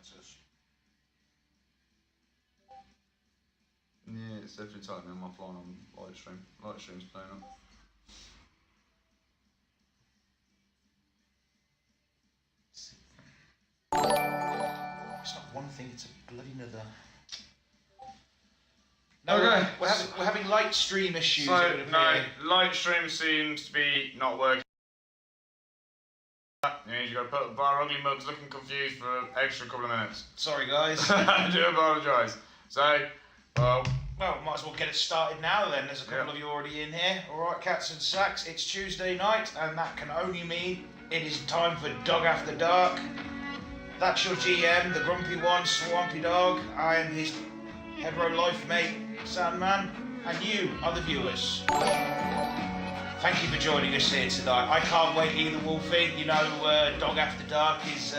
fighters. Yeah, it's definitely telling me I'm offline on live stream. Live stream's playing up. It's not one thing, it's a bloody another. No, okay. we're having light stream issues. So, no, light stream seems to be not working. You've got to put our ugly mugs looking confused for an extra couple of minutes. Sorry, guys. I do apologise. So, well, might as well get it started now then. There's a couple of you already in here. Alright, cats and sacks, it's Tuesday night, and that can only mean it is time for Dog After Dark. That's your GM, the grumpy one, Swampy Dog. I am his hetero life mate, Sandman, and you are the viewers. Thank you for joining us here tonight. I can't wait either, Wolfie. You know, Dog After Dark is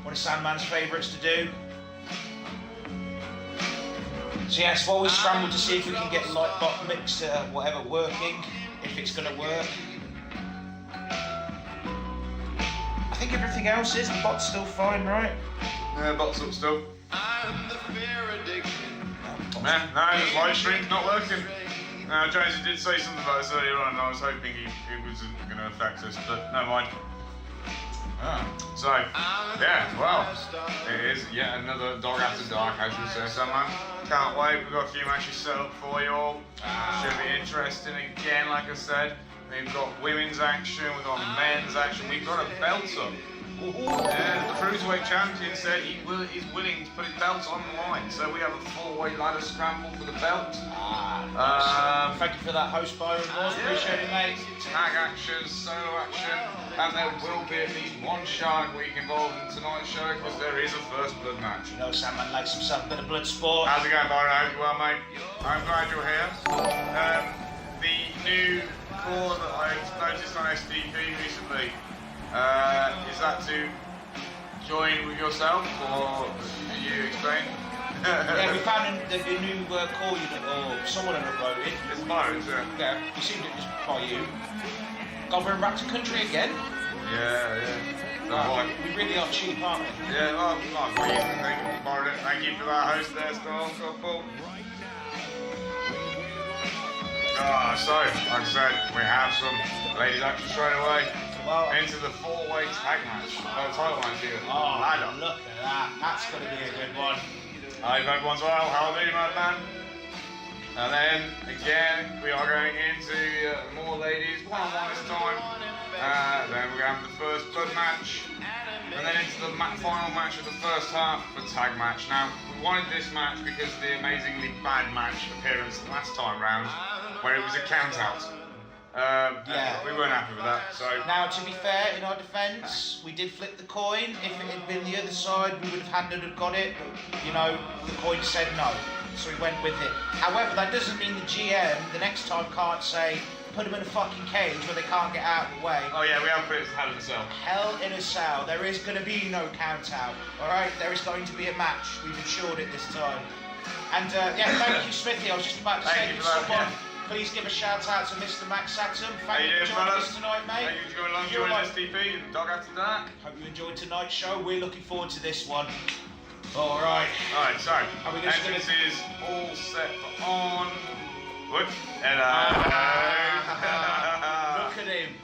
one of Sandman's favourites to do. So yes, while we scramble to see if we can get Lightbot Mix, whatever, working, if it's going to work. I think everything else is. The bot's still fine, right? yeah, bot's up still. Yeah, no, the live stream's not working. Jonesy did say something about this earlier on, and I was hoping it wasn't going to affect us, but never mind. So, yeah, well, it is yet another Dog After Dark, as you say, Sandman. Can't wait, we've got a few matches set up for you all. Should be interesting again, like I said. We've got women's action, we've got men's action, we've got a belt up. Yeah, the Cruiserweight Champion said he's willing to put his belt on the line, so we have a four-way ladder scramble for the belt. Thank you for that host, Byron Moore. Appreciate it, mate. Tag action, solo action, and there will be at least one Shark Week involved in tonight's show because there is a first blood match. You know, Sandman likes himself a bit of blood sport. How's it going, Byron? I hope you're well, mate. I'm glad you're here. The new core that I noticed on SDP recently, is that to join with yourself, or you explain? Yeah, we found a new core unit, or someone had uploaded. It's Byron's, yeah. Yeah, you seemed it was by you. Gone back to country again? Yeah. We really are cheap, aren't we? Yeah, well, nice for you. Thank you for that host there, Storm. Cool. So, like I said, we have some ladies action straight away. Well, into the four-way tag match. Title match here. Oh, look at that. That's going to be a good one. Hi, everyone's well. How are you, madman? And then, again, we are going into more ladies, one-on-one this time. Then we're going to have the first blood match. And then into the final match of the first half, the tag match. Now, we wanted this match because of the amazingly bad match appearance last time round, where it was a count-out. We weren't happy with that, so... Now, to be fair, in our defence, we did flip the coin. If it had been the other side, we would have handed and got it, but, you know, the coin said no, so we went with it. However, that doesn't mean the GM, the next time, can't say, put them in a fucking cage where they can't get out of the way. Oh yeah, we have put it as Hell in a Cell. Hell in a Cell. There is going to be no count-out, alright? There is going to be a match. We've ensured it this time. And, yeah, thank you, Smithy. I was just about to say to someone... Please give a shout out to Mr. Max Saturn. Thank you for joining us tonight, mate. Thank you for coming along, joining SDP and Dog After Dark. Hope you enjoyed tonight's show. We're looking forward to this one. Alright. Alright, so entrance is all set for on. What?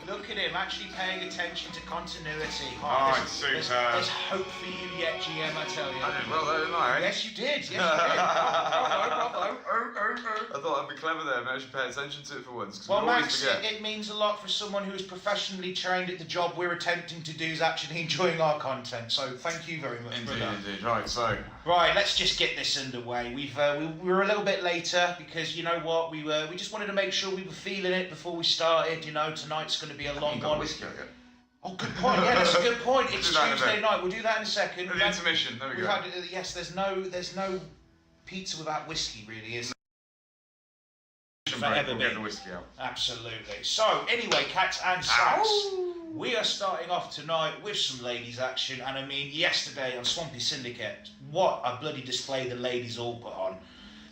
Look at him, actually paying attention to continuity. Alright, super. There's hope for you yet, GM, I tell you. I did well though, didn't I? Yes, you did. Yes, you did. Bravo. I thought I'd be clever there, but I should pay attention to it for once. Well, Max, it means a lot for someone who is professionally trained at the job we're attempting to do is actually enjoying our content. So thank you very much. Indeed. Right, so. Right, let's just get this underway. We were a little bit later because you know what, we just wanted to make sure we were feeling it before we started. You know, tonight's going to be a long one. Oh, good point. Yeah, that's a good point. It's Tuesday night. We'll do that in a second. The intermission. There we go. Yes, there's no pizza without whiskey, really, is there? We'll get the whiskey out. Absolutely. So, anyway, cats and sacks, we are starting off tonight with some ladies action, and I mean, yesterday on Swampys Syndicate, what a bloody display the ladies all put on.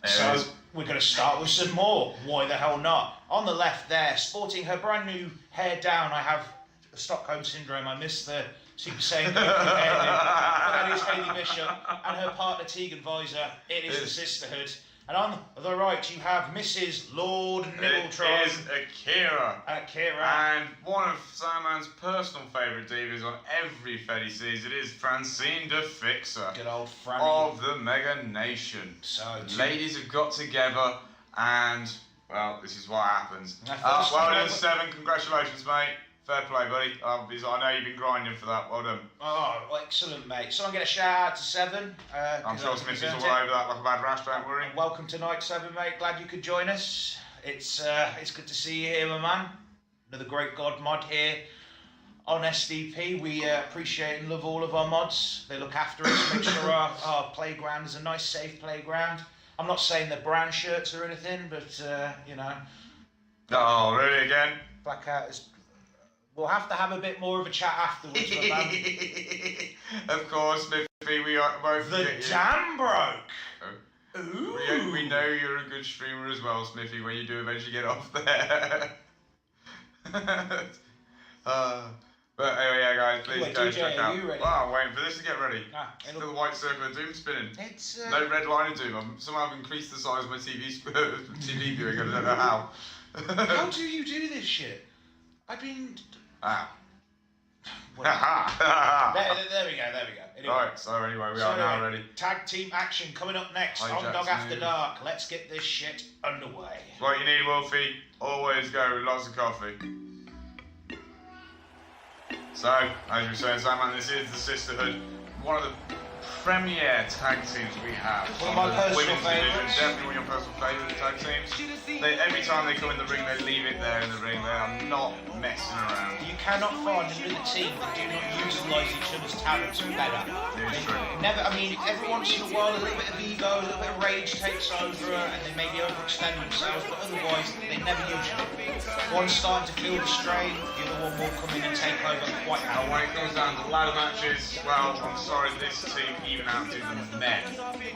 So, we're going to start with some more. Why the hell not? On the left there, sporting her brand new hair down, I have Stockholm Syndrome. I miss the Super Saiyan Goku hairdo. But that is Hayley Bishop and her partner Tegan Visor. It is the Sisterhood. And on the right, you have Mrs. Lord Nibbletron. It is Akira. And one of Sandman's personal favourite divas on every Fed he sees, it is Francine the Fixer. Good old Franny. Of the Mega Nation. So, ladies have got together and, well, this is what happens. Well done, Seven. Congratulations, mate. Fair play, buddy. I know you've been grinding for that. Well done. Oh, excellent, mate. Someone get a shout out to Seven. I'm sure Smithy's all over that like a bad rash, don't worry. Welcome tonight, Seven, mate. Glad you could join us. It's good to see you here, my man. Another great God mod here on SDP. We appreciate and love all of our mods. They look after us, make sure our playground is a nice, safe playground. I'm not saying they're brown shirts or anything, but, you know. Oh, really, again? Blackout is... We'll have to have a bit more of a chat afterwards, my man. Of course, Smithy, we are both. The dam broke. Oh. Ooh. We know you're a good streamer as well, Smithy, when you do eventually get off there. But anyway, yeah, guys, please go check out. Wow, I'm waiting for this to get ready. Still the white circle of doom spinning. It's no red line of doom. Somehow I've increased the size of my TV viewing. I don't know how. How do you do this shit? I've been. Ah. There we go. Anyway. Right, so anyway, we are now ready. Tag team action coming up next on Dog After Dark. Let's get this shit underway. What you need, Wolfie, always go with lots of coffee. So, as you were saying, Sandman, this is the Sisterhood. One of the premier tag teams we have. One of my personal favourites. Definitely one of your personal favourite tag teams. Every time they come in the ring, they leave it there in the ring. They are not messing around. You cannot find another team that do not utilise each other's talents better. Never. I mean, every once in a while, a little bit of ego, a little bit of rage takes over, and they maybe overextend themselves. But otherwise, they never usually. One's starting to feel the strain, the other one will come in and take over quite happily. When it comes down to ladder matches, well, I'm sorry, this team even outdo the men.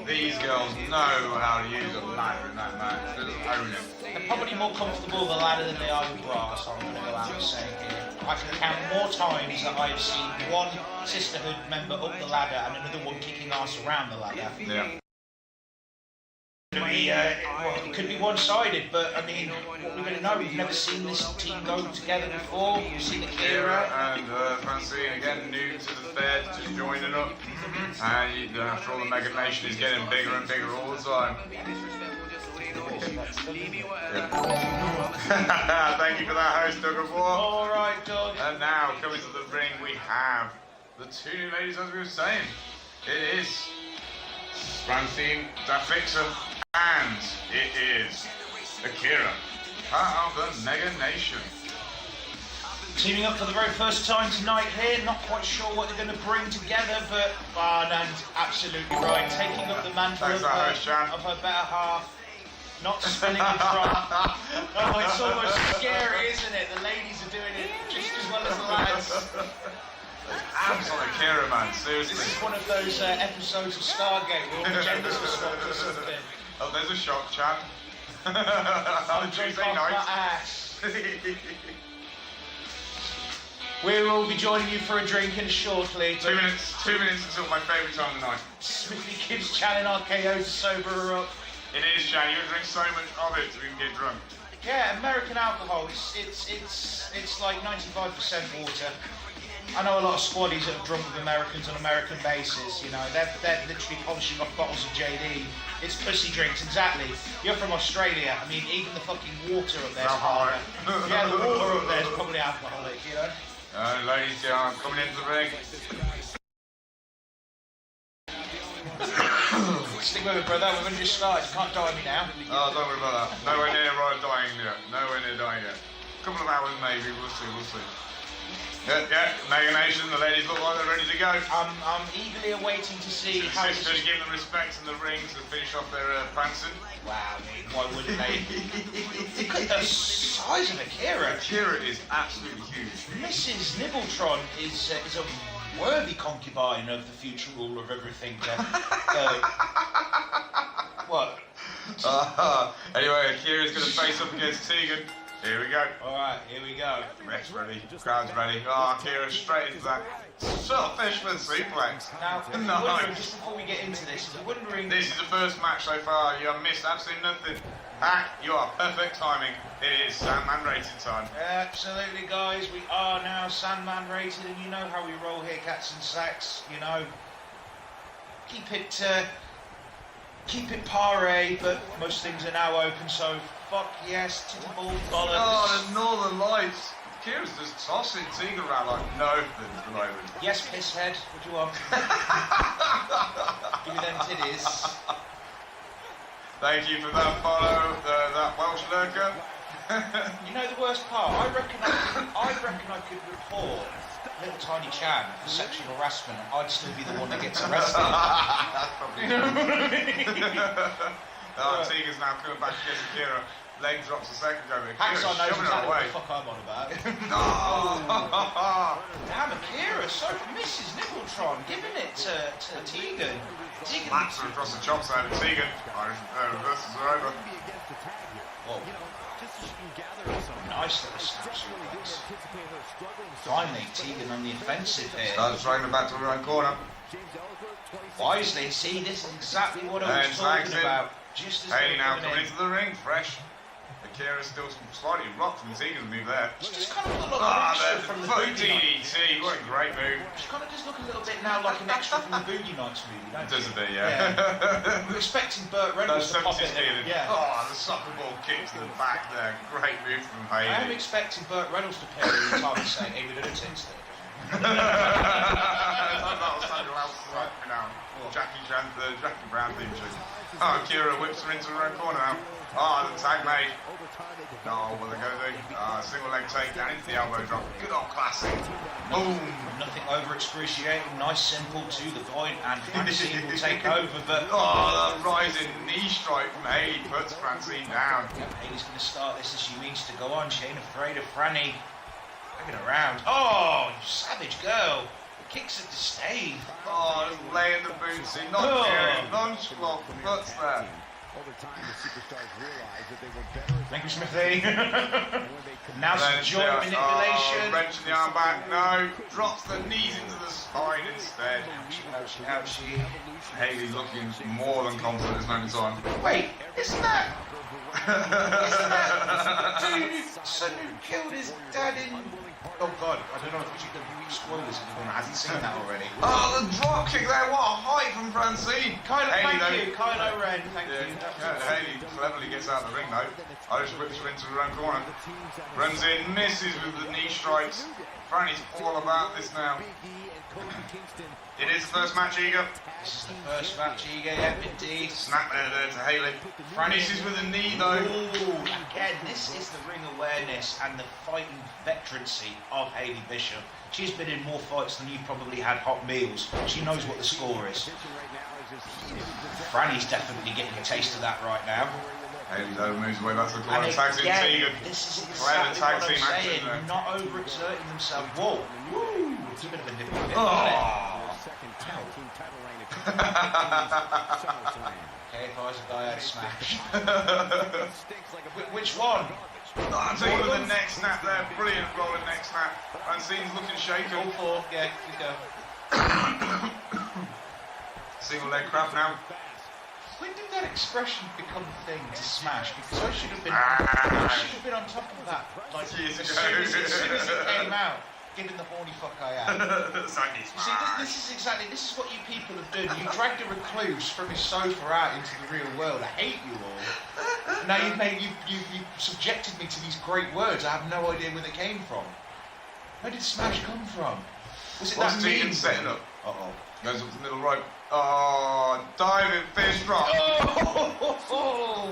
These girls know how to use a ladder in that match. They just own it. They're probably more comfortable with the ladder than they are with brass, I'm going to go out and say here. I can count more times that I've seen one Sisterhood member up the ladder and another one kicking ass around the ladder. Yeah. It could be one-sided, but I mean, what we're going to know, we've never seen this team go together before. We've seen Akira and Francine, again, new to the Fed, just joining up. And after all, the Mega Nation is getting bigger and bigger all the time. Thank you for that, host Doug of War. Alright, Doug. And now, coming to the ring, we have the two new ladies, as we were saying. It is Francine the Fixer, and it is Akira, part of the Mega Nation. Teaming up for the very first time tonight here, not quite sure what they're going to bring together, but Barnand's absolutely right, taking up the mantle of her better half, not spinning in front. Oh, it's almost scary, isn't it? The ladies are doing it just as well as the lads. Abs on Akira, man, seriously. This is one of those episodes of Stargate where all the genders are swapped or something. Oh, there's a shock chat. On Tuesday night. We will be joining you for a drink in shortly. 2 minutes until my favourite time of the night. Smithy gives Chan an RKO to sober her up. It is, Chan. You drink so much of it so we can get drunk. Yeah, American alcohol. It's like 95% water. I know a lot of squaddies that have drunk with Americans on an American basis. You know, they're literally polishing off bottles of JD. It's pussy drinks, exactly. You're from Australia. I mean, even the fucking water up there's harder. Yeah, the water up there's probably alcoholic. You know. Ladies, coming into the ring. Stick with it, brother. We've only just started. You can't die me now. Oh, don't worry about that. Nowhere near dying yet. Nowhere near dying yet. A couple of hours maybe. We'll see. Yeah, Mega Nation, the ladies look like they're ready to go. I'm eagerly awaiting to see how the sisters give them respect in the rings to finish off their prancing. Wow, why wouldn't they? Look at the size of Akira. Akira is absolutely huge. Mrs. Nibbletron is a worthy concubine of the future ruler of everything. What? Anyway, Akira's going to face up against Tegan. Here we go. Alright, here we go. Ref's ready. Crowd's ready. Oh, Kira straight into that fisherman suplex. Now, No. just before we get into this, if you're wondering... This is the first match so far. You have missed absolutely nothing. Hack, you are perfect timing. It is Sandman rated time. Absolutely, guys. We are now Sandman rated, and you know how we roll here, Cats and Sacks. You know, keep it pare, but most things are now open, so fuck yes, tittle bollocks. Oh, the Northern Lights. Kira's just tossing Tegan around like nothing at the moment. Yes, pisshead. What do you want? Give me them titties. Thank you for that follow, that Welsh lurker. You know the worst part? I reckon I could report little tiny Chan for sexual harassment. I'd still be the one that gets arrested. That's probably Tegan's now coming back against Kira. Leg drops a second ago. Hacksaw knows shoving her exactly what away. the fuck I'm on about. No! Damn, Akira so misses Nippletron, giving it to Tegan. Tegan Slaps her across the chops out of Tegan. Reverses are over. Whoa. Nice little snaps. Finally, Tegan on the offensive here. Starts throwing her back to her own corner. Wisely, see, this is exactly what I was talking about. Just as Haley they now were coming in. into the ring, fresh. Akira's still slightly rocked from Tegan's move there. She just kind of looked like an extra from the foot Boogie Nights. DDT, what a great move. She kind of just look a little bit now like an extra from the Boogie Nights movie, don't Does she? a bit, yeah. We're expecting Burt Reynolds to pop in there. Yeah. Oh, the soccer ball kick to the back there. Great move from I am Haley. expecting Burt Reynolds to appear every time and say, hey, we did a tits there. That'll sound else right now. Jackie Brown theme tune. Oh, Akira whips her into her own corner now. Oh, the tag made. Oh, what are they going to do? Single leg take down into the elbow drop. Good old classic. Boom. Nothing over excruciating, nice, simple, to the point, and Francine will take over, but... Oh, the rising knee strike from Haley puts Francine down. Yeah, Haley's going to start this as she means to go on. She ain't afraid of Franny. Bring it around. Oh, you savage girl. Kicks at the stave. Oh, just laying the boots in. Not caring. Nonchalant puts there. Thank you, Smithy. Now some joint manipulation. Wrenching the arm back. No. Drops the knees into the spine instead. Ouchie, ouchie. Haley looking more than confident at this moment in time. Wait, isn't that dude son who killed his dad in... Oh god, I don't know if we should spoilers if anyone hasn't seen that already. Oh, the drop kick there. What a height from Francine. Kylo, Haley, thank you. Kylo Ren, thank Yeah, you. Haley cleverly gets out of the ring though. Irish whips her into her own corner. Runs in, misses with the knee strikes. Franny's all about this now. It is the first match, Eager. This is the first match, Eager, yeah, indeed. Snap there to Haley. Misses with a knee though. Ooh, again, this is the ring awareness and the fighting veterancy of Haley Bishop. She's been in more fights than you've probably had hot meals. She knows what the score is. Franny's definitely getting a taste of that right now. Haley though moves away back to the corner. And Tags in Tegan. this is Clever exactly tag what I'm team action saying. there. Not overexerting themselves. Whoa, woo! It's a bit of a nipple bit, Oh. Okay, if I was a guy, I'd smash. Which one? Oh, I'll tell you with the neck snap there. Brilliant rolling neck snap. Francine's looking shaken. All four, yeah, you go. Single leg crab now. When did that expression become a thing to smash? Because I should have been on top of that. Like, Years as ago. soon as it came out, given the horny fuck I am. Saggy You see, this is what you people have done. You dragged a recluse from his sofa out into the real world. I hate you all. Now you've subjected me to these great words. I have no idea where they came from. Where did Smash come from? Was it What's that Tegan meme? setting up? Uh-oh. Goes up to the middle rope. Oh, diving fist drop. Oh!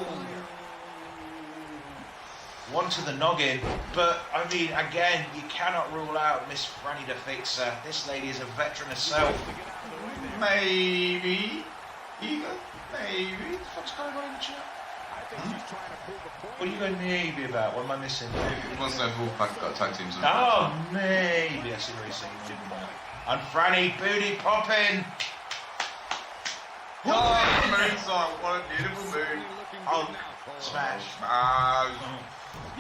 One to the noggin, but I mean, again, you cannot rule out Miss Franny the Fixer. This lady is a veteran herself. Maybe. Ego? Maybe. What the fuck's going on in the chat? What are you going maybe about? What am I missing? He wants to know if Wolfpack got tag teams. Oh, maybe. I see what he's saying. And Franny, booty popping. Oh, moonsault. What a beautiful move. Oh, smash.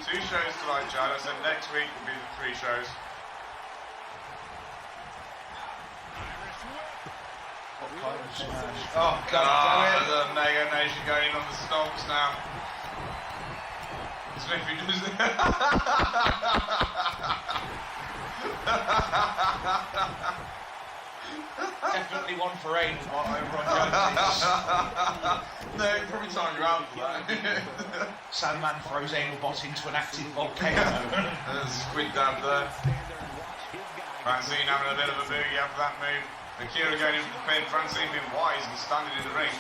2 shows tonight, Chad. I said next week will be the 3 shows. Oh, God. The Mega Nation going on the stomps now. Smithy does it. Definitely one for Aiden over on Jones. No, probably time you're out for that. Sandman throws Anal Bot into an active volcano. There's a squid dab there. Francine having a bit of a boogie after that move. Akira going in for the pin. Francine being wise and standing in the ring.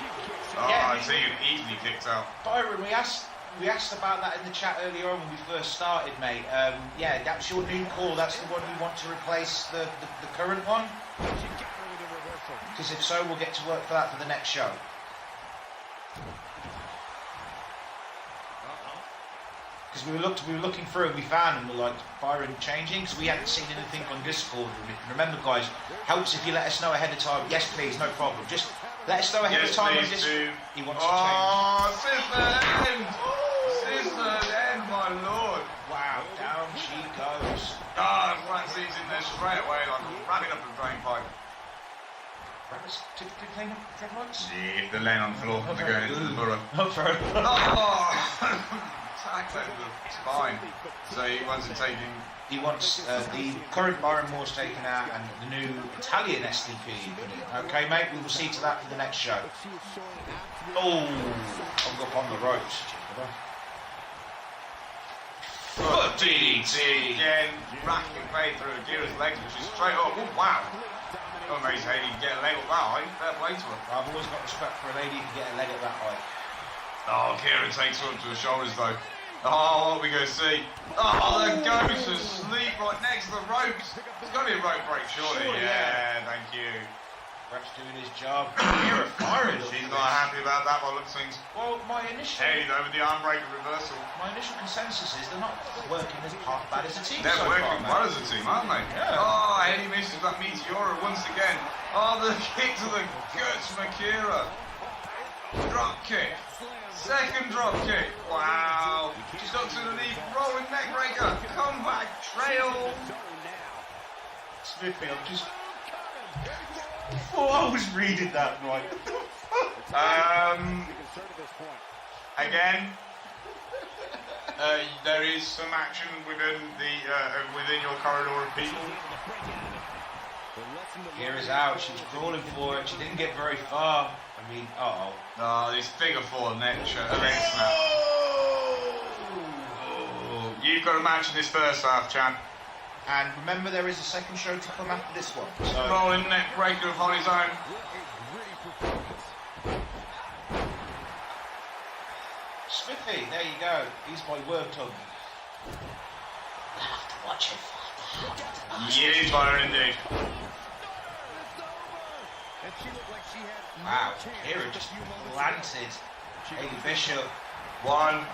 Oh, Yeah, I see him easily kicked out. Byron, we asked about that in the chat earlier on when we first started, mate. Yeah, that's your new call. That's the one you want to replace the current one? Because if so, we'll get to work for that for the next show. Because we were looking through and we found and we're like, Byron changing, because we hadn't seen anything on Discord. Remember, guys, helps if you let us know ahead of time. Yes, please, no problem. Just let us know ahead of time on Discord. He wants to change. Oh, Sister's End! Sister's End, my lord! Wow, down she goes. Ah, Francine's in there straight away, like ramming up a drain pipe. Rabbits typically playing up dread lights? Yeah, they're laying on the floor, they're going into the burrow. Oh, sorry. Attack over the spine. So he wants it taking. He wants the current Byron Moore's taken out and the new Italian STP put in. Okay, mate, we will see to that for the next show. Oh, hung up on the ropes. Foot DDT. Again, racking pain through Akira's legs, which is straight up. Oh, wow. Oh, amazing Hayley can get a leg up that high. Fair play to her. I've always got respect for a lady who can get a leg at that height. Oh, Kieran takes her up to the shoulders though. Oh, what are we going to see? Oh, the goes to sleep right next to the ropes. There's got to be a rope break, surely. Yeah, thank you. Ref's doing his job. You're a firing. She's not happy about that one, looks things. Well, my initial though with the arm breaker reversal. My initial consensus is they're not working as half bad as a team. They're so working far, well as a team, aren't they? Yeah. Oh, Eddie misses that Meteora once again. Oh, the kick to the guts from Akira. Drop kick. Second drop kick. Wow. She's up to the knee. Rolling neck breaker. Comeback trail. Smithfield just. Oh, I was reading that right. Again, there is some action within your corridor of people. Here is out. She's crawling for it. She didn't get very far. I mean, Oh, this figure 4 neck snap. Oh, you've got a match in this first half, Chan. And remember, there is a second show to come after this one. So. Rolling neck breaker on his own. Smithy, there you go. He's my worm tongue. I have to watch it. It is fire indeed. Wow, Kira just planted Hayley Bishop. 1,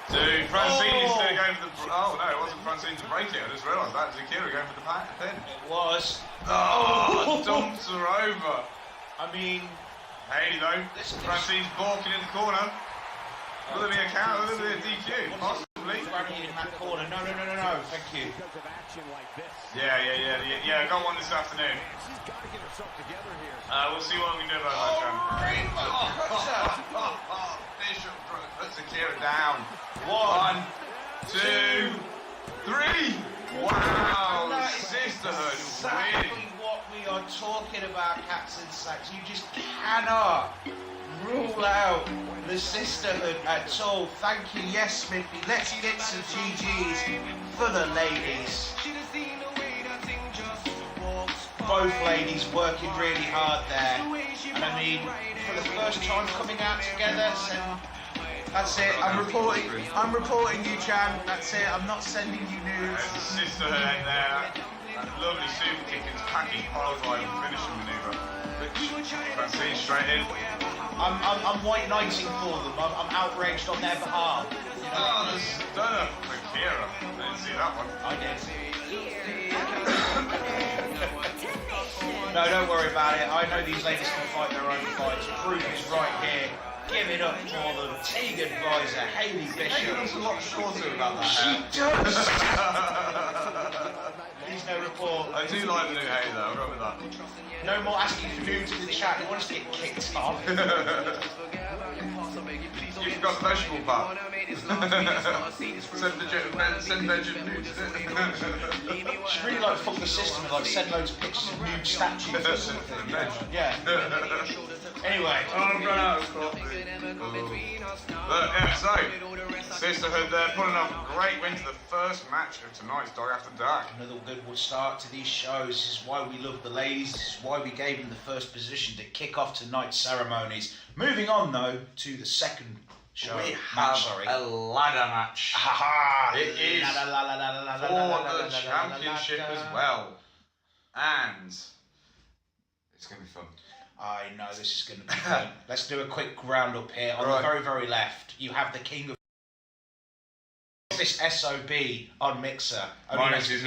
2. Francine is going for the. Oh no, it wasn't Francine to break it. I just realised that. It was Akira going for the pin. It was. Oh, dumps her over. I mean, Hayley though. Francine's balking in the corner. Will there be a count? Will there be a DQ? Possibly. Frankie in that corner. No. Thank you. Yeah. Got one this afternoon. We'll see what we can do about that, John. Bishop puts Akira down. 1, 2, 3. Wow, sisterhood. Exactly what we are talking about, Cats and Sacks. You just cannot rule out the sisterhood at all. Thank you. Yes, Smithy. Let's get some GGs for the ladies. Both ladies working really hard there. And I mean, for the first time coming out together, so that's it. I'm reporting you, Chan. That's it. I'm not sending you news. There's a sisterhood in there. That lovely super kick into packing pile drive and finishing manoeuvre. Francine straight in. I'm white knighting for them. I'm outraged on their behalf. You know? Oh, the stunner for Akira. I didn't see that one. I did. No, don't worry about it. I know these ladies can fight their own fights. Proof is right here. Give it up for them. Tegan Visor, Hayley Bishop. Looks a lot shorter about that She hair. does! Please no report. I do like the new hair though, I'll go with that. No more asking for nudes in the chat. They want us to get kicked off. You've got the vegetable part. Send veg nudes. She's really like fuck the system and like send loads of pictures of nude statues or something. Yeah. Anyway. Oh, I've run out of coffee. But yeah, so Sisterhood there pulling off a great win to the first match of tonight's Dog After Dark. Another good start to these shows. This is why we love the ladies. This is why we gave them the first position to kick off tonight's ceremonies. Moving on though to the second show. We have a ladder match. Haha! It is for the championship as well. And it's going to be fun. I know this is going to be fun. Let's do a quick roundup here. On the very, very left, you have the king of this SOB on Mixer. Next is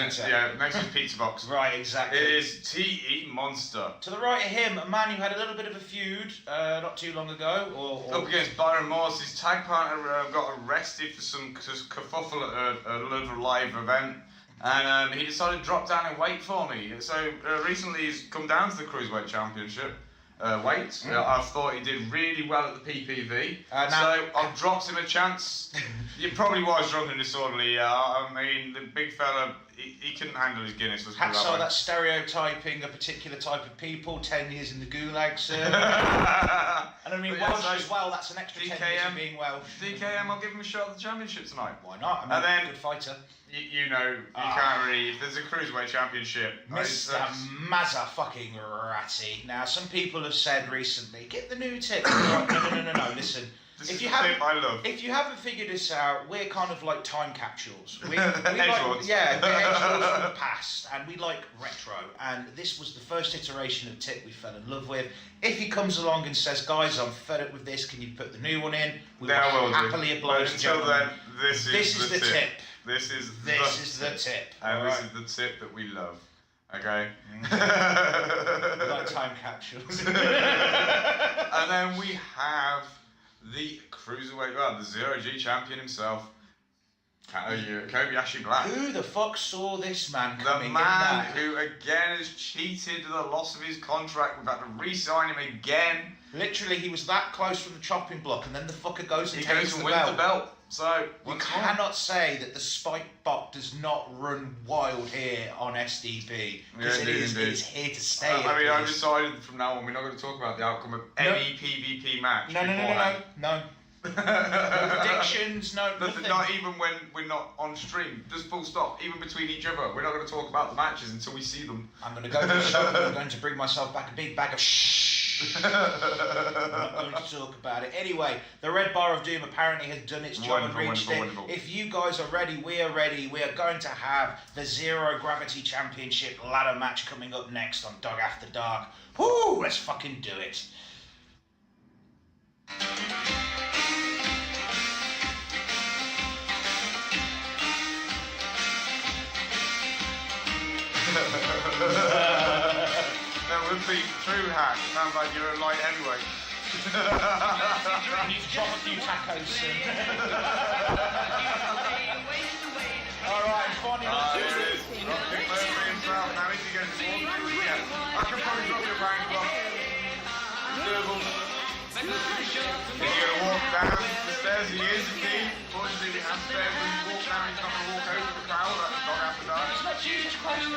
Pizza Box. Right, exactly. It is TE Monster. To the right of him, a man who had a little bit of a feud not too long ago. Up against Byron Morse, his tag partner got arrested for some kerfuffle at a little live event. And he decided to drop down and weight for me. So recently he's come down to the Cruiserweight Championship. I thought he did really well at the PPV, so I've dropped him a chance. He probably was drunk and disorderly. I mean, the big fella, he couldn't handle his Guinness. That's stereotyping a particular type of people. 10 years in the gulag, sir. And I mean, Welsh as well. That's an extra 10 years of being Welsh. DKM, I'll give him a shot at the championship tonight. Why not? I mean, and then, good fighter. You can't really. If there's a Cruiserweight Championship, Mr. Mazza fucking Ratty. Now, some people have said recently, get the new tip. No. Listen, if you haven't figured this out, we're kind of like time capsules. We like, we're edgelords from the past, and we like retro. And this was the first iteration of tip we fell in love with. If he comes along and says, "Guys, I'm fed up with this. Can you put the new one in?" We will happily oblige. Until then, this is the tip. This is the tip. And this is the tip that we love. Okay? We like time capsules. And then we have the Cruiserweight, the Zero-G champion himself, Kobayashi Black. Who the fuck saw this man coming? The man who again has cheated the loss of his contract. We've had to re-sign him again. Literally, he was that close from the chopping block, and then the fucker goes and takes the belt. So you cannot say that the spike bot does not run wild here on SDP, because it is here to stay. I've decided from now on we're not going to talk about the outcome of any PvP match. No. No predictions, nothing. Not even when we're not on stream. Just full stop. Even between each other, we're not going to talk about the matches until we see them. I'm going to go to the show. I'm going to bring myself back a big bag of shh. I'm not going to talk about it. Anyway, the Red Bar of Doom apparently has done its job and reached it. If you guys are ready, we are ready. We are going to have the Zero Gravity Championship ladder match coming up next on Dog After Dark. Woo! Let's fucking do it. That would be true hack. Sounds like you're a light heavyweight. I need to drop a few tacos soon. Alright, funny. Here it is. Rocket Murphy himself. Now if you get to walk, I can probably drop your bang block. He's going to walk down the stairs. He is indeed. Fortunately, we have stairs. When he walks down, he's not going to walk over the crowd. That's Dog After Dark. It's not Jesus Christ,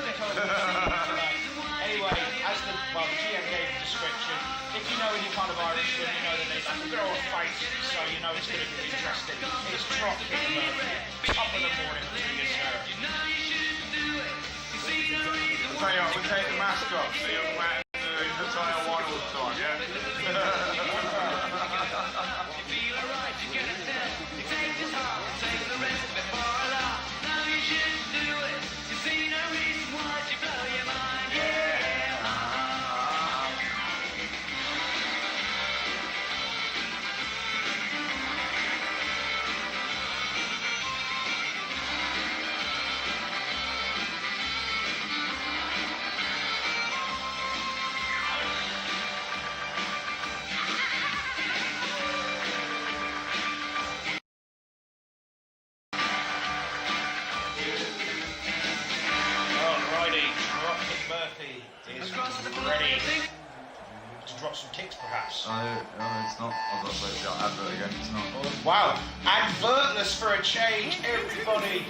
Anyway, as the GM gave the description, if you know any kind of Irishman, you know that they like to throw a fight, so you know it's going to be interesting. It's Dropkick Murphy, top of the morning to you, sir. I'll tell you what, we'll take the mask off, so you're wearing the tie on one all the time, yeah? Murphy is ready to drop some kicks, perhaps. No, it's not. I've got to wait for the advert again. It's not. Wow, advertless for a change, everybody.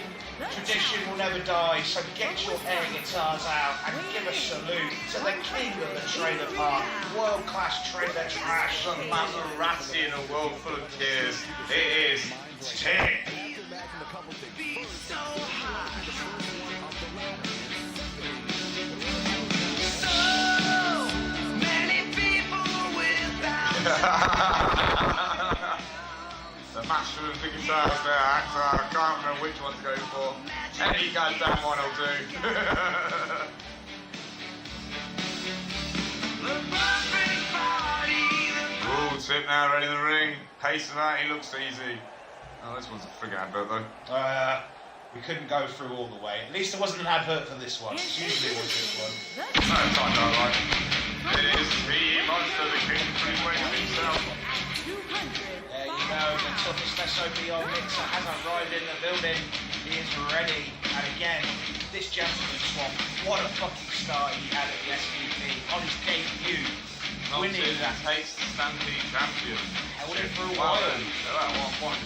Tradition will never die, so get your air guitars out and give a salute to the king of the trailer park, world-class trailer trash. The Maserati in a world full of tears. It is Tim. The master of the guitars there, actor. I can't remember which one to go for. Any goddamn one will do. Ooh, Tim now ready in the ring. Pacing that, he looks easy. Oh, this one's a friggin' advert though. We couldn't go through all the way. At least there wasn't an advert for this one. Usually it was this one. No, it's not right. It is the monster, the king freeway himself. There you go, the toughest SOB on Mixer has arrived in the building. He is ready. And again, this gentleman, Swamp, what a fucking start he had at the SVP on his debut. Winning that. Takes the Stampede champion. Held it for a while. At one point,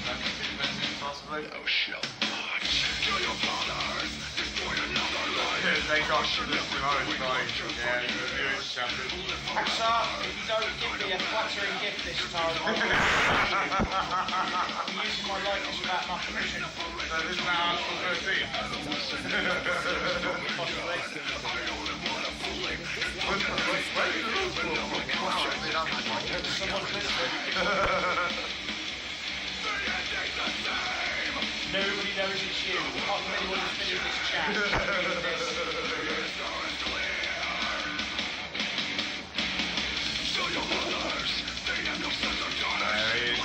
possibly. Thou shalt not kill your fathers, destroy another life. They got to this tonight, like, yeah, the newest champion. Axar, if you don't give me a flattering gift this time, I'm using my likeness without my permission. So this is now Article 13. Possibly. Someone's listening. Nobody knows it's you. Not anyone who's been in this chat.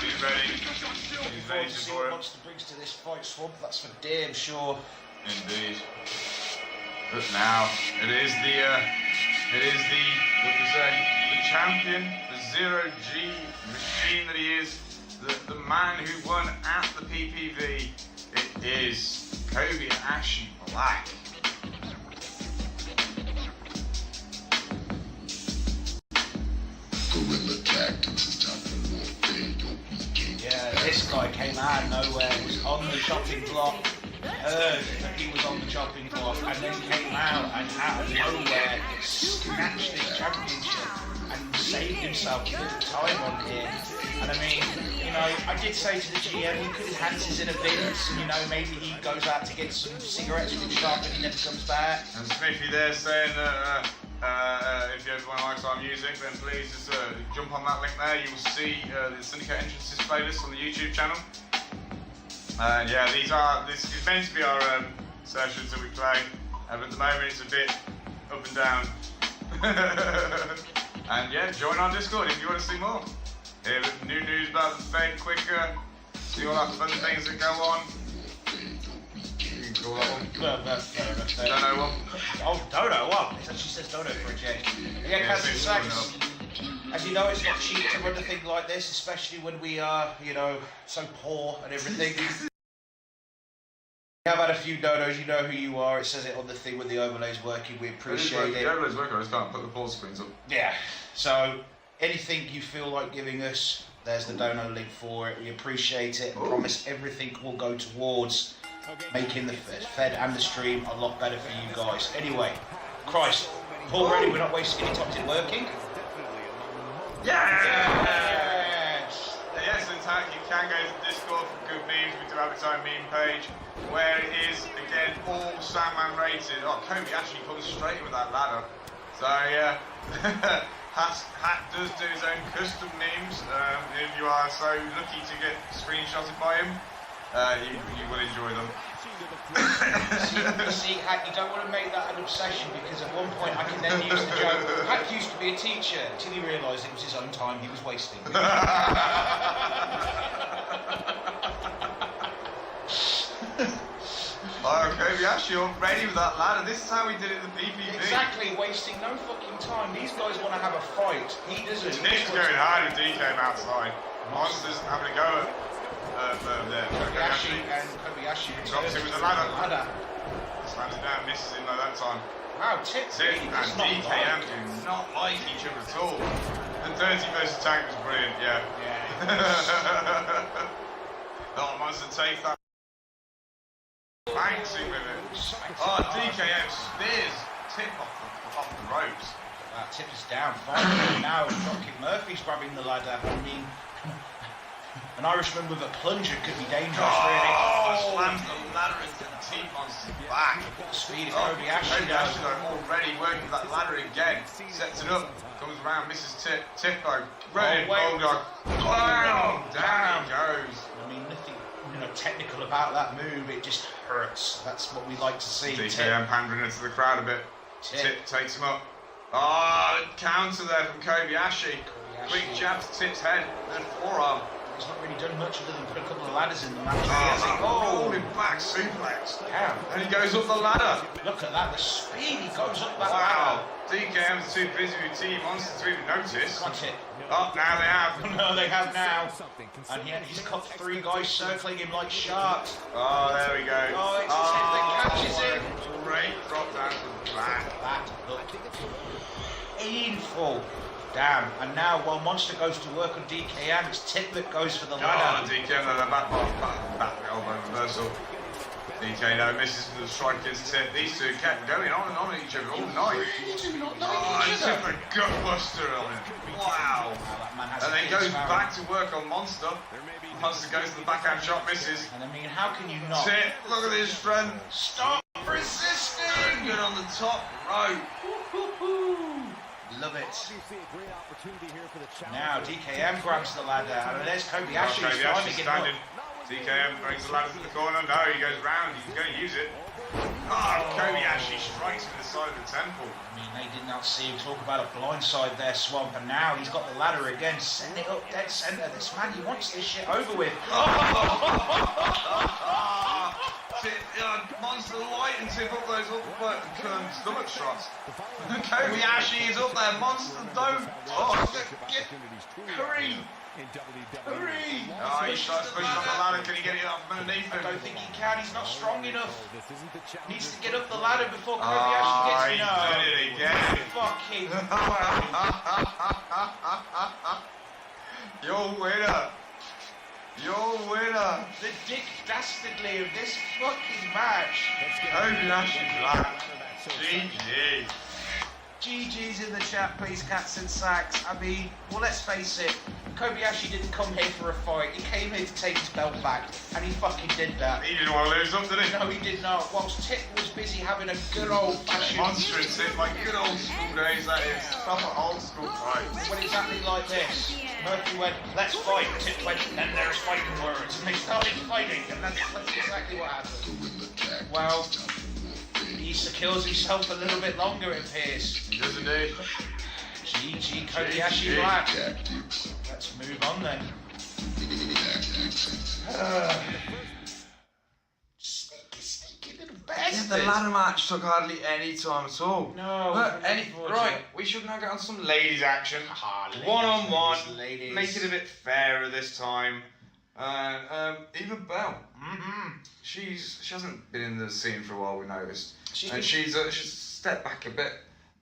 He's ready. He's ready See for what it. Monster brings to this fight, Swamp. That's for damn sure. Indeed. But now it is the what do you say? The champion, the zero G machine that he is, the man who won at the PPV. It is Kobayashi Black. Guerrilla tactics is time for warfare. Your weekend. Yeah, this guy came out of nowhere, was on the chopping block, heard that he was on the chopping block, and then came out and out of nowhere snatched this championship and saved himself a little time on here. And I mean, you know, I did say to the GM, he could enhance his inner Vince, and you know, maybe he goes out to get some cigarettes with his shop and he never comes back. And Smithy there saying that if you ever likes our music, then please just jump on that link there. You will see the Syndicate Entrances playlist on the YouTube channel. Yeah, this is meant to be our sessions that we play, but at the moment it's a bit up and down. And yeah, join our Discord if you want to see more. Hear new news about the Fed quicker, see all that fun things that go on. You can call that one. Well, that's fair enough. Don't know what. Oh, Dodo, what? It actually says Dodo for a change. Yeah, Captain Sacks. As you know, it's not cheap to run a thing like this, especially when we are, you know, so poor and everything. We have had a few donos, you know who you are, it says it on the thing when the overlay's working, we appreciate it. The overlay's working, I just can't put the pause screens up. Yeah, so anything you feel like giving us, there's the dono link for it, we appreciate it, and promise everything will go towards making the Fed and the stream a lot better for you guys. Anyway, Christ, Paul ready, we're not wasting any time, is it working? Yes! Yes! Yes, in fact, you can go to Discord for good memes. We do have its own meme page where it is, again, all Sandman rated. Oh, Kobe actually comes straight with that ladder. So, yeah, Hat does do his own custom memes. If you are so lucky to get screenshotted by him, you will enjoy them. See, Hack, you don't want to make that an obsession because at one point I can then use the joke, Hack used to be a teacher, until he realised it was his own time he was wasting. Okay, yes, you're ready with that ladder. This is how we did it in the PPV. Exactly, wasting no fucking time. These guys want to have a fight. He doesn't. Nick's going hard if D came outside. Monster's having a go at there. Kobayashi and Kobayashi drops him with the ladder. Slams it down, misses him though that time. Wow, Tip and DKM do not like each other at all. And 30 versus Tank was brilliant, yeah. Oh, Monster take that. Bouncing with it. Oh, DKM spears Tip off the ropes. Tip is down finally. Now Dropkick Murphy's grabbing the ladder. I mean, an Irishman with a plunger could be dangerous, really. Oh, slams the ladder into the T-Monster's back. Speed of Kobayashi. Kobayashi already working that ladder again. Sets it up, comes around, misses Tippo. Brilliant bulldog. Oh, down he goes. I mean, nothing technical about that move. It just hurts. That's what we like to see. DKM pandering into the crowd a bit. Tip takes him up. Oh, counter there from Kobayashi. Quick jab to Tip's head and forearm. He's not really done much other than put a couple of ladders in the match. Rolling back suplex. Damn. And he goes up the ladder. Look at that, the speed he goes up that ladder. Wow. DKM's too busy with T-Monster to even notice. That's it. Oh, now they have. No, they have now. And he's got 3 guys circling him like sharks. Oh, there we go. Oh, it's Tip that catches him. Great drop down to the back. That looked painful. Damn. And now, while Monster goes to work on DKM, it's Tip that goes for the ladder. Oh, DKM with a back elbow reversal. DK now misses for the strike against Tip. These two kept going on and on at each other all night. Oh, and Tip a gutbuster on him. Wow. And then goes back to work on Monster. Monster goes to the backhand shot, misses. And I mean, how can you not? Tip, look at this friend. Stop resisting! Good on the top rope. Love it. Now DKM grabs the ladder, and there's Kobayashi finally standing. DKM brings the ladder to the corner. No, he goes round. He's going to use it. Oh, Kobayashi strikes to the side of the temple. I mean, they did not see him talk about a blindside there, Swamp, and now he's got the ladder again. Send it up dead center. This man, he wants this shit over with. Monster light and Tip up those upper stomach shots. Kobayashi is up there. Monster don't. Get Hurry! Hurry! Oh, he starts pushing up the ladder. Can he get it up underneath him? I don't think he can. He's not strong enough. Needs to get up the ladder before Kobayashi gets me. Oh, he did it again. Fucking Your winner. Your winner. The Dick Dastardly of this fucking match. Kobayashi Black. GG. GG's in the chat, please, Cats and Sacks. I mean, well, let's face it, Kobayashi didn't come here for a fight. He came here to take his belt back, and he fucking did that. He didn't want to lose them, did he? No, he did not. Whilst Tip was busy having a good old-fashioned... Monster and Tip, like good old school days, that is. Proper old school fight. Well, exactly like this. Murphy went, let's fight. Tip went, then there's fighting words. And they started fighting, and that's exactly what happened. Well... he secures himself a little bit longer, it appears. He does indeed. GG Kobayashi Black. Let's move on then. Sneaky little bastard. Yeah, the ladder match took hardly any time at all. No. But right, we should now get on some ladies action. One-on-one. Make it a bit fairer this time. Eva Bell. She hasn't been in the scene for a while, we noticed. She's stepped back a bit.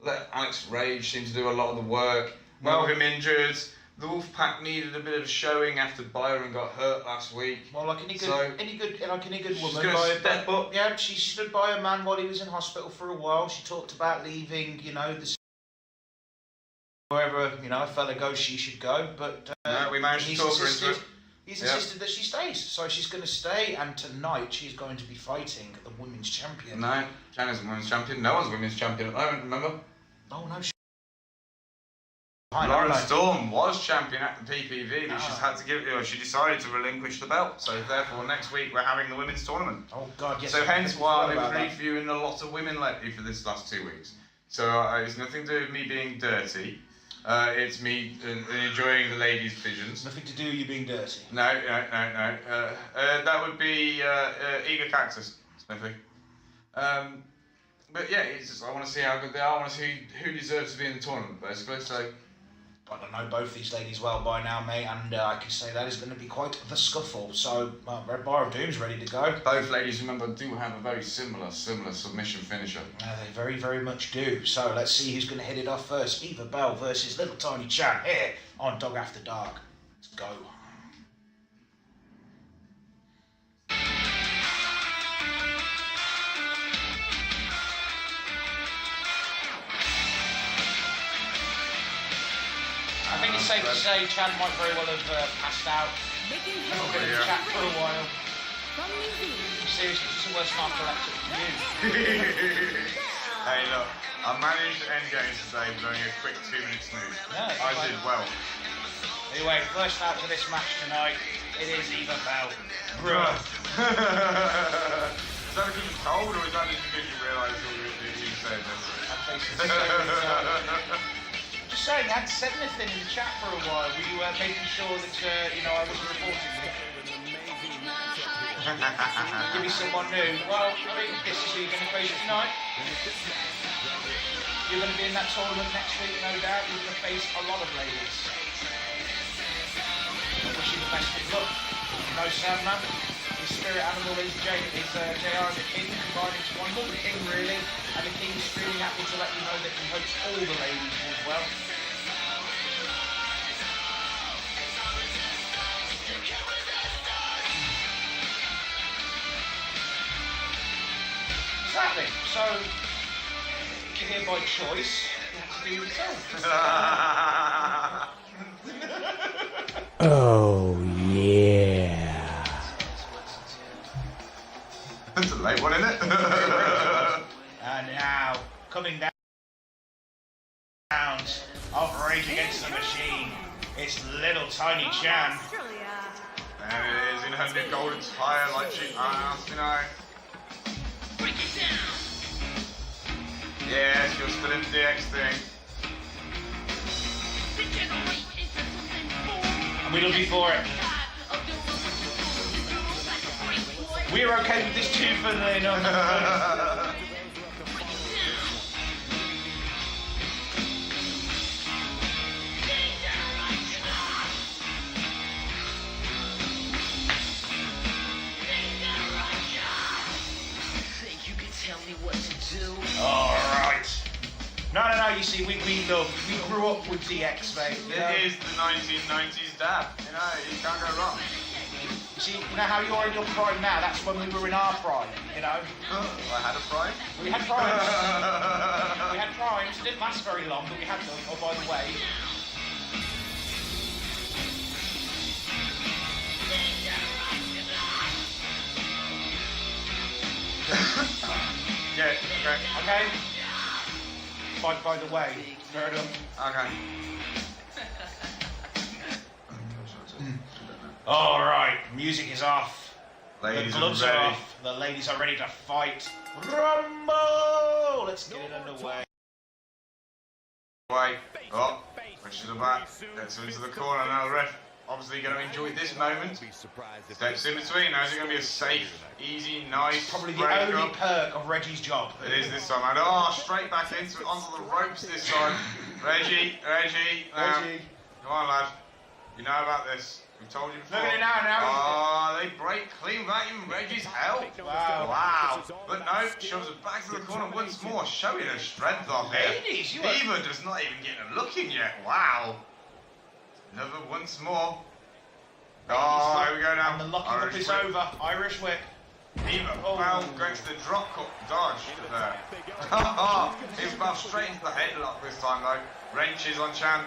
Let Alex Rage seem to do a lot of the work. Well, him injured. The Wolfpack needed a bit of a showing after Byron got hurt last week. Well, like any good woman, step up. Yeah, she stood by a man while he was in hospital for a while. She talked about leaving, wherever a fella goes, she should go. But we managed to talk her into it. He's insisted that she stays, so she's going to stay, and tonight she's going to be fighting the women's champion. No, Jan isn't women's champion. No one's women's champion at the moment, remember? Oh, no. Lauren Storm was champion at the PPV, but she's had to she decided to relinquish the belt. So therefore, next week we're having the women's tournament. Oh God, yes. So hence why I've been reviewing a lot of women lately for this last 2 weeks. So it's nothing to do with me being dirty. It's me enjoying the ladies' visions. Nothing to do with you being dirty. No. That would be Eager Cactus, Smithy. But yeah, it's just, I want to see how good they are. I want to see who deserves to be in the tournament, basically. So I don't know both these ladies well by now, mate, and I can say that is going to be quite the scuffle. So, Red Bar of Doom's ready to go. Both ladies, remember, do have a very similar submission finisher. They very, very much do. So, let's see who's going to hit it off first. Eva Bell versus Little Tiny Chan here on Dog After Dark. Let's go. I think it's safe to say Chan might very well have passed out. A little bit of chat for a while. Seriously, it's the worst night collector for you. Hey, look, I managed to end games today with only a quick 2-minute snooze. Yeah, I did well. Anyway, first out to this match tonight, it is Eva Bell. Bruh. Is that because you're cold, or is that just because you realise what you said? Just saying, I hadn't said anything in the chat for a while. We were making sure that, I wasn't reporting it. Give me someone new. Well, I mean, this is who you're going to face tonight. You're going to be in that tournament next week, no doubt. You're going to face a lot of ladies. I wish you the best of luck. No Sandman. His spirit animal is JR and the King combined into one. More the King, really. And the King's screaming at me to let you know that he hopes all the ladies as well. Exactly. So, you're here by choice. You have to do yourself. Oh, yeah. That's a late one, isn't it? And now, coming down of Rage Against the Machine, it's Little Tiny Chan. And it is in her new gold attire, like she asked, Break it down. Yes, you're still in the DX thing. And we're looking for it. We're okay with this too, funnily enough. Alright. No, you see, we grew up with DX, mate. It is the 1990s dab, you can't go wrong. You see, how you're in your prime now, that's when we were in our prime, I had a prime? We had primes. We had primes, it didn't last very long, but we had them, oh, by the way. Yeah, okay. Okay? By the way, fair enough. Okay. Alright, music is off. Ladies The gloves are are ready. off. The ladies are ready to fight. Rumble! Let's get it underway. Away. Oh, push to the back. Gets into the corner now. The ref obviously going to enjoy this moment. Steps in between. Now is it going to be a safe, easy, nice Probably the break only up? perk of Reggie's job. It is this time. And straight back into it, onto the ropes this time. Reggie. Come on, lad. You know about this. We've told you before. Look at it now. They break clean without even Reggie's help. Wow. But no, shoves it back to the corner once more, showing her strength off here. Ladies, you Eva does not even get a look in yet. Wow. Another once more. Oh, here we go now. And the locking up is over. Irish whip. Eva Bell goes to the drop cut dodge there. He's about straight into the headlock this time though. Wrenches on Chan.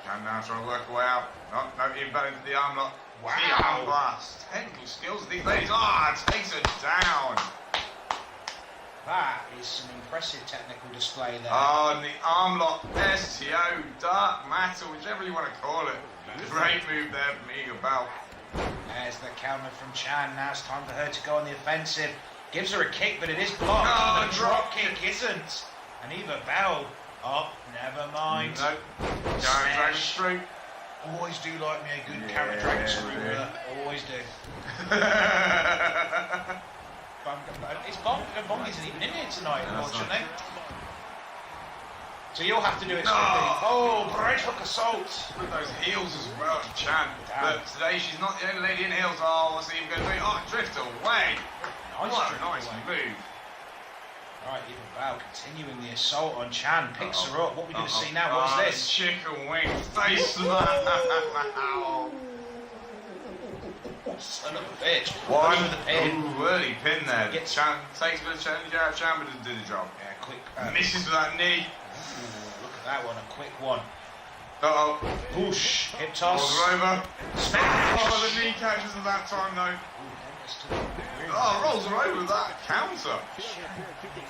Chan now trying to work her way out. No, even better into the arm lock. Wow. The arm blast. Technical skills of these ladies. Takes her down. That is some impressive technical display there. And the arm lock, STO, dark matter, whichever you want to call it. Great move there from Eva Bell. There's the counter from Chan. Now it's time for her to go on the offensive. Gives her a kick, but it is blocked. Oh, the drop kick isn't. And Eva Bell. Oh, never mind. Nope. Counter dragon screw. Always do like me a good counter dragon screw. Always do. It's Bong isn't even in here tonight, unfortunately. So you'll have to do it. Oh, right hook assault. With those heels as well, Chan. But today she's not the only lady in heels. Oh, what's he even going to do? Oh, drift away. What a nice move. Right, even Val continuing the assault on Chan. Picks her up. What are we going to see now? What's this? Chicken wing face slam. Son of a bitch. One. With the pin. Ooh, early pin there. Chan takes a bit of challenge out. Chan but doesn't do the job. Yeah, quick. Misses with that knee. Look at that one, a quick one. Uh-oh. Whoosh, hip toss. Rolls her over. Smash. Oh, the knee catches at that time though. Oh, rolls her over with that counter.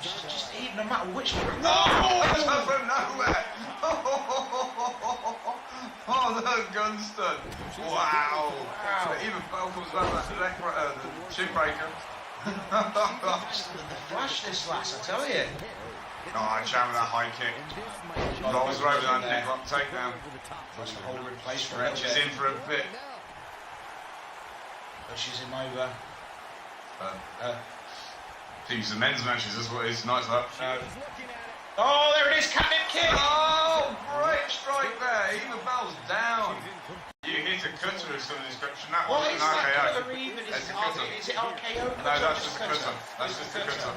Just even no matter which one. No! That's out from nowhere. Oh, the gun stun. Wow. Even Bell comes back with that the shin breaker. The flash this lass, I tell you. Oh, Chan with that high kick. Rolls her over that neck lock takedown. Puts the holder in place for Stretches in for a bit. Pushes him over. These are men's matches, that's what it is. Nice that. Oh, there it is, catnip kick! Oh, great strike there. Even Bell's down. You hit a cutter of some description. That What wasn't is an that RKO. colour even? Is That's it a cutter. RKO? No, that's just a cutter. That's just a cutter.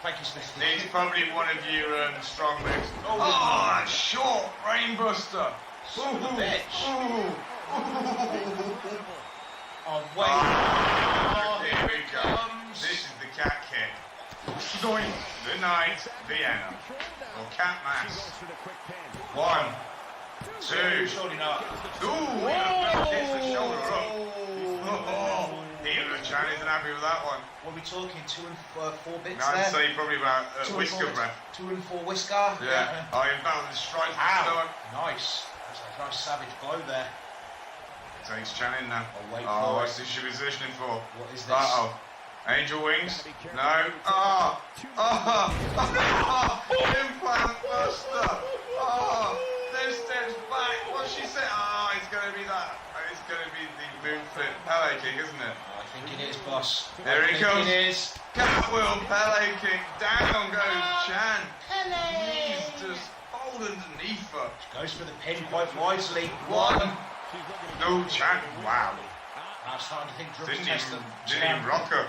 Thank you, Smith. It's probably one of your strong moves. Oh, that short rainbuster. Son of a bitch. Oh, wait. Oh, Oh, here we go. comes. This is the cat kick. Doink. The night, Vienna. Or cat mass. 1, 2. Surely not. Ooh, hits the shoulder up. Oh, even Chan isn't happy with that one. What are we talking? 2 and 4 bits No, I'd there? say probably about whisker breath. 2 and 4 whisker. Yeah. Oh, in balance strike to the Ow. stomach. Nice. That's a nice savage blow there. Takes Chan in now. Oh, wait for what's it. this she positioning for? What is this? Uh-oh. Angel wings? No. Implant buster. Then steps back. What's she say? It's going to be that. It's going to be the moon flip Pele kick, isn't it? I think it is, boss. There he comes. It is. Cartwheel Pele kick. Down goes Chan. Pele. He's just fold underneath her. Goes for the pin quite wisely. 1. No, Chan. Wow. I'm starting to think drugs Didn't test them. even rock her.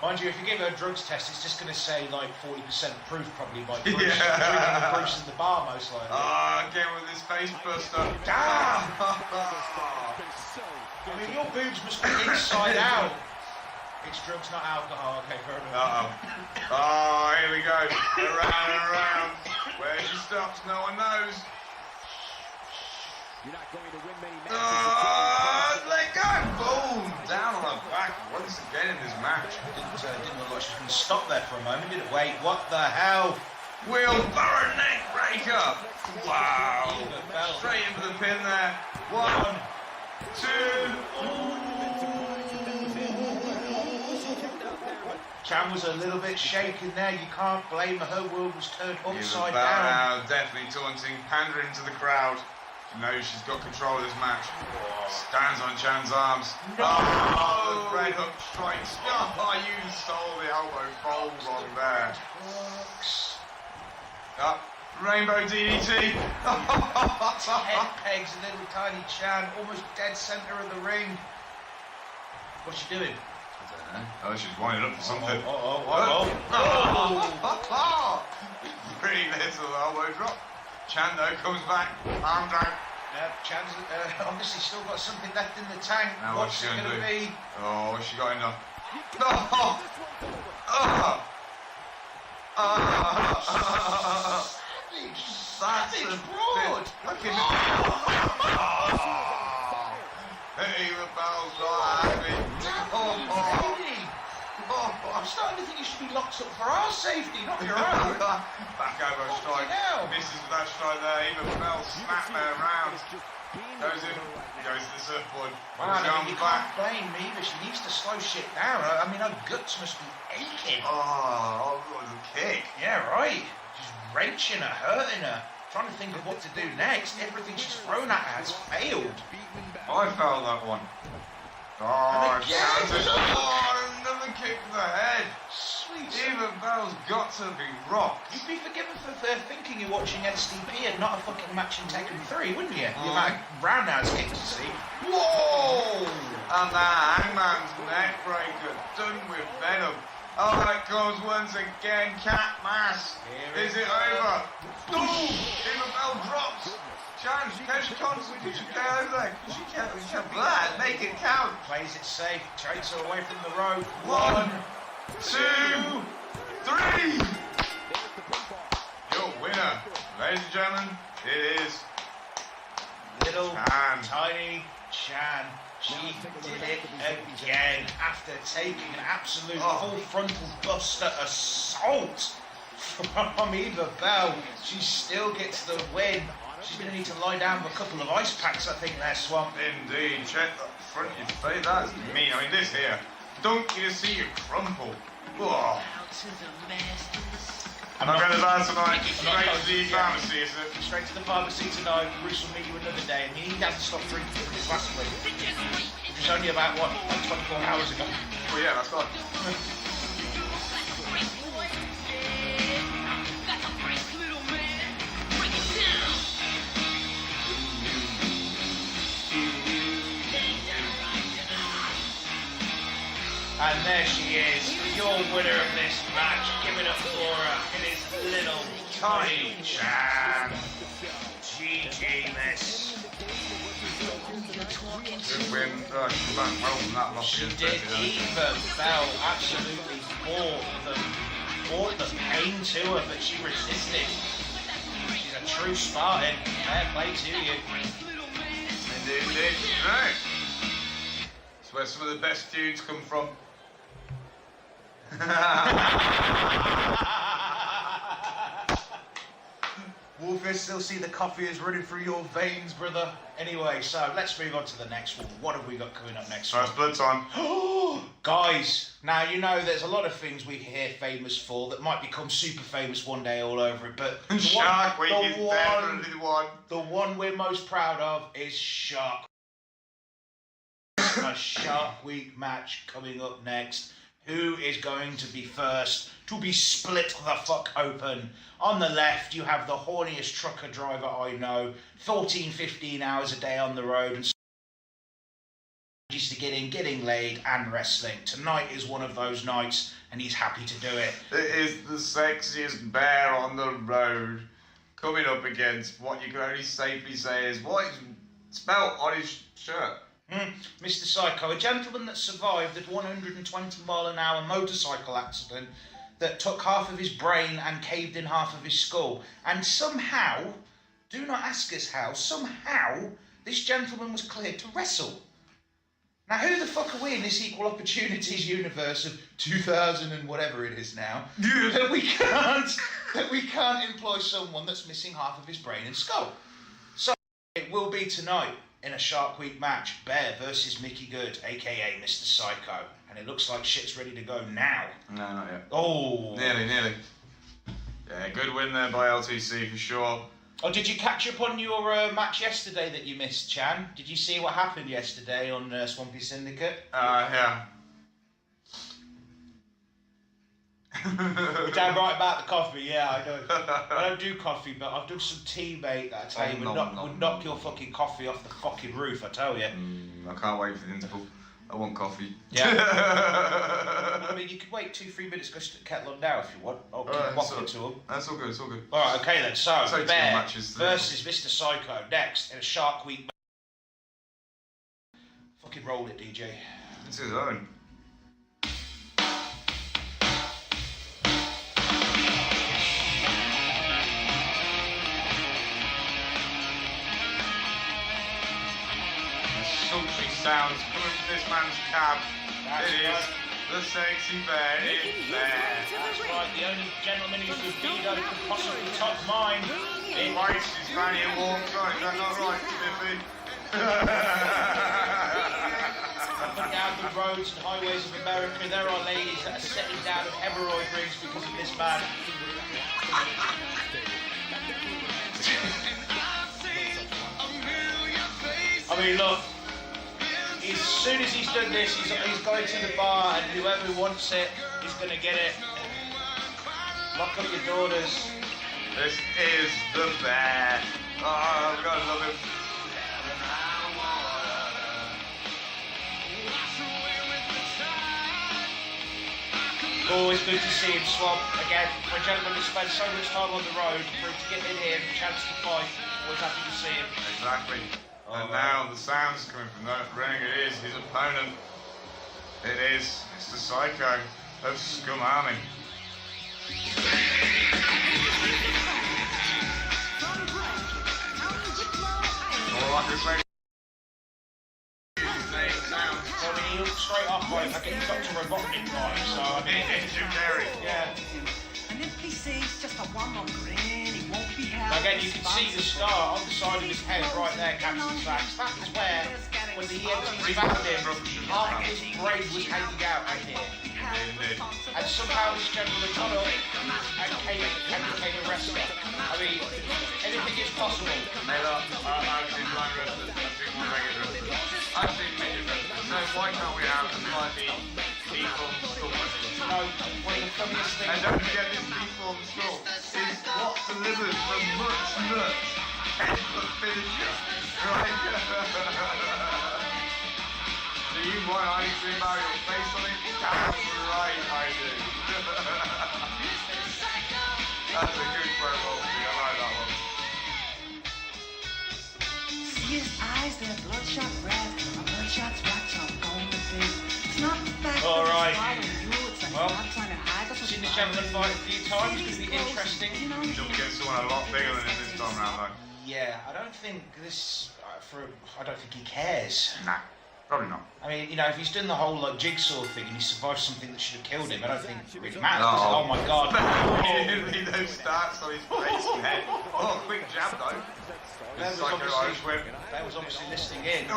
Mind you, if you give her a drugs test, it's just going to say like 40% proof probably by Bruce. Yeah. Drinking the Bruce in the bar most likely. Again with his face buster. I mean, your boobs must be inside out. It's drugs, not alcohol. Okay, fair enough. Here we go. Around and around. Where she stops, no one knows. You're not going to win many matches. Let go! Boom! Down on her back once again in this match. Didn't look like she was going to stop there for a moment, did it? Wait, what the hell? Wheelbarrow neck breaker! Wow! Straight into the pin there. 1, 2. Chan was a little bit shaken there. You can't blame her. Her world was turned upside down. Now, definitely taunting, pandering to the crowd. She knows she's got control of this match. Stands on Chan's arms. No. Oh, red hook strikes. Oh, you stole the elbow fold wrong there. Rainbow DDT. 10 pegs, a little tiny Chan, almost dead centre of the ring. What's she doing? Oh, she's winding up for something. Pretty little elbow drop. Chan though comes back, arm drag. Chan's obviously still got something left in the tank. Now what's it going to be? Oh, what's she got enough? Savage broad. Look at it. Hey, the bell's not happy. I'm starting to think you should be locked up for our safety, not your own. Back over strike. Misses with that strike there. Even Bell snap there around. Goes in. Goes to the surfboard. Wow, you can't blame me, but she needs to slow shit down. I mean, her guts must be aching. Oh, what a kick. Yeah, right. She's wrenching her, hurting her. Trying to think of what to do next. Everything she's thrown at her has failed. I felt that one. Oh, another kick to the head. Sweet. Even Bell's got to be rocked. You'd be forgiven for thinking you're watching SDP and not a fucking match in Tekken 3, wouldn't you? The amount of roundhouse kicks to see. Whoa! And the Hangman's neckbreaker done with venom. Oh, that goes once again. Cat mask. Is it over? Boom! Eva Bell drops. Chance, catch constant. She can't over. She can't blood. Make it count. Plays it safe. Takes her away from the road. 1, 2, 3. Your winner, ladies and gentlemen, it is Little Chan. tiny Chan. She did it again after taking an absolute full frontal buster assault from Eva Bell. She still gets the win. She's going to need to lie down with a couple of ice packs, I think, there, Swamp. Indeed. Check the front of your face. That's mean. I mean, this here. Don't you see you crumple? Oh. I'm not going to die tonight. Straight to the pharmacy, is it? Straight to the pharmacy tonight. Bruce will meet you another day, and he hasn't stopped drinking from his last week. It was only about, what, like 24 hours ago. Well, yeah, that's fine. And there she is, your winner of this match. Give it up for her. It is Little Tiny Chan. GG, miss. Good win. She went well from that loss. She did. Eva Bell absolutely brought the pain to her, but she resisted. She's a true Spartan. Fair play to you. Indeed. Right. That's where some of the best feuds come from. Wolf, I still see the coffee is running through your veins, brother. Anyway, so let's move on to the next one. What have we got coming up next? First blood time. Guys, now you know there's a lot of things we hear famous for that might become super famous one day all over it, but Shark Week is definitely the one. The one we're most proud of is Shark. A Shark Week match coming up next. Who is going to be first to be split the fuck open? On the left, you have the horniest trucker driver I know, 14, 15 hours a day on the road, and used to getting laid and wrestling. Tonight is one of those nights, and he's happy to do it. It is the sexiest bear on the road, coming up against what you can only safely say is what is spelt on his shirt. Mr. Psycho, a gentleman that survived a 120-mile-an-hour motorcycle accident that took half of his brain and caved in half of his skull. And somehow, do not ask us how, somehow this gentleman was cleared to wrestle. Now, who the fuck are we in this equal opportunities universe of 2000 and whatever it is now, that we can't employ someone that's missing half of his brain and skull? So, it will be tonight in a Shark Week match, Bear versus Mickey Good, aka Mr. Psycho. And it looks like shit's ready to go now. No, not yet. Oh. Nearly. Yeah, good win there by LTC for sure. Oh, did you catch up on your match yesterday that you missed, Chan? Did you see what happened yesterday on Swampys Syndicate? Yeah. You're damn right about the coffee, yeah, I know. I don't do coffee, but I've done some tea, mate, that I tell you would knock your fucking coffee off the fucking roof, I tell you. I can't wait for the interval. I want coffee. Yeah. I mean, you could wait 2-3 minutes, go stick the kettle on now if you want. I'll keep walking to them. That's all good, it's all good. Alright, okay then, so Bear matches versus Mr. Psycho next in a Shark Week. Fucking roll it, DJ. It's his own. Sounds coming from this man's cab. It is the sexy bear. It's Bear. That's right, the only gentleman whose libido could possibly top mine. He bites his fanny and walks on. Is that not right, Smithy? Up and down the roads and highways of America, there are ladies that are setting down of hemorrhoid rings because of this man. I mean, look. As soon as he's done this, he's going to the bar, and whoever wants it is going to get it. Lock up your daughters. This is the bear. Oh, God, I love him. Always good to see him, Swamp. Again, for a gentleman who spent so much time on the road, for him to get in here, chance to fight, always happy to see him. Exactly. And now the sound's coming from that ring. It is his opponent. It is Mr. Psycho of Scum Army. All like this way. So, I mean, he looks straight up like, I think he's got to Robotnik vibe, so I mean, Jim Carrey. yeah. And if he sees just a one-more grin, he won't be held. Again, you can see the scar on the side of his head right there, Captain Sachs. That is where, when the EMTs found him, half of his brain was hanging out right here. And somehow this gentleman got up and became a wrestler. I mean, anything is possible. Hey, look, I've seen blind wrestlers, I've seen one-legged wrestlers, I've seen midget wrestlers. So why can't we have a slightly deformed skull wrestler? You know, one of the funniest things. And don't forget this deformed skull is what delivers the much nut head foot finisher. Right? Do you want ice cream out your face on it? Damn right I do. That's a good promo. I like that one. See his eyes, they're bloodshot red. A bloodshot's watch I'm going to be. It's not the fact All that right. he's following you, it's that Well, he's not trying to hide. That's Seen what's this gentleman fight a few times, it's going to be interesting. You know, He's up against someone a lot bigger than him this time around though. Yeah, I don't think this, I don't think he cares. Nah, probably not. I mean, you know, if he's done the whole like jigsaw thing and he survived something that should have killed him, I don't think it really matters. No. Oh my god. Immediately those starts on his face and head. Oh, quick jab though. That It's was like an Irish whip. That was obviously listening in. Oh,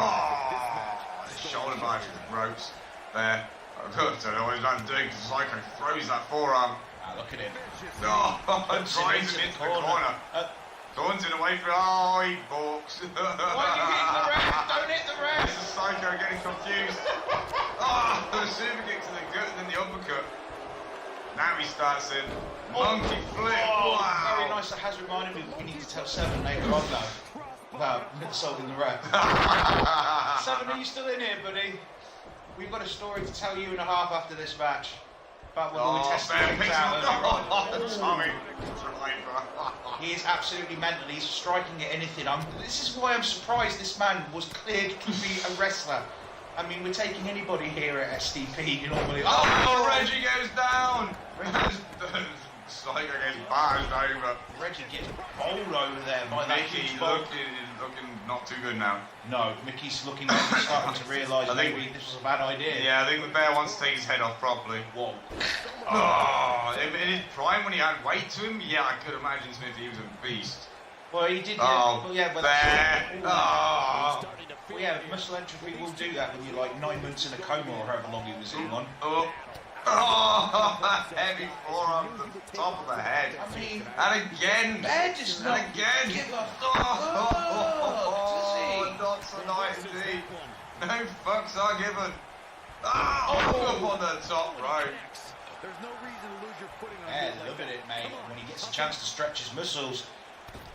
the shoulder bash with the ropes there. I don't know what he's done doing because Psycho throws that forearm. Ah, look at him. Oh, Punts him drives him into the corner. Taunting away for. Oh, he balks. Why are you hitting the ref? Don't hit the ref! This is Psycho getting confused. Oh, the super kick to the gut and then the uppercut. Now he starts in monkey flip. Oh, Wow. very nice. That has reminded me we need to tell Seven later on though about insulting the ref. Seven, are you still in here, buddy? We've got a story to tell you and a half after this match. But when we were testing things out earlier on. Tommy. He is absolutely mental. He's striking at anything. This is why I'm surprised this man was cleared to be a wrestler. I mean, we're taking anybody here at SDP. You normally. Oh, Reggie goes down. Psycho gets barged over. Reggie gets bowled over there by that Mickey huge bowl. looking not too good now. No, Mickey's looking like he's starting to realise I think- maybe this was a bad idea. Yeah, I think the bear wants to take his head off properly. Whoa. Oh, in his prime when he had weight to him, yeah, I could imagine Smithy was a beast. Well, he did. Oh, well, yeah, but bear. Oh, well, yeah, muscle entropy will do that when you're like 9 months in a coma or however long he was in one. oh, oh, heavy forearm to the top of the head. I mean, And again. Bear just not And again. give a Oh, not tonight indeed. No fucks are given. Oh, up on the top rope. There's no reason to lose your footing on Yeah, this look like at that. it, mate. When he gets a chance to stretch his muscles,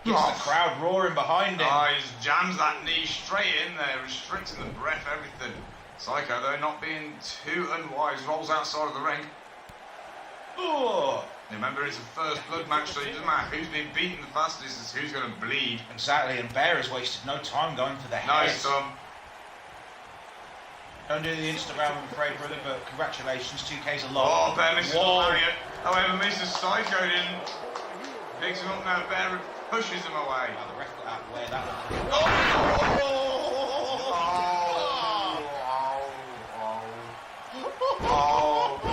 gets the crowd roaring behind him. Oh, he just jams that knee straight in there, restricting the breath, everything. Psycho, though, not being too unwise, rolls outside of the ring. Oh, Remember, it's a first blood match, so it doesn't matter who's been beaten the fastest, it's who's going to bleed. exactly. And Bear has wasted no time going for the head. Nice, Tom. Don't do the Instagram, I'm afraid, brother, but congratulations, 2K's a lot. Oh, Bear misses the Whoa. lariat. However, Mr. Psycho didn't. Picks him up now, Bear pushes him away. Now the ref got out of the way of that one.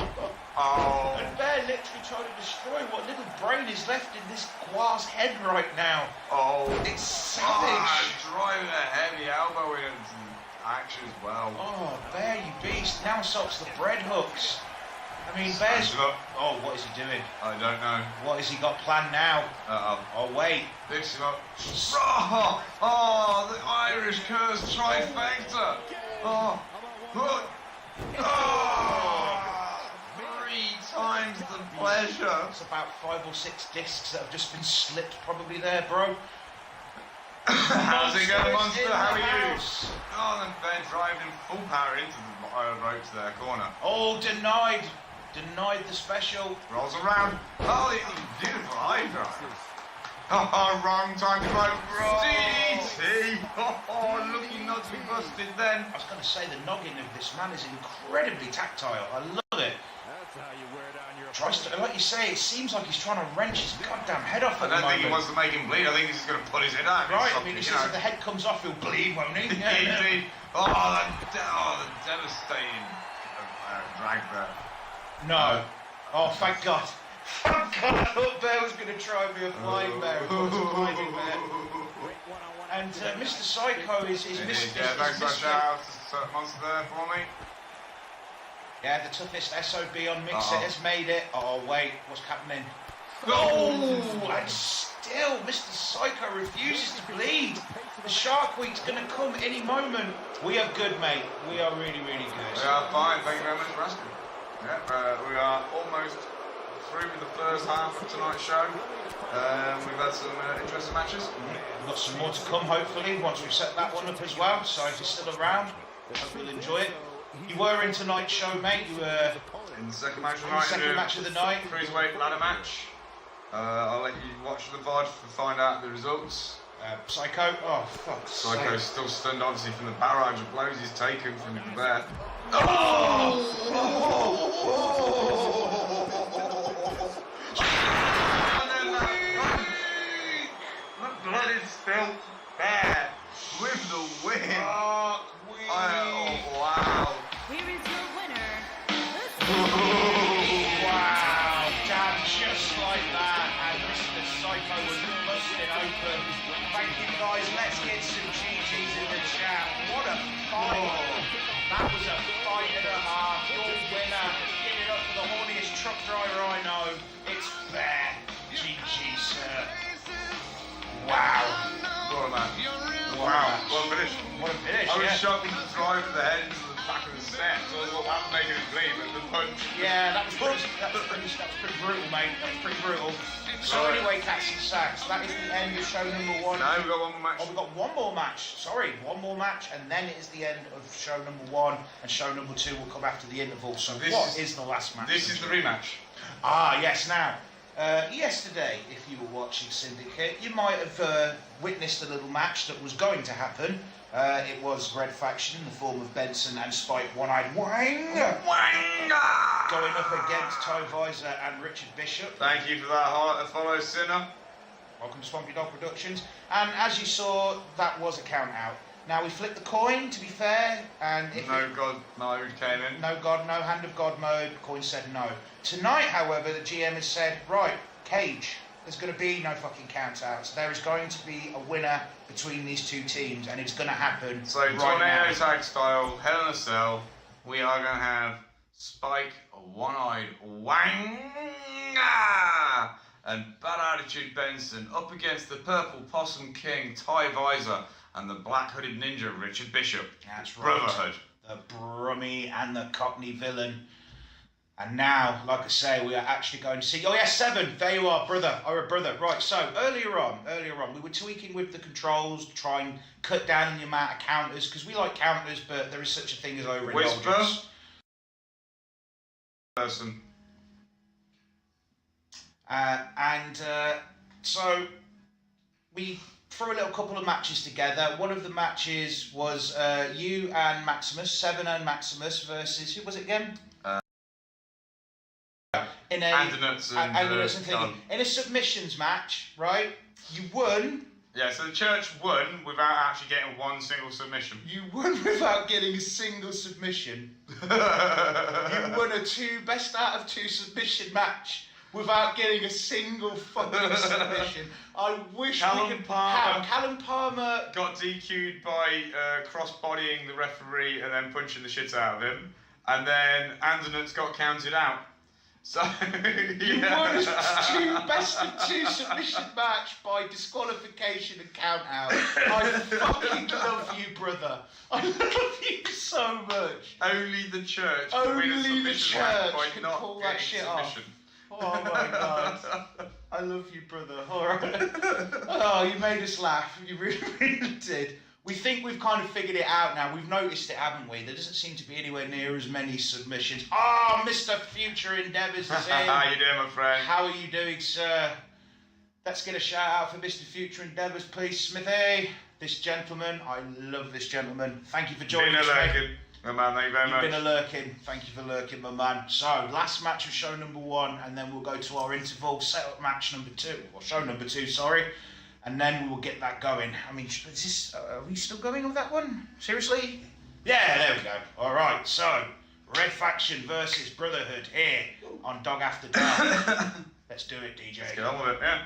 And Bear literally trying to destroy what little brain is left in this Guar's head right now. It's savage. Driving a heavy elbow into action as well. Oh, Bear, you beast. Now stops the bread hooks. I mean, Bear's... Stands up. Oh, what is he doing? I don't know. What has he got planned now? Uh-oh. Oh, wait. Picks him up. The Irish curse trifecta. Oh. 3 times Instant pleasure. It's about 5 or 6 discs that have just been slipped probably there, bro. How's it going, Monster? How are you? House. Oh, and they're driving full power into the road to their corner. Oh, denied. Denied the special. Rolls around. Oh, beautiful eye drive. Oh, wrong time to go. DDT. Oh, looking not to be busted then. I was going to say the noggin of this man is incredibly tactile. I love it. That's how you wear down your Tries to, like you say, it seems like he's trying to wrench his goddamn head off I at the don't think moment. he wants to make him bleed. I think he's just going to pull his head out. Right, I mean, he says if the head comes off, he'll bleed, won't he? Indeed. Oh, the devastating drag there. No. Oh, thank God. Thank God, I thought Bear was going to try me a flying bear. It was a flying bear. And Mr. Psycho is missing. Yeah, thanks for that shout out to Monster there for me. Yeah, the toughest SOB on Mix It has made it. Oh, wait, what's happening? Oh! And still, Mr. Psycho refuses to bleed. The Shark Week's going to come any moment. We are good, mate. We are really, really good. We are fine, thank you very much for asking. Yeah, we are almost through with the first half of tonight's show. We've had some interesting matches. We've got some more to come, hopefully, once we've set that one up as well. So if you're still around, hope you'll enjoy it. You were in tonight's show, mate. You were in the second match of the in the night. second match of the night. Cruiserweight ladder match. I'll let you watch the VOD to find out the results. Psycho, oh fuck. Psycho's still stunned, obviously, from the barrage of blows he's taken from the bear. The blood is spilled there with the win. Oh, wow. Here is your winner. Wow, damn, just like that, and Mr. Psycho was busted open. Thank you guys, let's get some GGs in the chat. What a fight! That was a fight and a half. Your winner, give it up for the horniest truck driver I know. It's Bear. GG, sir. Wow. Go on, man. Wow. Well finished. What a finish, I was yeah. shocked with the drive of the head into the back of the steps. I was like, I'm making it bleed, but the punch. Yeah, that was pretty brutal, mate. That was pretty brutal. So anyway, Cats and Sacks, that is the end of show number 1. No, we've got one more match. Oh, we've got one more match. Sorry, one more match, and then it is the end of show number 1, and show number 2 will come after the interval. So what is the last match? This is the rematch. Ah, yes. Now, yesterday, if you were watching Syndicate, you might have witnessed a little match that was going to happen. It was Red Faction in the form of Benson and Spike One-Eyed Wang going up against Toe Visor and Richard Bishop. Thank you for that follow, Sinner. Welcome to Swampy Dog Productions. And as you saw, that was a count out. Now we flipped the coin, to be fair, and if No God mode came in. no God, no hand of God mode, coin said no. Tonight, however, the GM has said, right, Cage, there's going to be no fucking count outs. There is going to be a winner between these two teams, and it's going to happen So, right Tornado now. Tag style, Hell in a Cell, we are going to have Spike One-Eyed Wang and Bad Attitude Benson up against the Purple Possum King Ty Visor and the Black Hooded Ninja Richard Bishop. That's right. Brotherhood. The Brummy and the Cockney villain. And now, like I say, we are actually going to see... Oh, yeah, 7. There you are, brother. Or a brother. Right, so earlier on, we were tweaking with the controls to try and cut down on the amount of counters, because we like counters, but there is such a thing as overindulgence. Whisper. Person. So we threw a little couple of matches together. One of the matches was you and Maximus, Seven and Maximus versus, who was it again? In a submissions match, right? You won. Yeah, so the church won without actually getting one single submission. You won without getting a single submission. You won a best out of 2 submission match without getting a single fucking submission. I wish we could have Callum Palmer got DQ'd by cross-bodying the referee and then punching the shit out of him. And then Andernut's got counted out. So, you won a best of 2 submission match by disqualification and count out. I fucking love you, brother. I love you so much. Only the church can Only win a the submission match church by can not pull that getting shit submission. off. Oh my God. I love you, brother. All right. Oh, you made us laugh. You really, really did. We think we've kind of figured it out now. We've noticed it, haven't we? There doesn't seem to be anywhere near as many submissions. Oh, Mr. Future Endeavours is in. How you doing, my friend? How are you doing, sir? Let's get a shout out for Mr. Future Endeavours, please, Smithy. This gentleman, I love this gentleman. Thank you for joining us, mate. My man, thank you very much. You've been a lurking. Thank you for lurking, my man. So, last match of show number 1, and then we'll go to our interval setup match number 2, or show number 2, sorry, and then we will get that going. I mean, is this, are we still going with that one? Seriously? Yeah, there we go. All right, so Red Faction versus Brotherhood here on Dog After Dark. Let's do it, DJ. Let's get on with it, yeah.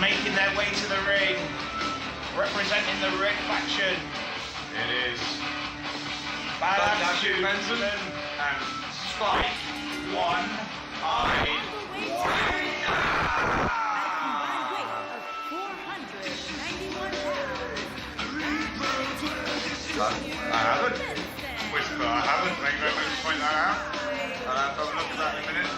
Making their way to the ring, representing the Red Faction. It is Badass Benson and Spike One Eye. I haven't. Whisper, I haven't. Thank you very much for pointing that out. I'll have to have a look at that in a minute.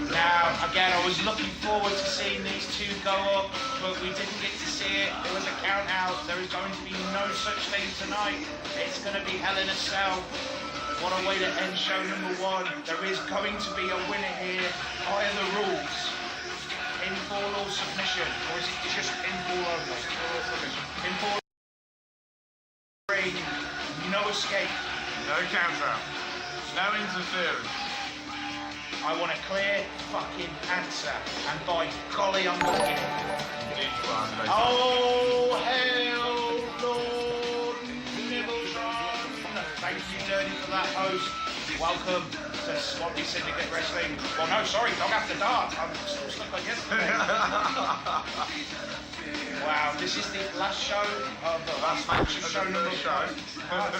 Now, again, I was looking forward to seeing these two go up, but we didn't get to see it. There was a count out. There is going to be no such thing tonight. It's going to be Hell in a Cell. What a way to end show number 1. There is going to be a winner here via the rules. Pinfall or submission, or is it just pinfall only? Pinfall. No escape. No counter. No interference. I want a clear fucking answer, and by golly, I'm looking. Oh, hell, Lord Nibbletron! Thank you, Dirty, for that host. Welcome to Swampys Syndicate Wrestling. Well, no, sorry, Dog After Dark. I'm still stuck on yesterday. Wow, this is the last show of the last match of show number 5. I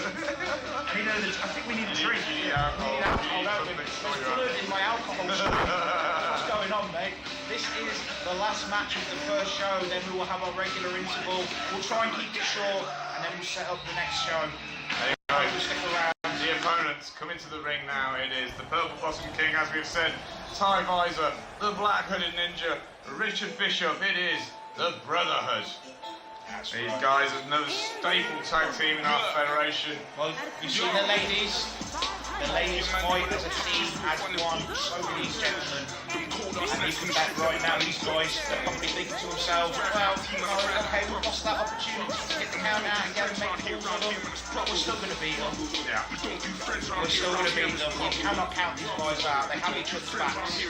think we need a drink. We need alcohol, don't we? There's blood in my alcohol. What's going on, mate? This is the last match of the first show, then we will have our regular interval. We'll try and keep it short, and then we'll set up the next show. There you go. We'll stick around. The opponents come into the ring now. It is the Purple Possum King, as we've said, Ty Visor, the Black Hooded Ninja, Richard Bishop. It is the Brotherhood. These guys are another staple tag team in our federation. Well, you see the ladies fight as a team, as one, so do these gentlemen. And you can bet right now, these guys are probably thinking to themselves, well, okay, we lost that opportunity to get the count out and get them make the calls on them, but we're still going to beat them. Yeah. We're still going to beat them. You cannot count these guys out. They have each other's backs. Let's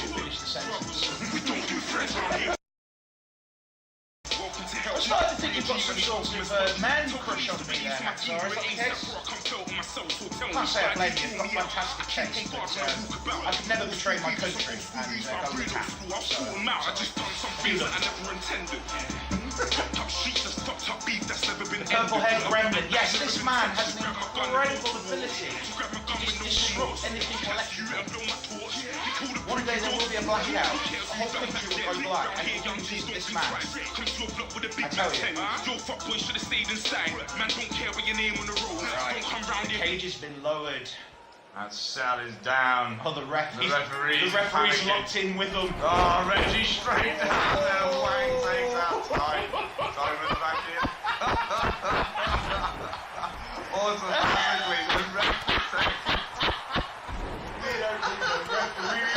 finish the sentence. I'm starting to think you've got some sort of man crush on me there, Max. Sorry, is that the case? I can't say I blame you. You've got fantastic taste, but I could never betray my country and go with cat. The purple-haired gremlin. Yes, this man has an incredible ability to just disrupt anything electrical. One day there will be a blackout. The whole country will go black, and he uses this man. I tell you. Right. The cage has been lowered. That cell is down. Oh, the referee's panicking. locked in with them. Oh, Reggie straight down there. Wang takes out Ty. Simon's back in. Automatically, the referee says, we don't need the referee.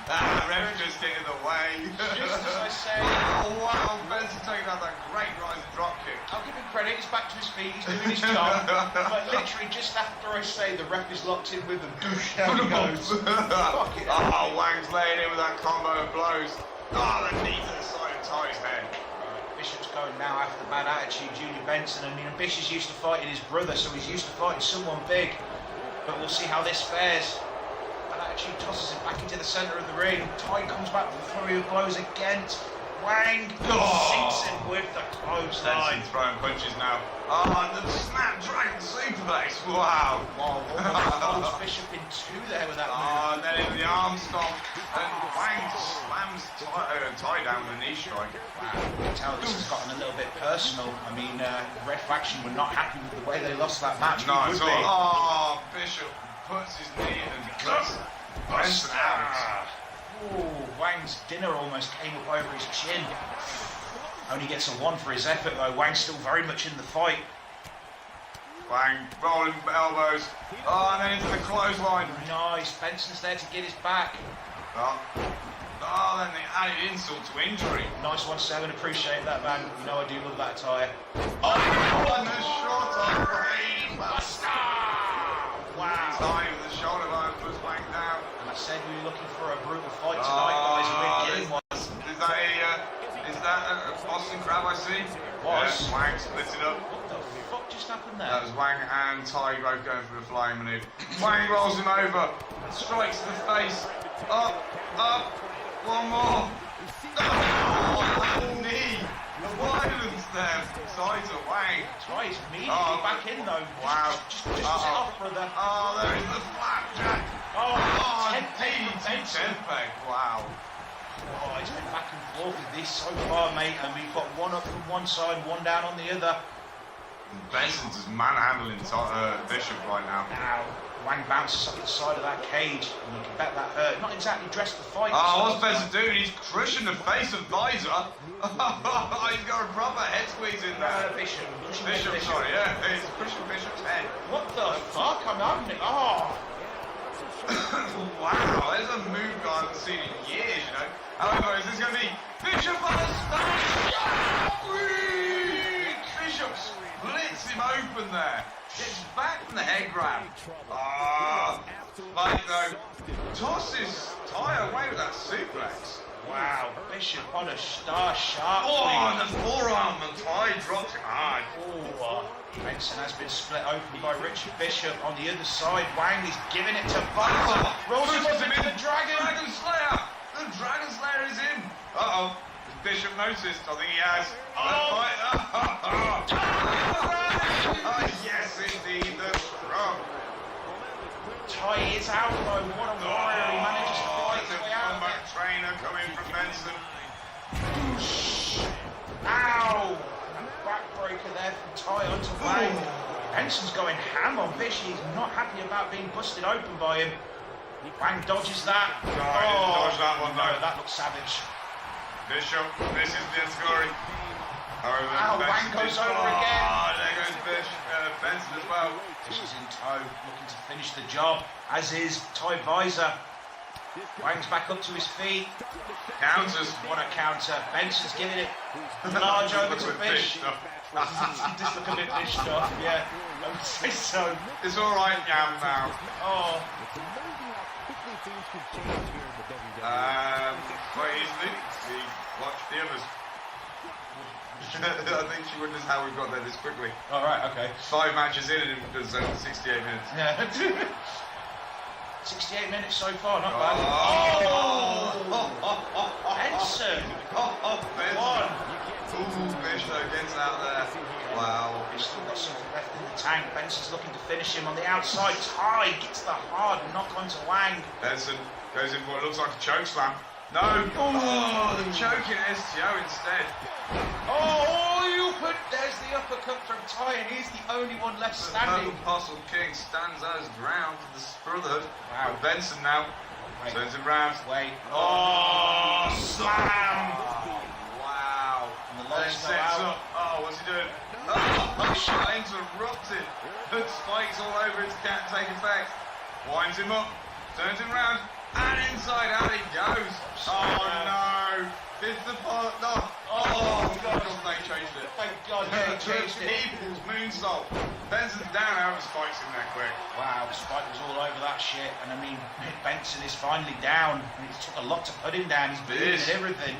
The referee just getting in the way. Just as I say. Oh, wow. Benson taking out that great rising drop kick. I'll give him credit, he's back to his feet, he's doing his job. But literally, just after I say the ref is locked in with him, douche, down he goes. Fuck it. Oh, Wang's laying in with that combo of blows. Oh, the knee to the side of Ty's head. Bishop's going now after the bad attitude, Julie Benson. I mean, Bishop's used to fighting his brother, so he's used to fighting someone big. But we'll see how this fares. Bad attitude tosses it back into the centre of the ring. Ty comes back with a flurry of blows against Wang. Sinks Benson with the clothesline. Benson throwing punches now. Oh, and the Snapdragon suplex. Wow. Wow, almost Bishop in two there with that move. Oh, and then in the arm stomp. And Wang slams Ty down with a knee strike. Wow, you can tell this has gotten a little bit personal. I mean, Red Faction were not happy with the way they lost that match. No, We it's would be. all. Oh, Bishop puts his knee in and cuts Benson out. Ooh, Wang's dinner almost came up over his chin. Only gets a 1 for his effort though. Wang's still very much in the fight. Wang rolling elbows. Oh, and then into the clothesline. Nice. Benson's there to get his back. Oh, then the added insult to injury. Nice 1-7. Appreciate that, man. You know I do love that attire. Oh, and the short arm brain buster. Wow. Time the shoulder line puts Wang down. And I said we were looking for a brutal fight tonight, guys. And we're getting one. Is that a Boston Crab I see? Was. Wang splits it up. What the fuck just happened there? That was Wang and Ty both going for the flying maneuver. Wang rolls him over, strikes to the face. Up, one more. Oh, knee. The violence there from Ty to Wang. Tries immediately back in though. Wow. Just sit off, brother. Oh, there is the flapjack. Oh, 10 DT peg from Benson. 10 peg. Wow. Oh, it's been back and forth with this so far, mate, and we've got one up from one side, one down on the other. Benson's just manhandling Bishop right now. Now, Wang bounces up the side of that cage, and you can bet that hurt. Not exactly dressed for fight. Oh, what's Benson doing? He's crushing the face of Visor. He's got a proper head squeeze in there. Bishop. Bishop, sorry, yeah. He's pushing Bishop's head. What the fuck? I'm having it. Oh. Wow, there's a move I haven't seen in years, you know. However, is this going to be Bishop on a start? Bishop splits him open there. Gets back from the head grab. Ah, like though, tosses Ty away with that suplex. Wow, Bishop on a star sharp. Oh, and the forearm and Ty drops it hard. Oh, Benson has been split open by Richard Bishop. On the other side, Wang is giving it to Visor. Rolls him up into the Dragon. Dragon Slayer. The Dragon Slayer is in. Uh-oh. Has Bishop noticed? I think he has. Oh, yes, indeed. The scrub. Ty is out though. What a warrior. He manages to fight It's his a way out. combat trainer coming from Benson. Ow! Backbreaker there from Ty onto Wang. Benson's going ham on Bishop. He's not happy about being busted open by him. Wang dodges that. No, he didn't dodge that one, no, though. that looks savage. Bishop, this is the scoring. Ow, Wang goes over again. Oh, there goes Benson as well. Bishop's in tow, looking to finish the job, as is Ty Visor. Wang's back up to his feet. Counters. What a counter. Benson's giving it large over to Bish. Just look a bit pissed off, yeah. I would say so. It's alright, Yam, now. Oh. Quite easily. We watched the others. I think she wonders how we got there this quickly. Alright, okay. 5 matches in and it was 68 minutes. Yeah. 68 minutes so far, not bad. Benson! Benson. One. Ooh, Bishop gets out there. Wow. He's still got something left in the tank. Benson's looking to finish him on the outside. Ty gets the hard knock onto Wang. Benson goes in for what looks like a choke slam. No! Oh, the choking STO instead. There's the uppercut from Ty, and he's the only one left The standing. Apostle King stands as ground for the brotherhood. Wow. Benson now turns him round. Wait. Oh, slam! Wow. And the Then lights go sets out. up. Oh, what's he doing? Oh, shot interrupted. Hook spikes all over his cat take effect. Winds him up, turns him round, and inside out he goes. Oh no. It's the part. No. Oh, God, they changed it. Thank God they changed it. Equals moonsault. Benson's down, however, Spike's in there quick. Wow, Spike was all over that shit, and I mean, Benson is finally down. And it took a lot to put him down. He's bleeding and everything.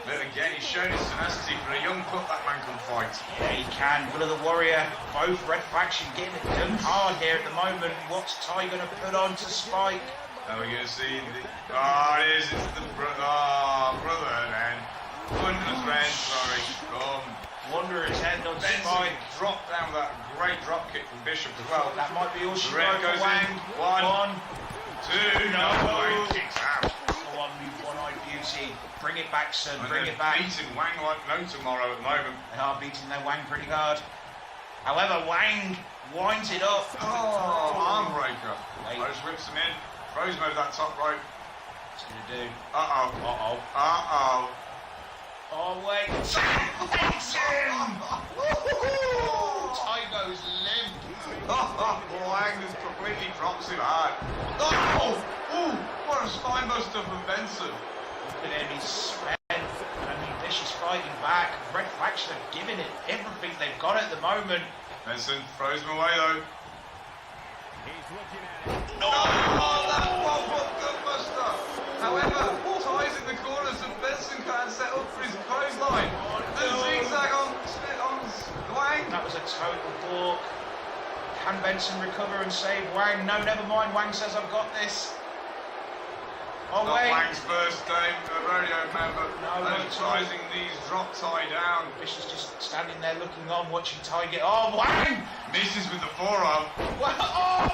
But again, he's shown his tenacity. For a young pup, that man can fight. Yeah, he can. Will of the Warrior, both Red Faction getting it done hard here at the moment. What's Ty going to put on to Spike? Now we're going to see the... Oh, it is. It's the brotherhood, and Goodness, Ben, sorry. Wanderer's head on Benson spine. dropped down with that great drop kick from Bishop as well. That might be all she Red wrote goes for in. Wang. 1, 2, no, Wang kicks out. Go on, you one-eyed beauty. Bring it back, son. And Bring they're it back. beating Wang like no tomorrow at the moment. They are beating their Wang pretty hard. However, Wang winds it up. Oh, arm breaker. Wait. Just whips him in. Throws him over that top rope. What's he gonna do? Uh-oh. Uh-oh. Uh-oh. Oh, wait. Takes him! Ty goes limp. Wang just completely drops him hard. Oh! Ooh! What a spinebuster from Benson. Look at him, he's spent. I mean, Vicious fighting back. Red Faction are giving it everything they've got at the moment. Benson throws him away though. He's looking at it. Oh, that pop-up gunbuster! However, Ty's in the corner, so Benson can't set up for his clothesline. The zigzag on Wang. That was a total balk. Can Benson recover and save Wang? No, never mind. Wang says, I've got this. Oh, Not wait. Wang's first game, a rodeo member. No, and not at tries these drop Ty down. Vicious just standing there looking on, watching Ty get. Oh, Wang! Misses with the forearm. Oh!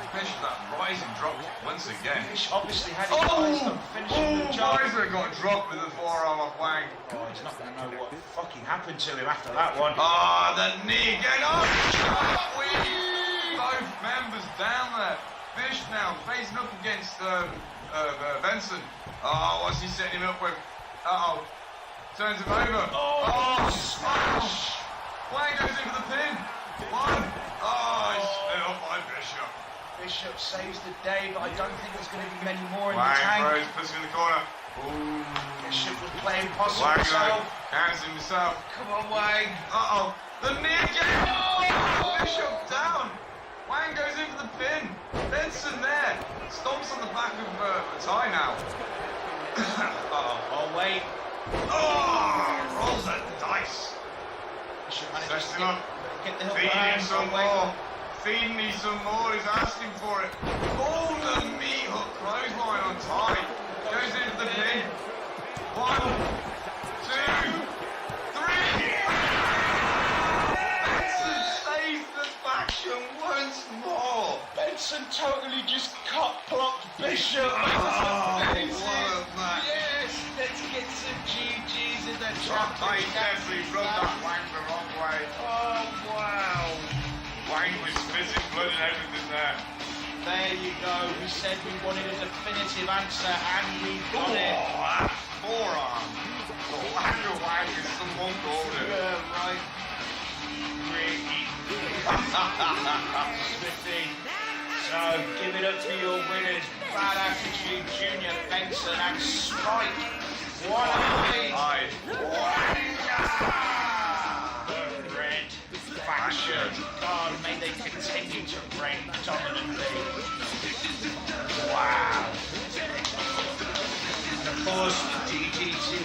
Fish that rising drop kick once again. Fish obviously had his eyes on finishing the job. Weiser got dropped with the forearm off Wang. Oh, he's not going to know what fucking happened to him after that one. Ah, the knee again. Oh, both members down there. Fish now facing up against Benson. Oh, what's he setting him up with? Uh-oh. Turns him over. Oh, smash! Wang goes in for the pin. 1. Oh, he's split up by Bishop. Bishop saves the day, but I don't think there's going to be many more in the Wang tank. throws, puts him in the corner. Ooh. Bishop was playing possum Wang himself. counts himself. Come on, Wang. Uh-oh. The knee again. Oh, Bishop down. Wang goes in for the pin. Benson there. Stomps on the back of Ty now. Uh-oh. Oh, wait. Oh, rolls that dice. Bishop manages Sets to him up. get the hook Feed him behind. some Oh, wait. more. Feed me some more. He's asking for it. Oh, the knee hook clothesline on Ty. Goes into the pin. 1, 2, 3. Benson saves the faction once more. Benson totally just cut-blocked Bishop. Oh, what a match. Yes, let's get some GGs in the trap. Ty definitely rubbed that Wang the wrong way. Oh, wow. Wang was spitting blood and everything there. There you go. We said we wanted a definitive answer, and we got it. Oh, that forearm. The Wang Wang is someone called it. Yeah, right. Ricky. Smithy. So, give it up to your winners, Bad Attitude Junior, Benson, and Spike. What a lead. Aye. The Red Faction. God, may they continue to reign dominantly. Wow. And of course, GG to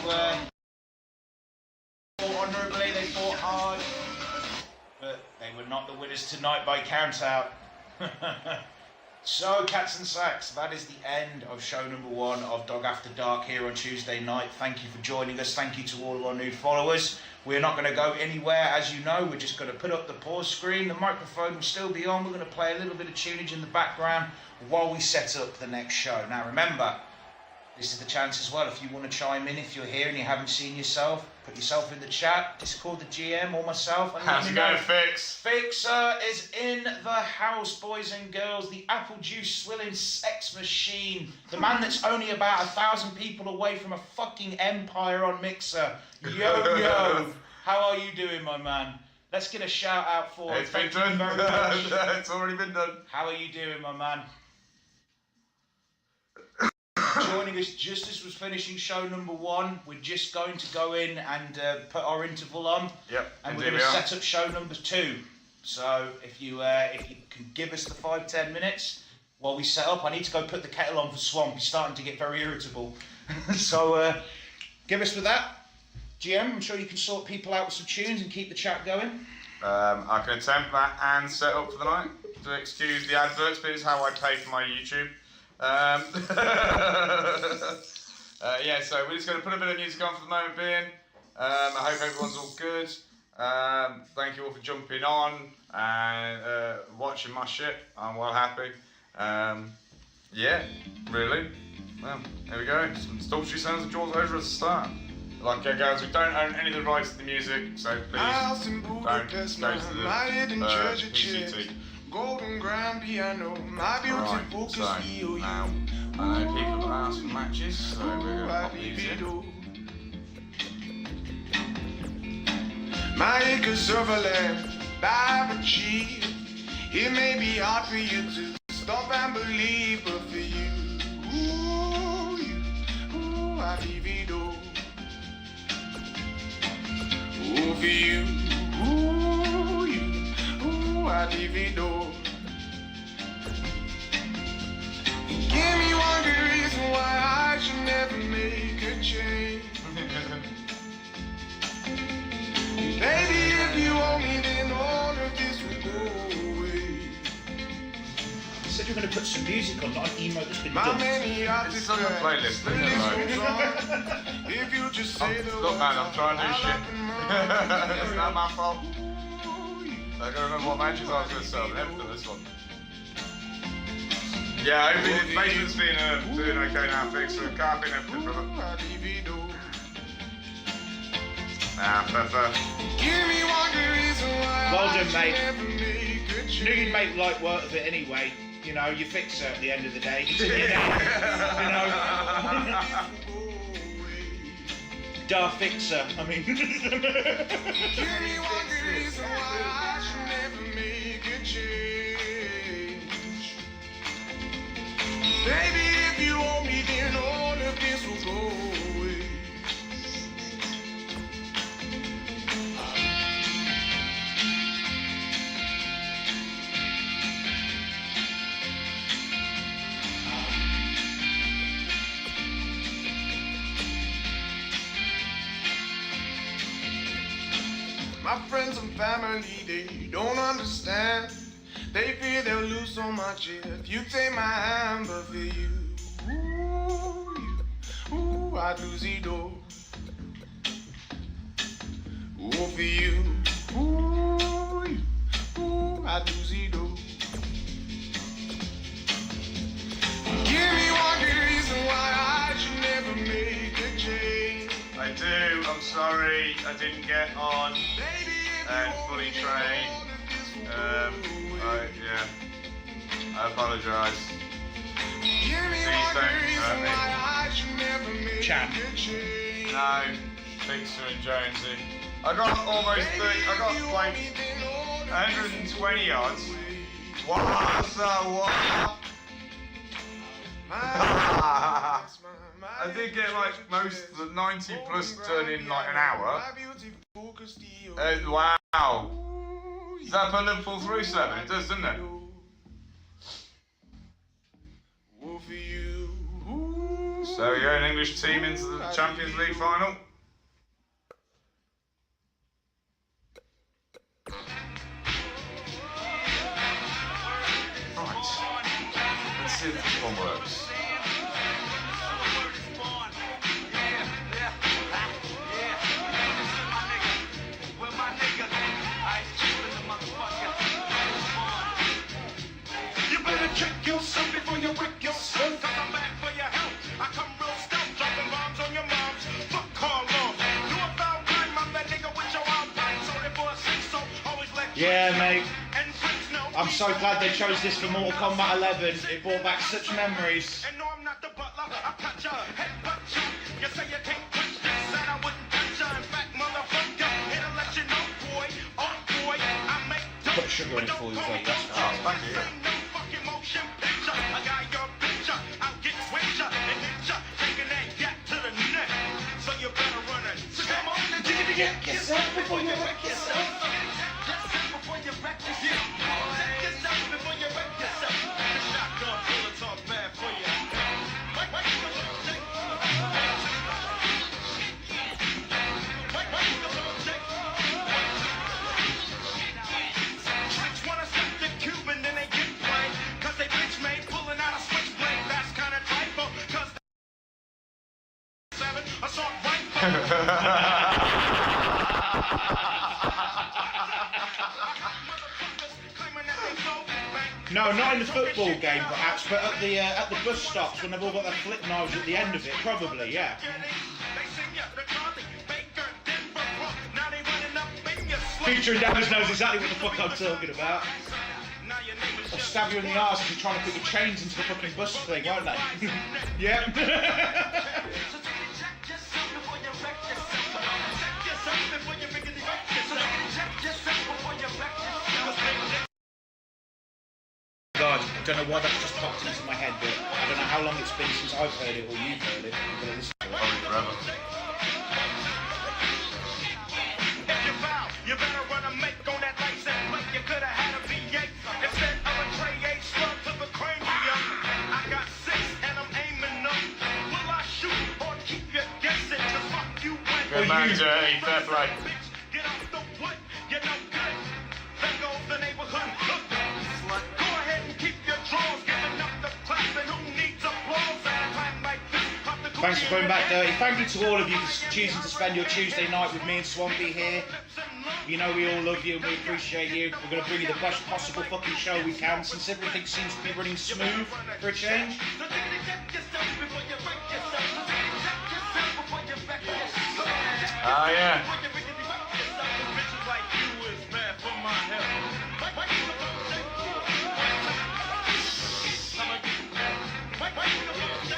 fought honourably, they fought hard, but they were not the winners tonight by count out. So, Cats and Sacks, that is the end of show number 1 of Dog After Dark here on Tuesday night. Thank you for joining us. Thank you to all of our new followers. We're not going to go anywhere, as you know. We're just going to put up the pause screen. The microphone will still be on. We're going to play a little bit of tunage in the background while we set up the next show. Now, remember, this is the chance as well. If you want to chime in, if you're here and you haven't seen yourself, put yourself in the chat, Discord, the GM, or myself. And How's it going, Fix? Fixer is in the house, boys and girls. The apple juice swilling sex machine. The man that's only about 1,000 people away from a fucking empire on Mixer. Yo. How are you doing, my man? Let's get a shout out for It's been thank you done. very much. It's already been done. How are you doing, my man? Joining us just as we're finishing show number 1. We're just going to go in and put our interval on. Yep. And we're going to set up show number 2. So if you can give us the 5-10 minutes while we set up, I need to go put the kettle on for Swamp. He's starting to get very irritable. So give us with that. GM, I'm sure you can sort people out with some tunes and keep the chat going. I can attempt that and set up for the night. To excuse the adverts, but it's how I pay for my YouTube. Yeah, so we're just going to put a bit of music on for the moment being. I hope everyone's all good. Thank you all for jumping on and watching my shit. I'm well happy. Yeah, really. Well, there we go. Some sultry sounds of Jaws over at the start. Like, guys, we don't own any of the rights to the music, so please don't go to the PCT. Golden grand piano, my beautiful So, now, I know people have asked for matches, so we're going to pop these in. My acres of land, Bible cheap. It may be hard for you to stop and believe, but for you, I leave it all. Ooh, for you, I leave it all. Give me one good reason why I should never make a change. Baby, if you owe me, then all of this will go away. You said you were going to put some music on, not an emo that's been My done. many are It's on the playlist, leave it alone. If you just say the Look, man, I'm trying to do I'll shit. up and run. It's not my fault. I gotta remember what matches I was gonna sell, but never done this one. Yeah, hopefully the basement's been doing okay now, fixed with carpet and everything, brother. Nah, fair. Give me one good reason why Well I done, should mate. never make a You knew you'd change. make light work of it anyway. You know, you fix it at the end of the day. It's in your name. You know. Da fixer. I mean. Give me one good reason why I should never make a change. Baby, if you owe me, then all of this will go away. My friends and family, they don't understand. They fear they'll lose so much if you take my hand, but for you, I'd lose it all. Ooh, for you, I'd lose it all. Give me one good reason why I should never make a change. I do, I'm sorry, I didn't get on Baby, if and you fully owe me, then trained. all of this will go away. I apologise. Give me Please one don't good reason hurt me. why I should never make Chan. a change. No, Fixer and Jonesy. I got almost 30, I got like 120 odds. What the what? I did get like most of the 90 plus turn in like an hour. Wow. Does that put Liverpool through 7? It does, doesn't it? So yeah, an English team into the Champions League final. Right. Let's see if this one works. You better check yourself before you wreck yourself. Cause I'm back for your help. I come real stout, dropping bombs on your moms. Fuck Carl off. You about time, I'm that nigga with your arm tight. So that boy say so, always let Yeah, mate. and friends know. I'm so glad they chose this for Mortal Kombat 11. It brought back such memories. And no, I'm not the butler. I cut your head, but you say you can't touch this, and I wouldn't touch you. In fact, motherfucker, here to let you know, boy, oh boy, I make dope. Put sugar in it for you, But mate. don't That's call me Oh, thank you. Ain't no fucking motion picture. I got your picture. I'll get with ya and hit ya, taking that gap to the neck. So you better run it. So come on and check yourself before you wreck yourself. Before you wreck yourself. Check yourself before you wreck yourself. The shotgun bullets are bad for you. Wanna suck the Cuban, then they get blamed. Cause they bitch made pulling out a switchblade. That's kinda typo. Cause No, not in the football game, perhaps, but at the bus stops when they've all got their flip knives at the end of it, probably, yeah. Featuring Dennis knows exactly what the fuck I'm talking about. They'll stab you in the arse as you're trying to put your chains into the fucking bus thing, won't they? Yeah. God, I don't know why that just popped into my head, but I don't know how long it's been since I've heard it or you've heard it. I'm gonna listen to it. Probably forever. If you foul, you better run a make on that license plate. You could have had a V8 instead of a tray 8 slug to the cranium. I got 6 and I'm aiming up. Will I shoot or keep you guessing? Cause fuck you when Good man, Jay. Fair play. get off the wood, you know good. There goes the neighborhood. Look, go ahead and keep your drawers, giving up the class and who needs applause at a time like this. Pop the Thanks for coming back, Dirty. Thank you to all of you for choosing to spend your Tuesday night with me and Swampy here. You know we all love you and we appreciate you. We're going to bring you the best possible fucking show we can since everything seems to be running smooth for a change. Ah, yeah.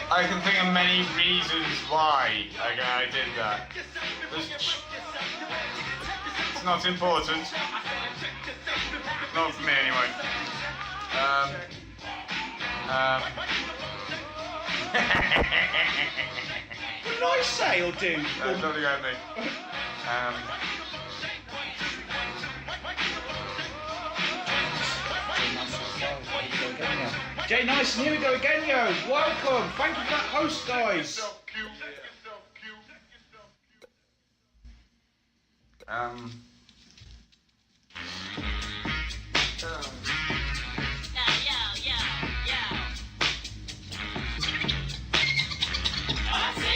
I can think of many reasons why I did that. It's not important. Not for me anyway. What did I say or do? That's nothing about me. Jay Nice, and here we go again, yo. Welcome. Thank you for that host, guys.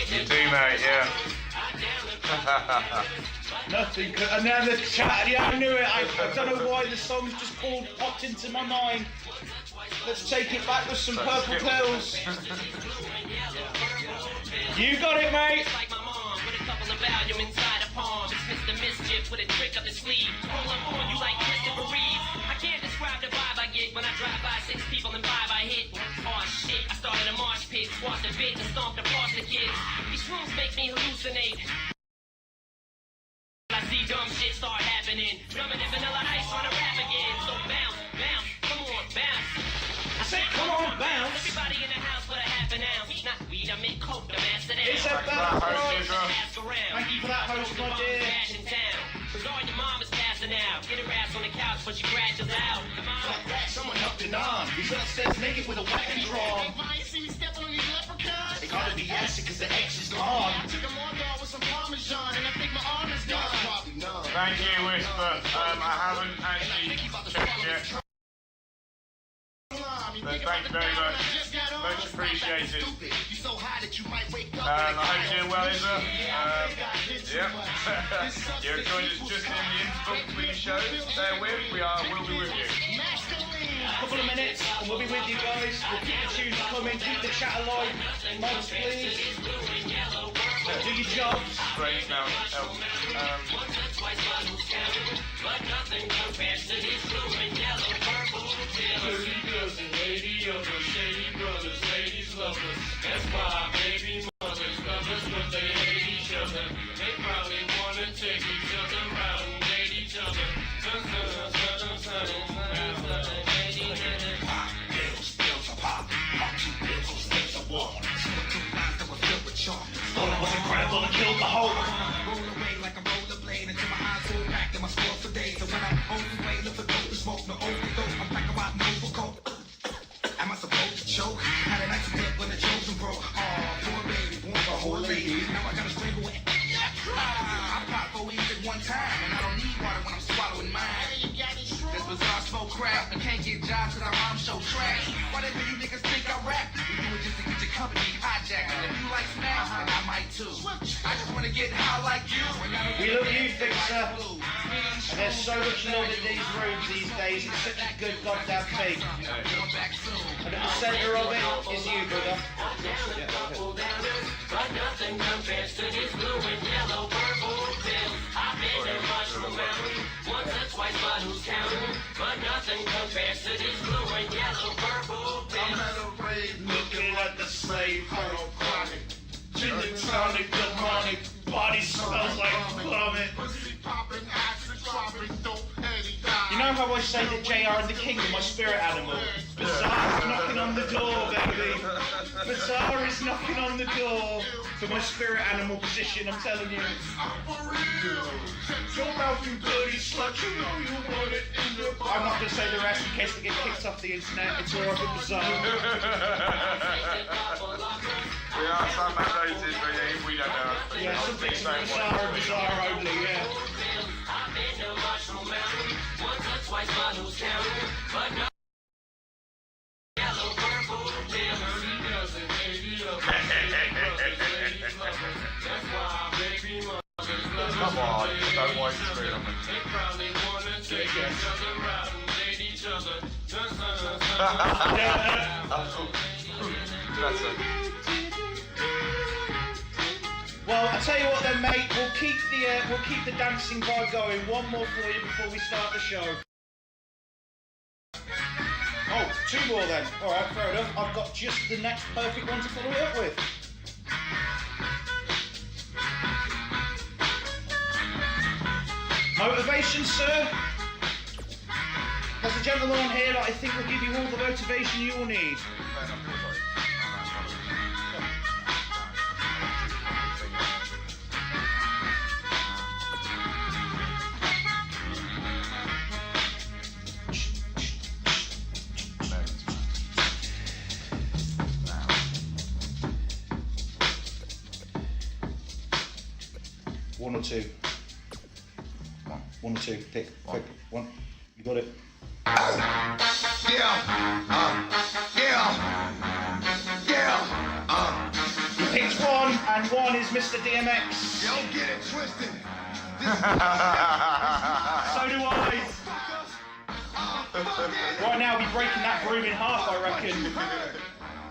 You do, mate, yeah. Nothing. And then the chat. Yeah, I knew it. I don't know why the song's just popped into my mind. Let's take it back with some purple pills. You got it, mate. When I drive by 6 people and 5 I hit. Oh shit, I started a marsh pit, squashed a bit and stomped across the kids. These rooms make me hallucinate. I see dumb shit start happening. Drumming and vanilla ice on a rap again. So bounce, bounce, come on, bounce. I said come on, bounce. Everybody in the house for a half an ounce. Not weed, I meant coke, the master down. It's about right. Thank you for that host, my dear. Cause all your mamas passing out. Get her ass on the couch, but she crashes out. Fuck that, someone helped it on. He's upstairs naked with a weapon drawn. You see me stepping on these leprechauns? They gotta be acid cause the X is gone. I took them on dog with some Parmesan and I think my arm is gone. Thank you, Whisper. I haven't actually checked yet. But thank you very much. Much appreciated. I hope you're doing well, Izza. Yep. You're joining us just in the interval between shows. Bear with, we'll be with you. A couple of minutes and we'll be with you guys. We'll keep the tunes coming, keep the chat alive. Mods, please. Do your jobs. Great now. But nothing compares to these blue and yellow purple pills. Lady of the shady brothers, ladies lovers. That's why baby mothers lovers, but they hate each other. They probably wanna take each other out and date each other. Thought it was incredible and killed the Hulk. Roll away like a rollerblade until my eyes hold back and my score for days. So when I'm on the way, look for dope to smoke, no overdose. I'm like about no for coke. Am I supposed to choke? Had an accident when the chosen broke. Oh, poor baby, born a whole lady. Now I gotta strangle it. I pop for weed at one time, and I don't need water when I'm swallowing mine. This bizarre smoke crap. I can't get jobs cause our rhymes so trash. Why the hell you niggas think I rap? We do it just to get your company hijacked. And if you like snacks, then I might too. I just wanna get high like you. We love you, Fixer. And there's so much love in these rooms these days. It's such a good goddamn thing. And at the centre of it is you, brother. But nothing compares to these blue and yellow purple pills. I've been to Mushroom Mountain once or twice, but who's counting? But nothing compares to these blue and yellow purple pills. I'm at a rave looking at the slave pearl chronic. Gin and tonic, demonic, body smells like vomit. Pussy popping, acid dropping, dope, heady die. You know how I say that JR and the King are my spirit animal? Bizarre is knocking on the door, baby. Bizarre is knocking on the door for my spirit animal position, I'm telling you. I'm for real. Shut your mouth, you dirty slut. You know you want it in your body. I'm not going to say the rest in case they get kicked off the internet. It's all right with Bizarre. We are some mandated, but yeah, we don't know. Yeah, some things are Bizarre and Bizarre only, yeah. I've been to Mushroom Mountain once or twice, but who's counting? But no yellow purple pills. Come on, don't waste food on me. They probably wanna take each other out and date each other. That's it. Well, I tell you what then, mate. We'll keep the dancing vibe going. One more for you before we start the show. Oh, two more then. All right, fair enough. I've got just the next perfect one to follow it up with. Motivation, sir. There's a gentleman on here that I think will give you all the motivation you will need. One or two. One or two. Pick. Quick. One. You got it. You picked one, and one is Mr. DMX. Don't get it twisted. So do I. Right now, we'll be breaking that groove in half, I reckon.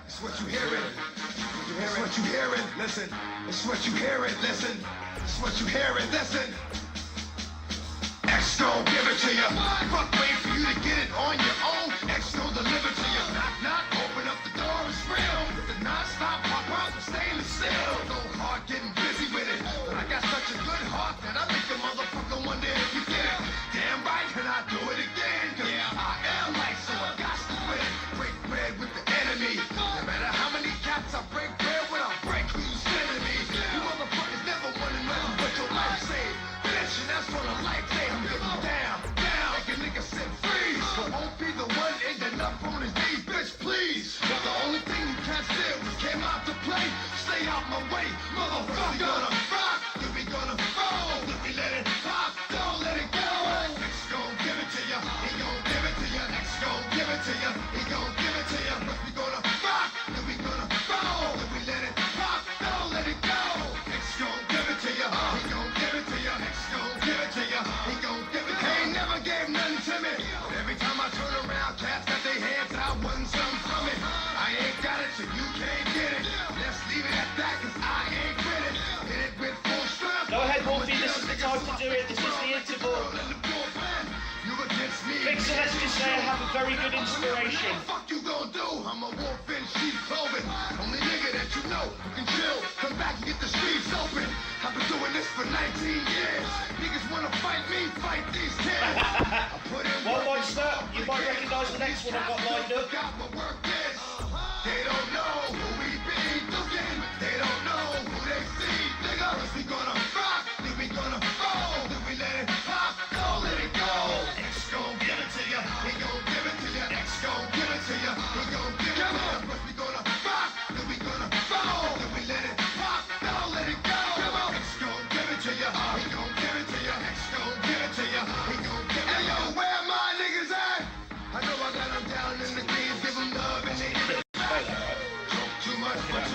It's what you hearing. It's what you hearing. Listen. It's what you hearing. Listen. It's what you hearing. Listen. X gon' give it to you. Fuck, wait for you to get it on your own. X gon' deliver to you. Knock, knock, open up the door, it's real. With the non-stop pop out from stainless steel. Go hard getting busy with it. But I got such a good heart that I make a motherfucker wonder if you get it. Damn right, can I do it again? Cause I am like, so I got to win. Break bread with the enemy. No matter how many cats I break bread with, I'll break who you sending me. You motherfuckers never wanna know what your life saved. Bitch, and that's for the life day. I'm getting down, down, like a nigga said freeze. So won't be the one ending up on his knees, bitch, please. But the only thing you can't steal is came out to play. Stay out my way, motherfucker. We gonna rock, then we gonna roll. If we let it pop, don't let it go. X gon' give it to ya, he gon' give it to ya. X gon' give it to ya, he gon' give it to ya. But we gonna rock, then we gonna roll. If we let it pop, don't let it go. X gon' give it to ya, he gon' give it to ya. X gon' give it to ya, he gon' give it to ya. He ain't never gave nothing to me. But every time I turn around, cats got their hands out, wanting something from it. I ain't got it, so you can't get it. Let's leave it at that, cause I ain't with it. Hit it with full strength. Go ahead, Wolfie, this is the time to do it. This is the interval. You against me. Fixer, let's just say I have a very good inspiration. What the fuck you gon' do? I'm a wolf in sheep clothing. Only nigga that you know who can chill. Come back and get the streets open. I've been doing this for 19 years. Niggas wanna fight me, fight these kids. I put in Well, work. Monster, you might recognise the next one I've got lined up. Got what work is. They don't know who we be looking. They don't know who they see. Nigga, we gonna rock, then we gonna roll, then we let it pop, don't let it go. X gon' give it to ya, he gon' give it to ya. X gon' give it to ya, he gon' give it to ya. But we gonna rock, then we gonna roll, then we let it pop, don't let it go. X gon' give it to ya, he gon' give it to ya. X gon' give it to ya, he gon' give it to ya. Hey yo, where my niggas at? I know I got them down in the greens, give them love and they talk too much, but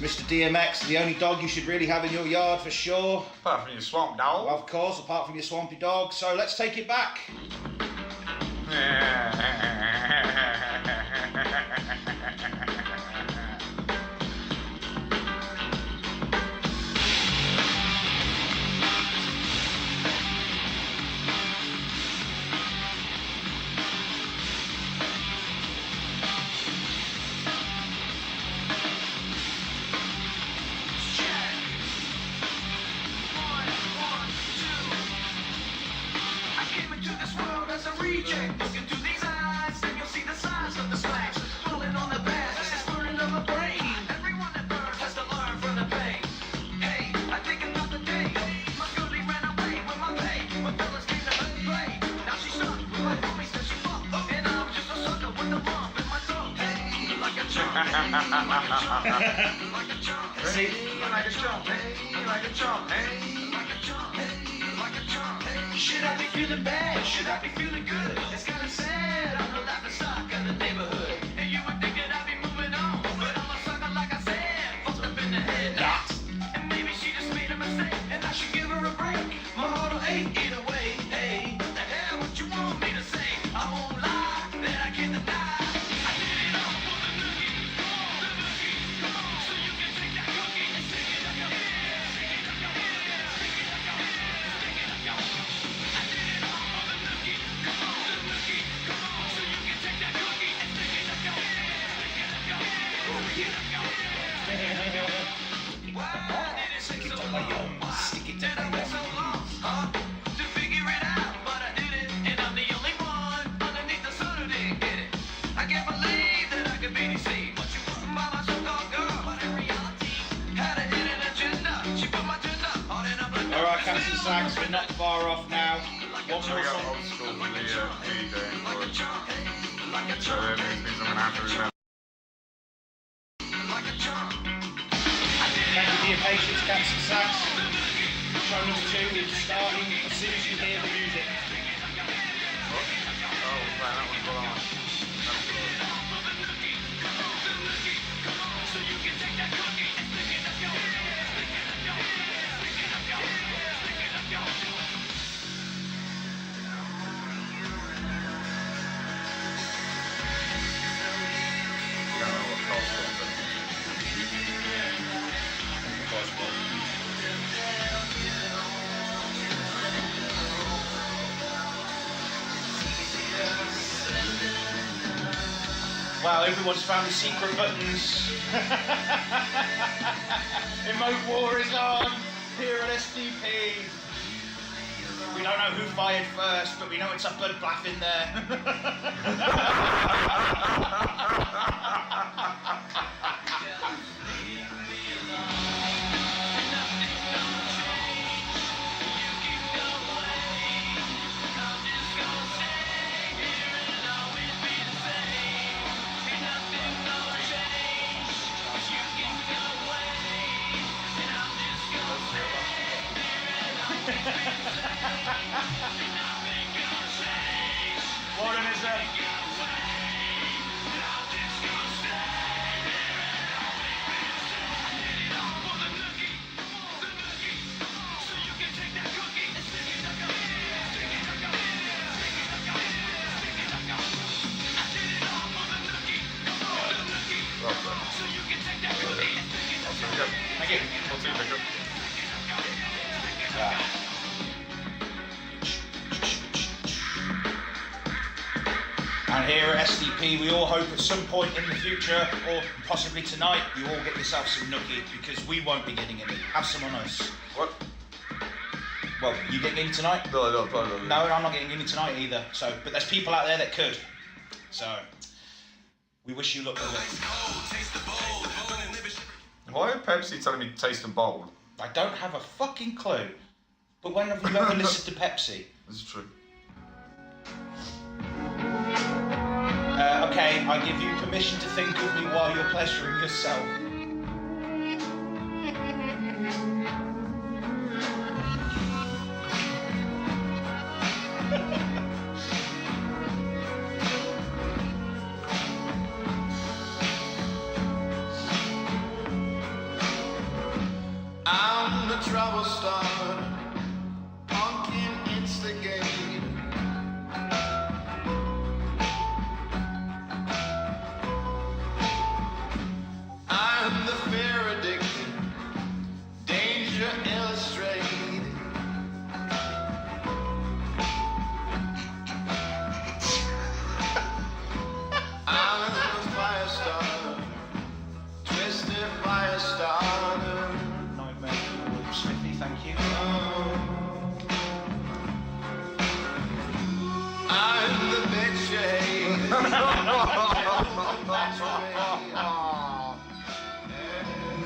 Mr. DMX, the only dog you should really have in your yard for sure. Apart from your swamp dog. Of course, apart from your swampy dog. So let's take it back. See? Like a chump, like a chump, Should I be feeling bad? Should I be feeling good? It's kinda sad. I'm the laughing stock of the neighborhood. And you would think that I'd be moving on, but I'm a sucker like I said, fucked up in the head. And maybe she just made a mistake, and I should give her a break. My heart'll ache either way. Hey, the hell what you want me to say? I won't lie, that I can't deny. I did it all for the nookie. The nookie, come on, so you can take that cookie and stick it up your head. Stick it up your head. Stick it up your head. Stick it up your head. I did it all for the nookie. Come on, the nookie, come on, so you can take that cookie and stick it up your head. Stick it up your head. Stick it up your head. Why did it take so long? Why did I wait so long? Huh? To figure it out, but I did it, and I'm the only one underneath the sun who didn't get it. I can't believe that I could be deceived. But you wasn't by my so-called girl, but in reality, had a hidden agenda. She put my agenda hard in a blood. Alright, Cats and Sax, we're not far off now. One more We got song. old school for the DJ and so that means I'm gonna have to remember. Thank you for your patience, Cats and Sax. Show number 2 is starting as soon as you hear the music. Oh, man, that one's on. Wow, everyone's found the secret buttons. Emote war is on here at SDP. We don't know who fired first, but we know it's a bloodbath in there. Warren is there. Thank you. And here at SDP, we all hope at some point in the future, or possibly tonight, you all get yourself some nookie, because we won't be getting any. Have some on us. What? Well, you getting any tonight? No. No, I'm not getting any tonight either. So, but there's people out there that could. So, we wish you luck with it. Why are Pepsi telling me taste and bold? I don't have a fucking clue. But when have you ever listened to Pepsi? This is true. Okay, I give you permission to think of me while you're pleasuring yourself.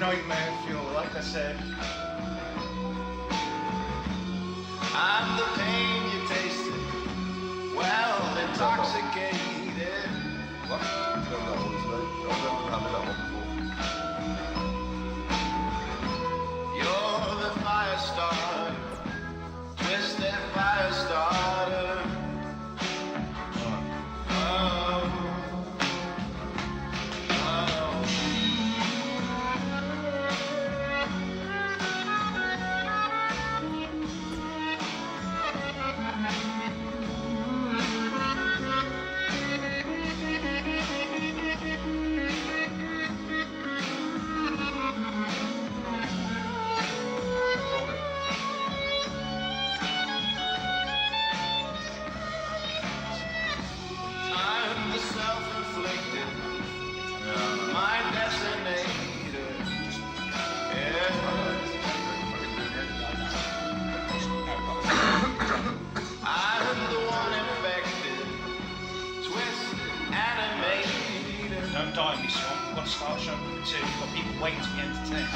nightmare fuel, like I said. I'm the pain you tasted, well intoxicated. What? I've never had that one before. You're the fire starter, twisted fire starter. I'm the self-inflicted, my destinator. Yeah. I'm the one infected, twisted, animated. Don't die on me, Swamp. We've got to start show number 2. We've got people waiting to be entertained.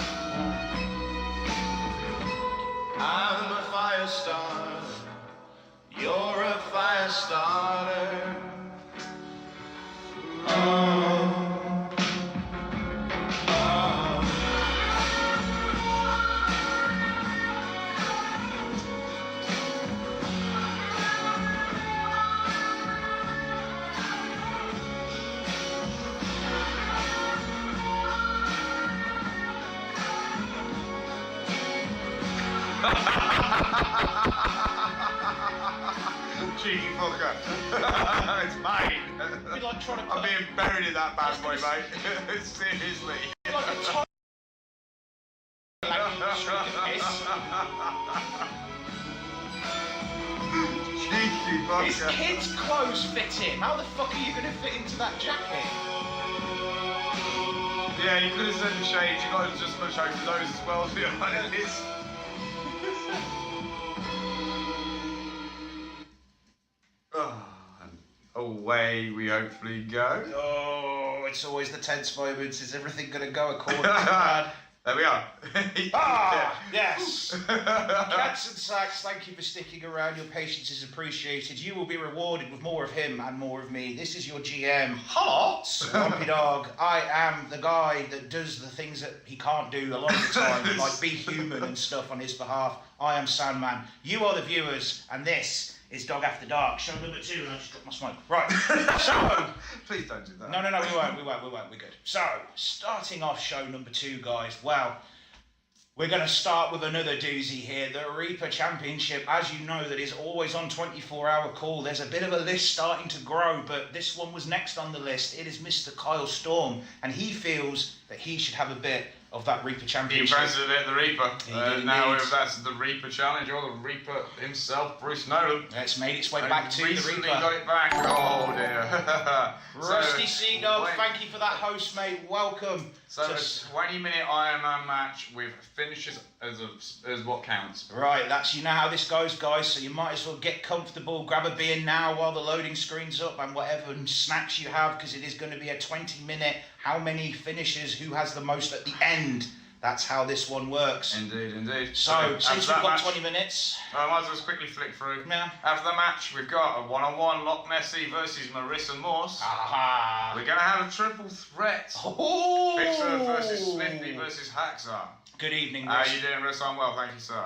I'm a fire starter, you're a fire starter. Cheeky fucker. It's mine. Be like trying to I'm put being buried in that bad boy, mate. Seriously. like a top like you drink a piss. Cheeky His fucker. kids' clothes fit him. How the fuck are you going to fit into that jacket? Yeah, you could have said the shades. You got to just push over those as well, to be honest. Oh, and away we hopefully go. Oh, it's always the tense moments. Is everything going to go according to plan? There we are. Ah, yes. Cats and Sacks, thank you for sticking around. Your patience is appreciated. You will be rewarded with more of him and more of me. This is your GM. Hello, Swampy Dog. I am the guy that does the things that he can't do a lot of the time, like be human and stuff on his behalf. I am Sandman. You are the viewers, and this is Dog After Dark. Show number 2, and I just dropped my smoke. Right. So. Please don't do that. No, we won't, we're good. So, starting off show number 2, guys, well, we're going to start with another doozy here, the Reaper Championship. As you know, that is always on 24-hour call. There's a bit of a list starting to grow, but this one was next on the list. It is Mr. Kyle Storm, and he feels that he should have a bit of that Reaper Championship. Impressive at the Reaper. Indeed. Now if that's the Reaper challenge or the Reaper himself, Bruce Nolan. It's made its way back to the Recently Reaper. got it back. Oh dear. Rusty Sea Dog, thank you for that host, mate. Welcome. So a 20-minute Ironman match with finishes as what counts. Right, you know how this goes, guys, so you might as well get comfortable, grab a beer now while the loading screen's up, and whatever snacks you have, because it is going to be a 20-minute, how many finishes, who has the most at the end. That's how this one works. Indeed. So, since we've got 20 minutes... I might as well just quickly flick through. Yeah. After the match, we've got a one-on-one Loch Nessie versus Marissa Morse. Aha! We're going to have a triple threat. Oh! Fixer versus Smithy versus Hacksaw. Good evening, How Russ. you doing, Russ? I'm well, thank you, sir.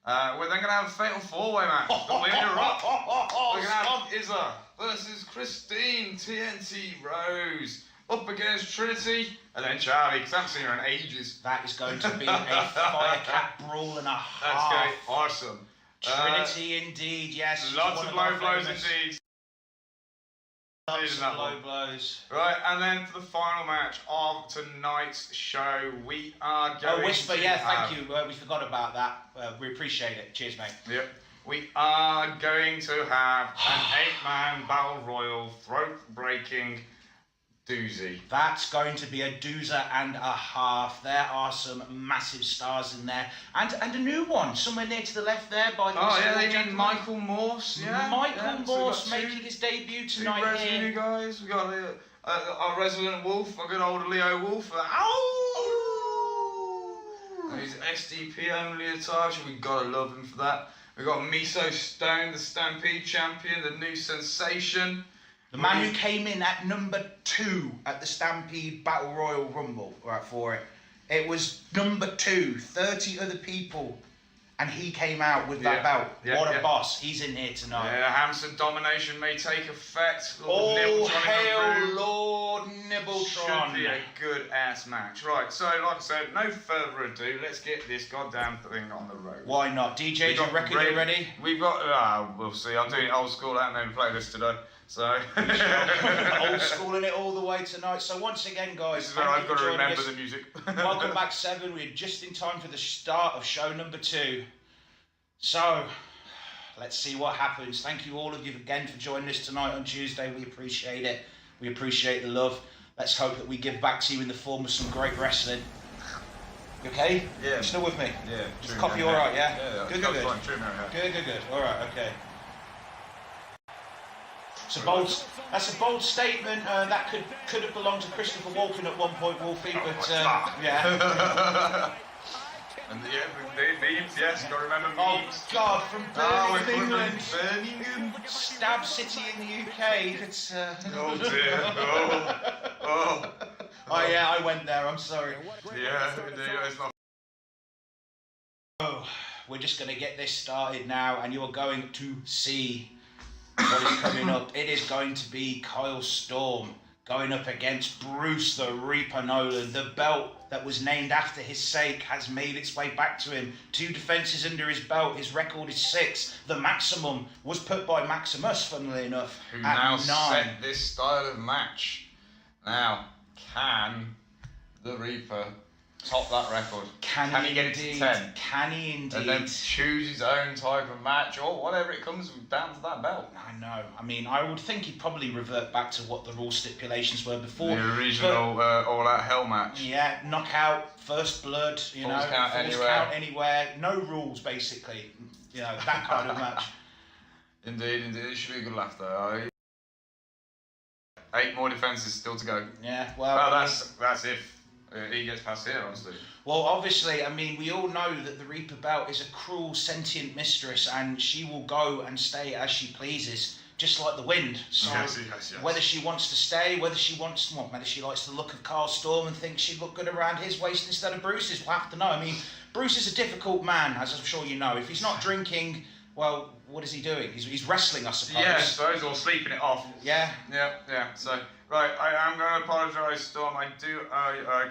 We're then going to have a fatal four-way match. The winner up. We're going to have Izza versus Christine TNT Rose. Up against Trinity, and then Charlie, because I haven't seen her in ages. That is going to be a Firecat brawl and a half. That's going to be awesome. Trinity, indeed, yes. Lots of low blows indeed. Lots of low blows. Right, and then for the final match of tonight's show, we are going Whisper, to yeah, have... thank you. We forgot about that. We appreciate it. Cheers, mate. Yep. We are going to have an 8-man battle royal, throat-breaking doozy. That's going to be a doozer and a half. There are some massive stars in there. And a new one, somewhere near to the left there by the they mean Michael Morse, yeah? Michael Morse so making his debut two tonight resident here. guys. We've got our resident wolf, our good old Leo Wolf. Ow! His SDP only attire, we gotta love him for that. We got Miso Stone, the Stampede champion, the new sensation. The man who came in at number 2 at the Stampede Battle Royal Rumble, right, for it. It was number 2, 30 other people, and he came out with that belt. What a boss. He's in here tonight. Yeah, Hamster domination may take effect. All hail Lord Nibbletron. Should be a good ass match. Right, so like I said, no further ado, let's get this goddamn thing on the road. Why not? DJ, do you reckon you're ready? We've got, we'll see. I'm doing old school and then playlist today. So old schooling it all the way tonight. So once again, guys, this is where I've got to remember the music. Welcome back, Seven. We're just in time for the start of show number 2. So let's see what happens. Thank you all of you again for joining us tonight on Tuesday. We appreciate it. We appreciate the love. Let's hope that we give back to you in the form of some great wrestling. You okay? Yeah. You still with me? Yeah. Is the copy all right? Yeah. Yeah. Good. Good. All right. Okay. That's a bold statement. That could have belonged to Christopher Walken at one point, Wolfie, but yeah. And the memes, yes, you got to remember memes. Oh God, from Birmingham, Stab City in the UK. It's. Oh dear. Oh. Oh yeah, I went there. I'm sorry. Yeah, it's not. Oh, we're just gonna get this started now, and you're going to see what is coming up. It is going to be Kyle Storm going up against Bruce the Reaper Nolan. The belt that was named after his sake has made its way back to him. 2 defences under his belt. His record is 6. The maximum was put by Maximus, funnily enough, who at now 9. set this style of match. Now, can the Reaper top that record? Can he get it to 10? Can he indeed? And then choose his own type of match or whatever it comes down to that belt. I know. I mean, I would think he'd probably revert back to what the rule stipulations were before. The original all-out hell match. Yeah, knockout, first blood, you know, count count anywhere, no rules basically. You know, that kind of match. Indeed. It should be a good laugh though. 8 more defences still to go. Yeah, well that's if he gets past here, honestly. Well, obviously, I mean, we all know that the Reaper belt is a cruel, sentient mistress, and she will go and stay as she pleases, just like the wind. So yes. whether she wants to stay, whether she likes the look of Kyle Storm and thinks she'd look good around his waist instead of Bruce's, we'll have to know. I mean, Bruce is a difficult man, as I'm sure you know. If he's not drinking, well, what is he doing? He's wrestling, I suppose. Yeah, I suppose, or sleeping it off. Yeah. So, right, I am going to apologise, Storm. I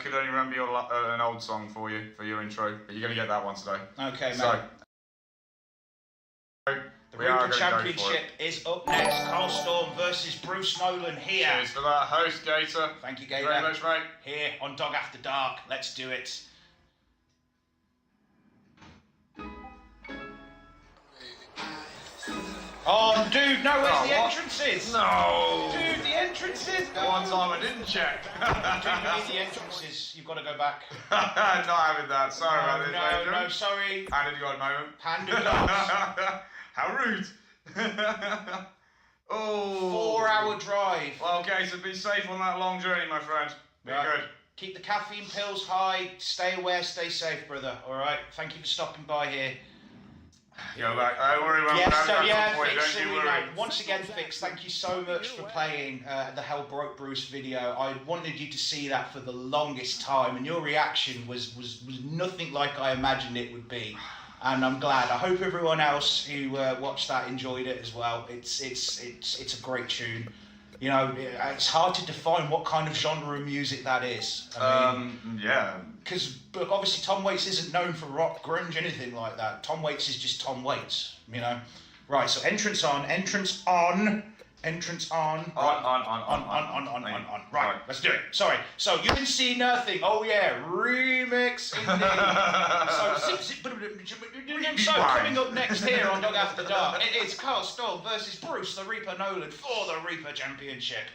could only remember an old song for your intro, but you're going to get that one today. Okay, mate. So, the Reaper Championship is up next. Kyle Storm versus Bruce Nolan here. Cheers for that, host Gator. Thank you, Gator. Very much, mate. Here on Dog After Dark. Let's do it. Oh, dude, no, where's the entrances? No. Dude, the entrances. One time I didn't check. Dude, you need the entrances. You've got to go back. Not having that. Sorry about this. No, sorry. Panda got a moment. Panda got. How rude. Oh. 4-hour drive. Well, okay, so be safe on that long journey, my friend. Be good. Keep the caffeine pills high. Stay aware, stay safe, brother. All right. Thank you for stopping by here. Go back. Don't worry about Fix, don't you worry. Once again, Fix, thank you so much for playing the Hell Broke Bruce video. I wanted you to see that for the longest time, and your reaction was nothing like I imagined it would be. And I'm glad. I hope everyone else who watched that enjoyed it as well. It's a great tune. You know, it's hard to define what kind of genre of music that is. I mean, yeah. Because obviously Tom Waits isn't known for rock, grunge, anything like that. Tom Waits is just Tom Waits, you know. Right, so entrance on. Right, let's do it. Sorry. So you can see nothing. Oh yeah, remix indeed. So coming up next here on Dog After Dark, it is Kyle Storm versus Bruce the Reaper Nolan for the Reaper Championship.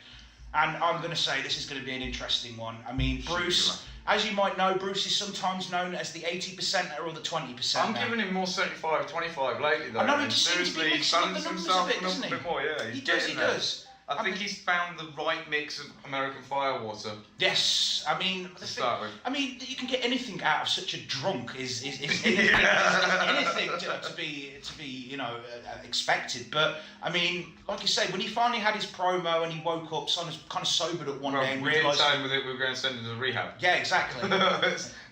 And I'm going to say this is going to be an interesting one. I mean, Bruce, as you might know, Bruce is sometimes known as the 80%er or the 20%er. I'm giving him more 75-25 lately, though. I know, he just seems to be mixing up the numbers a bit, doesn't he? Bit more, yeah. He does. I think he's found the right mix of American Firewater. Yes, I mean, To start with. I mean, you can get anything out of such a drunk is anything, anything to be you know expected. But I mean, like you say, when he finally had his promo and he woke up, kind of sobered up one day and we didn't realised. tell him that we were going to send him to rehab. Yeah, exactly.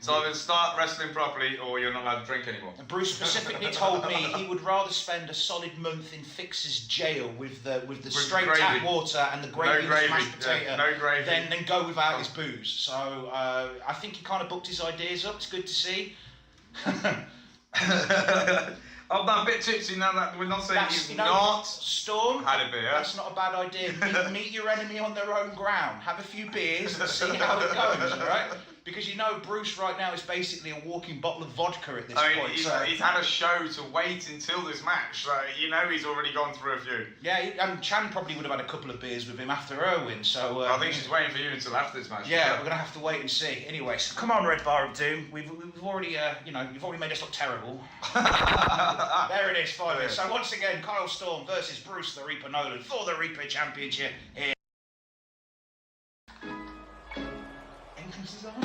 So either start wrestling properly or you're not allowed to drink anymore. And Bruce specifically told me he would rather spend a solid month in Fixer's jail with the straight gravy. Tap water and the gravy, No and mashed gravy, potato, yeah, no gravy. than go without his booze. So I think he kind of booked his ideas up. It's good to see. I'm a bit tipsy now that we're not saying That's, he's you know, not Storm. had a beer. That's not a bad idea. Meet your enemy on their own ground. Have a few beers and see how it goes, right? Because you know Bruce right now is basically a walking bottle of vodka at this point. He's had a show to wait until this match, so you know he's already gone through a few. Yeah, and Chan probably would have had a couple of beers with him after her win, so... I think she's waiting for you until after this match. Yeah, we're going to have to wait and see. Anyway, so come on, Red Bar of Doom. We've already, you've already made us look terrible. There it is, 5 minutes. So once again, Kyle Storm versus Bruce the Reaper Nolan for the Reaper Championship here. Entrances on.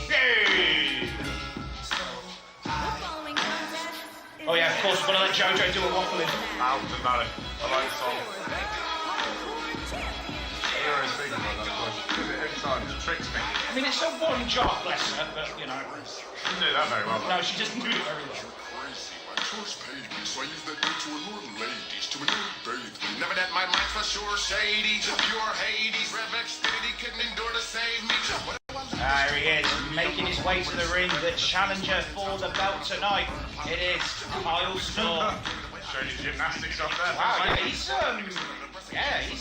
Yay! Oh yeah, of course, we're going to let JoJo do a waffling. Doesn't matter. I like the song. You're always speaking about that, of course. Every time, it tricks me. I mean, it's a one job, bless her, but you know. She doesn't do that very well. No, she doesn't do it very well. Choice paid me, so I used that day to allure the ladies, to bathe me. Never that my mind's for sure shady, to pure Hades. Rev Xfinity couldn't endure to save me. There he is, making his way to the ring, the challenger for the belt tonight. It is Kyle Storm. Showing his gymnastics off there. Wow, he's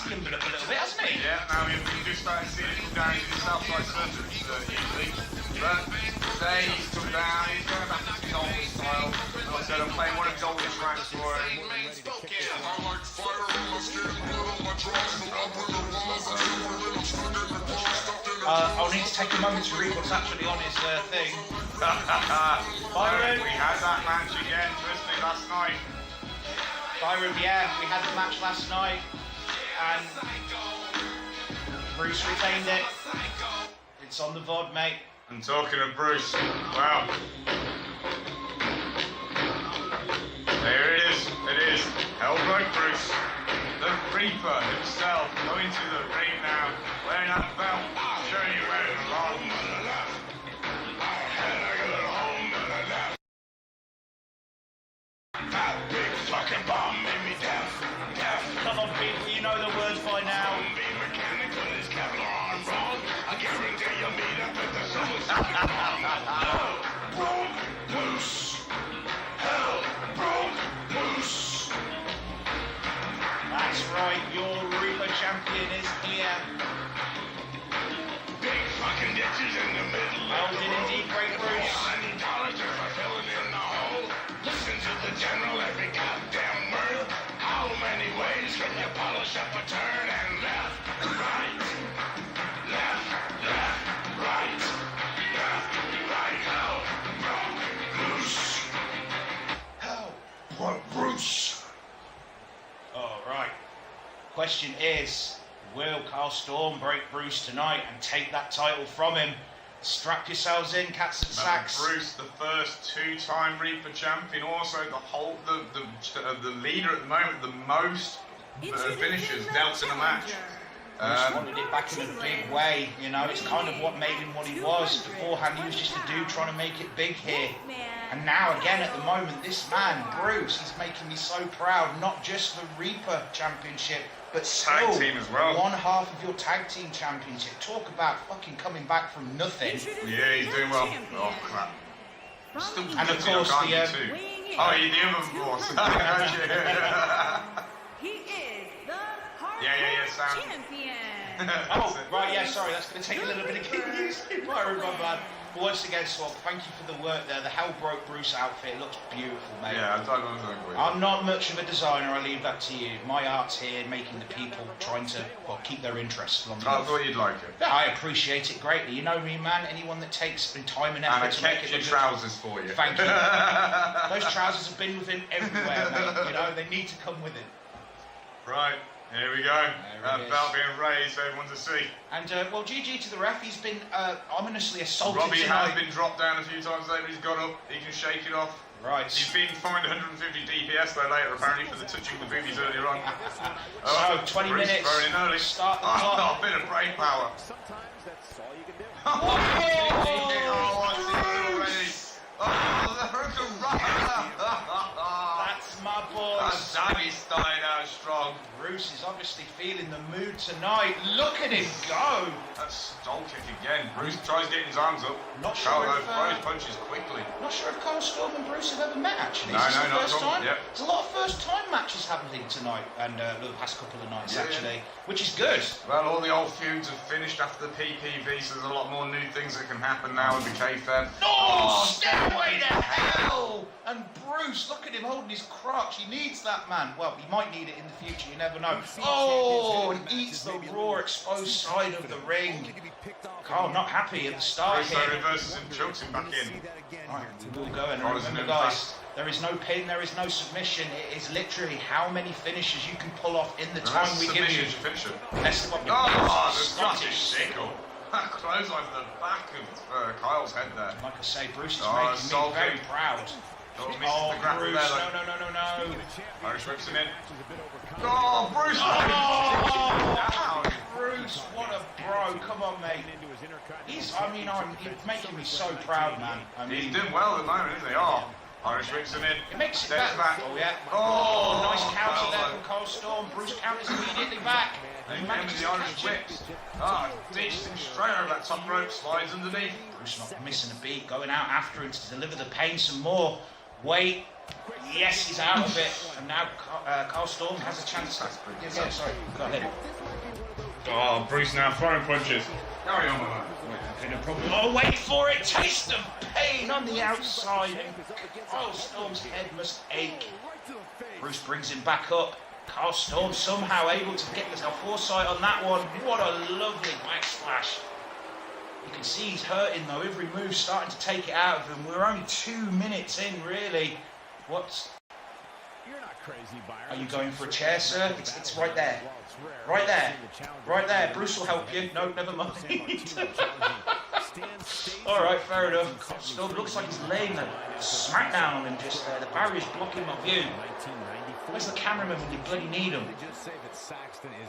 limbered up a little bit, hasn't he? Yeah, now we just started seeing him down in the Southside Circuit usually. But today he's come down, he's going back to his old style. Like I said, I'm playing one of his oldest tracks for him. I'll need to take a moment to read what's actually on his thing. Byron. We had that match again, firstly last night. Byron, yeah, we had the match last night, and Bruce retained it. It's on the VOD, mate. I'm talking of Bruce. Wow. There it is. It is. Hellbrook Bruce. The Reaper himself going to the ring now. Wearing that belt. Showing you where it belongs. That big fucking bomb made me deaf. Come on, people, you know the words by now. Be mechanical as Kevlar wrong. I guarantee you'll meet up at the Hell broke loose. Hell broke loose. That's right, your Reaper champion is here. Big fucking ditches in the middle. Well did indeed, great Bruce. $100 just for filling in the hole. Listen to the general every goddamn word. How many ways can you polish up a turn? And left, right, left, right, left, right. Hell broke loose. Hell broke Bruce. All right. Question is, will Kyle Storm break Bruce tonight and take that title from him? Strap yourselves in, cats and sacks. Bruce, the first two-time Reaper champion, also the leader at the moment, the most finishes dealt in a match. Bruce wanted it back in a big way, you know, it's kind of what made him what he was. Beforehand, he was just a dude trying to make it big here. And now, again, at the moment, this man, Bruce, he's making me so proud. Not just the Reaper Championship, but still Tag team as well. one half of your tag team championship. Talk about fucking coming back from nothing. Yeah, he's doing well. Oh, crap. Still And of course, aren't the... you too? Oh, you're the other boss. He is the Yeah, Sam. champion. Oh, right, yeah, sorry, that's going to take a little bit of getting used to. My bad. But once again, Swamp, thank you for the work there. The Hell Broke Bruce outfit looks beautiful, mate. Yeah, I don't know what I'm not much of a designer, I leave that to you. My art's here, making the people trying to keep their interest long I enough. thought you'd like it. Yeah, I appreciate it greatly. You know me, man. Anyone that takes time and effort And I to make kept it your look trousers for you. Thank you. Those trousers have been with him everywhere, mate. You know, they need to come with him. Right, here we go. That belt being raised for everyone to see. And, well, GG to the ref. He's been ominously assaulted Robbie tonight. has been dropped down a few times later. He's got up. He can shake it off. Right. He's been fined 150 DPS though later, apparently, for the touching the boobies earlier on. So, 20 Bruce minutes. Very early. Start the clock. A bit of brain power. Sometimes that's all you can do. That's my boy. Sammy starting out strong. Bruce is obviously feeling the mood tonight. Look at him go. That's stall kick again. Bruce tries getting his arms up. Not sure Carl if, throws punches quickly. Not sure if Cole Storm and Bruce have ever met actually. No, Is this no, the not first at all. time? Yep. There's a lot of first time matches happening tonight and the past couple of nights Yeah, actually, which is good. Well, all the old feuds have finished after the PPV, so there's a lot more new things that can happen now with the K-Fab. Oh, stairway to hell! And Bruce, look at him holding his crotch. He needs that, man. Well, he might need it in the future. You never know. Oh, and eats the raw, exposed side of the ring. Carl not happy at the start Bruce here. reverses and chokes him back in. Right, we will go. And Follows remember, him guys, fast. there is no pin, there is no submission. It is literally how many finishes you can pull off in the time we give you. Finish it. That's what we Oh, the Scottish sickle. Close on the back of Kyle's head there. Like I say, Bruce is Oh, making me soul very kick. proud. Oh, misses Oh, the grapple Bruce, there. no. Irish whips him in. Oh, Bruce! Oh, Bruce, what a bro. Come on, mate. He's making me so proud, man. I mean, He's doing well at the moment, isn't he? Oh, Irish whips him in. it makes it Steps back. back. Oh, yeah. Oh, Nice counter there well from Cole Storm. Bruce counters immediately back. And He then manages with to the Irish catch it. whips. Ah, ditched him straight over that top rope, slides underneath. Bruce not missing a beat, going out after him to deliver the pain some more. Wait. Yes, he's out of it. And now Carl Storm has a chance. Yeah, sorry. Go ahead. Oh, Bruce now throwing punches. Carry on with that. No problem. Oh, wait for it. Taste of pain on the outside. And Carl Storm's head must ache. Bruce brings him back up. Carl Storm somehow able to get the foresight on that one. What a lovely backsplash. You can see he's hurting though. Every move starting to take it out of him. We're only 2 minutes in, really. What's... You're not crazy, Byron. Are you going for a chair, sir? It's right there. Right there. Right there. Bruce will help you. No, never mind. All right, fair enough. Still looks like he's laying a smackdown on him just there. The barrier's blocking my view. Where's the cameraman when you bloody need him?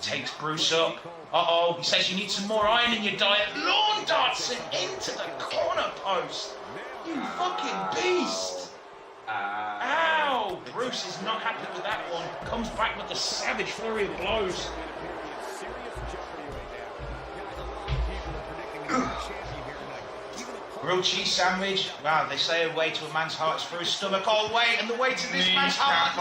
Takes Bruce up. Uh-oh, he says you need some more iron in your diet. Lawn darts it into the corner post. You fucking beast. Ow! Bruce is not happy with that one. Comes back with a savage flurry of blows. Grilled cheese sandwich. Wow, they say a way to a man's heart is through his stomach. Oh, wait, and the way to this man's heart.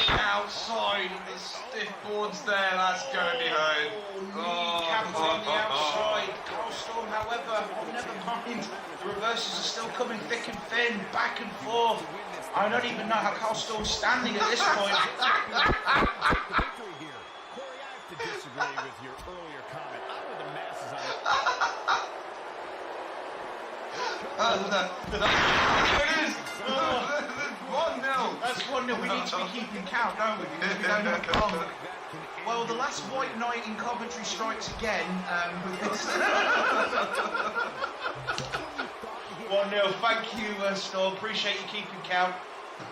Outside, the stiff boards there, that's going to be home. Kneecap on the outside. Carl Storm, however, never mind. The reverses are still coming thick and thin, back and forth. I don't even know how Carl Storm's standing at this point. Disagree with your earlier comment. I know the masses on it. It is! 1-0! That's 1-0. We need to be keeping count, don't we? Because we don't have long. Well, the last white knight in Coventry strikes again. 1-0. Thank you, Storm. Appreciate you keeping count.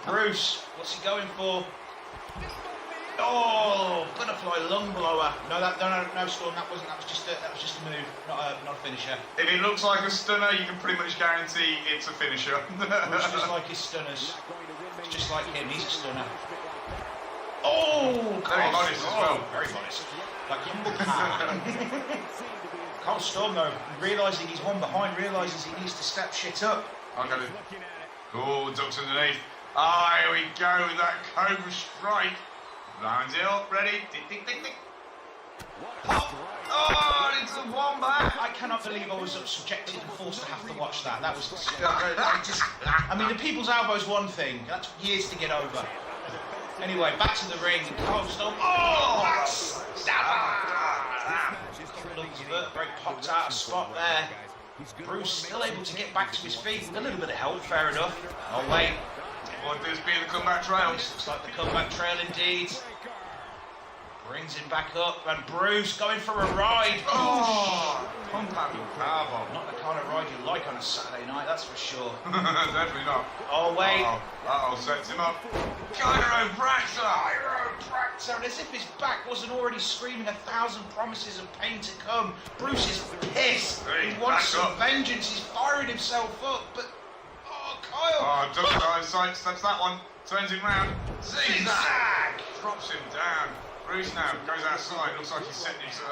Bruce, what's he going for? Oh, butterfly lung blower. No, Storm. That was just a move, not a finisher. If it looks like a stunner, you can pretty much guarantee it's a finisher. Bruce just like his stunners. It's just like him. He's a stunner. Oh, Very modest as well. Very modest. Like humble pie. Carl Storm though, realising he's one behind, realises he needs to step shit up. I got it. Oh, ducks underneath. Ah, here we go with that cobra strike. Rounds it up, ready? Tick, tick, tick, tick. Oh, it's a wombat! I cannot believe I was subjected and forced to have to watch that. That was I mean, the people's elbow is one thing. That's years to get over. Anyway, back to the ring. Carl Storm. Oh, very popped out of spot there. Bruce still able to get back to his feet with a little bit of help, fair enough. Oh, wait. Would this be the comeback trail? This looks like the comeback trail indeed. Brings him back up, and Bruce going for a ride. Oh, compounding powerbomb. Not the kind of ride you like on a Saturday night, that's for sure. Definitely not. Oh, wait. Uh-oh, sets him up. Chiropractor! And as if his back wasn't already screaming 1,000 promises of pain to come. Bruce is pissed. He wants some vengeance. He's firing himself up, but... Oh, Kyle! Oh, duck dive, sidesteps that one. Turns him round. Zigzag! Drops him down. Bruce now goes outside. Looks like he's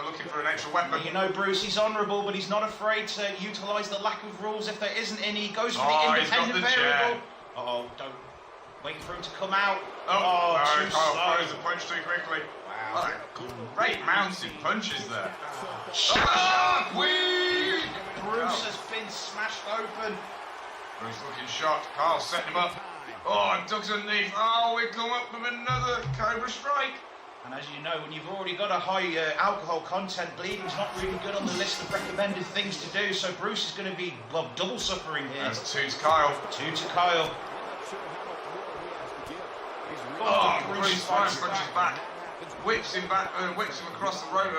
looking for an extra weapon. You know, Bruce, he's honourable, but he's not afraid to utilise the lack of rules if there isn't any. He goes for the independent variable. Uh-oh, don't... Wait for him to come out. Oh, too Kyle slow. throws the punch too quickly. Wow. Great mounted punches there. Bruce has been smashed open. Bruce looking shocked. Carl setting him up. Oh, and ducks underneath. Oh, we come up with another Cobra Strike. And as you know, when you've already got a high alcohol content, bleeding's not really good on the list of recommended things to do. So Bruce is going to be, well, double suffering here. That's 2 to Kyle. 2 to Kyle. Oh, Bruce punches back. Whips him back, whips him across the road.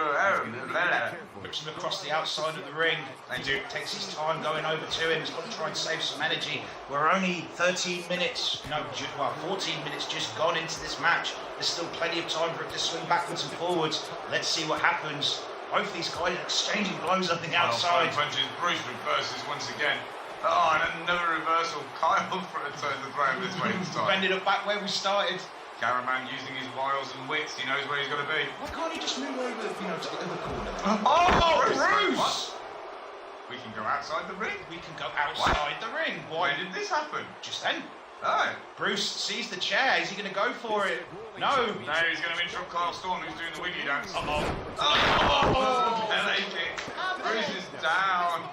Whips him across the outside of the ring. Takes his time going over to him. He's got to try and save some energy. We're only 13 minutes, 14 minutes just gone into this match. There's still plenty of time for it to swing backwards and forwards. Let's see what happens. Both these guys are exchanging blows on the outside. Punches. Bruce reverses once again. Oh, and another reversal. Kyle turns the throw this way this time. Ended up back where we started. Caraman using his wiles and wits, he knows where he's got to be. Why can't he just move over, to the other corner? Oh, Bruce! What? We can go outside the ring. We can go outside the ring. Why did this happen? Just then. Oh. Bruce sees the chair. Is he going to go for it? No. No, he's going to interrupt Carl Storm, who's doing the wiggly dance. Oh, Pele kick. Bruce is down.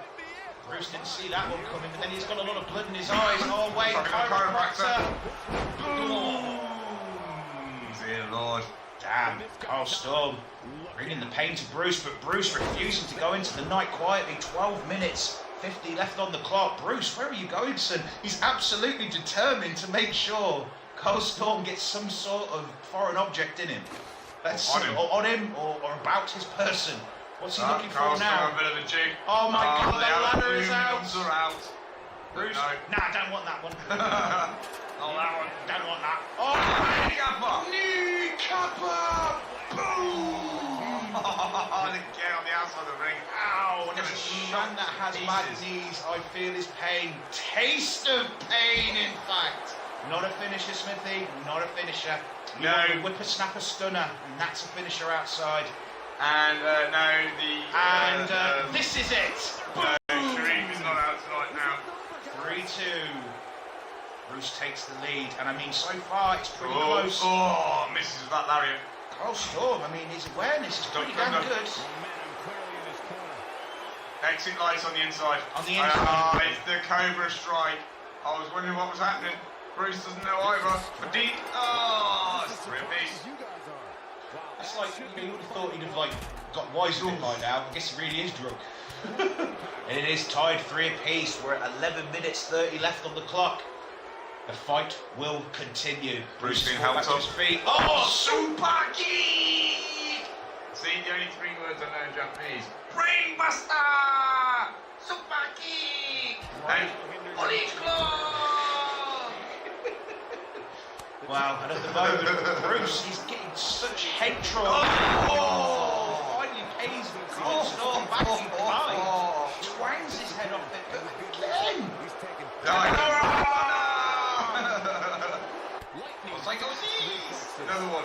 Bruce didn't see that one coming, but then he's got a lot of blood in his eyes. Oh, wait, chiropractor. Dear Lord. Damn, Carl Storm bringing the pain to Bruce, but Bruce refusing to go into the night quietly. 12 minutes, 50 left on the clock. Bruce, where are you going, son? He's absolutely determined to make sure Carl Storm gets some sort of foreign object in him. On him or about his person. What's he looking for now? A bit of a jig. Oh my God, the ladder is out. Are out. Bruce, no. Nah, don't want that one. Oh, that one. Don't want that. Oh, knee kappa! Boom! Again on the outside of the ring. Ow! And as a man that has bad knees, I feel his pain. Taste of pain, in fact. Not a finisher, Smithy. Not a finisher. You want a whippersnapper stunner, and that's a finisher outside. And this is it. Sharif is not out tonight now. 3-2. Bruce takes the lead, and I mean, so far it's pretty close. Oh, misses with that lariat. Carl Storm, I mean, his awareness is pretty damn good. Exit lights on the inside. On the inside. It's the Cobra Strike. I was wondering what was happening. Bruce doesn't know either. But deep. Oh, it's 3 apiece. It's like, you would have thought he'd have, got wise a bit by now. I guess he really is drunk. And it is tied 3 apiece. We're at 11 minutes 30 left on the clock. The fight will continue. Bruce being held up. To his feet. Oh, super kick! See, the only 3 words I know in Japanese. Brainbuster! Super kick! And Orange Claw! Wow, and at the moment, Bruce, he's getting such head trauma. Oh! Finally pays Carl Storm back in time. Twangs his head off it, but again! Another one.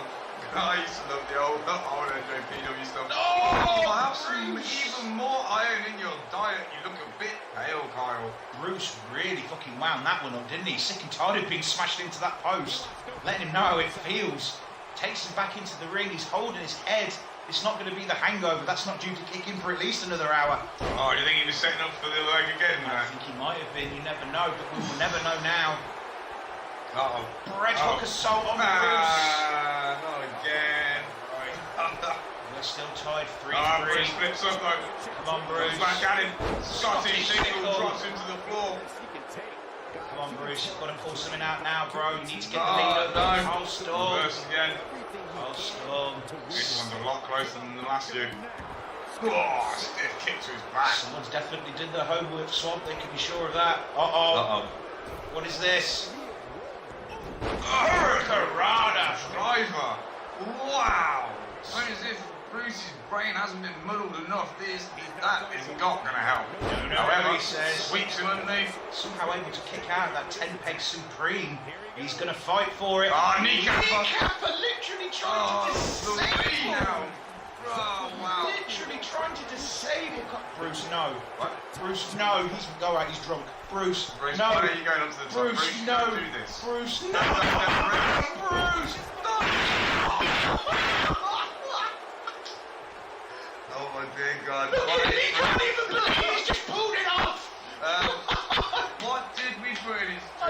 I used to love the old NJPW stuff. Oh, have some even more iron in your diet. You look a bit pale, Kyle. Bruce really fucking wound that one up, didn't he? Sick and tired of being smashed into that post. Letting him know how it feels. Takes him back into the ring. He's holding his head. It's not going to be the hangover. That's not due to kick in for at least another hour. Oh, do you think he was setting up for the leg again? I think he might have been. You never know, but we will never know now. Uh-oh. Red hook assault on Bruce. Not again. We're still tied 3-3. Bruce flips up though. Come on, Bruce. Comes back at him. Scottish Sickle drops him to the floor. Come on, Bruce. You've got to pull something out now, bro. You need to get the Oh, lead up. no. Oh, Storm. Reverse again. Oh, Storm. This one's a lot closer than the last few. Oh, stiff kick to his back. Someone's definitely did their homework, Swamp. They can be sure of that. Uh-oh. What is this? Hurricanrana. Driver. Wow. It's as if Bruce's brain hasn't been muddled enough. That is not going to help. However, he says, sweeps him underneath. Somehow able to kick out that 10-peg Supreme. He's going to fight for it. Oh, kneecap. Kneecapper literally trying to disable now. Oh, wow. Literally trying to disable Bruce, no. What? Bruce, no. He's he's drunk. Bruce, no. Why are you going up to the top? Bruce, Bruce, no. do this. Bruce, no. Bruce, no. Oh my dear God. He can't even believe he's just pulled it off. What did we put in his I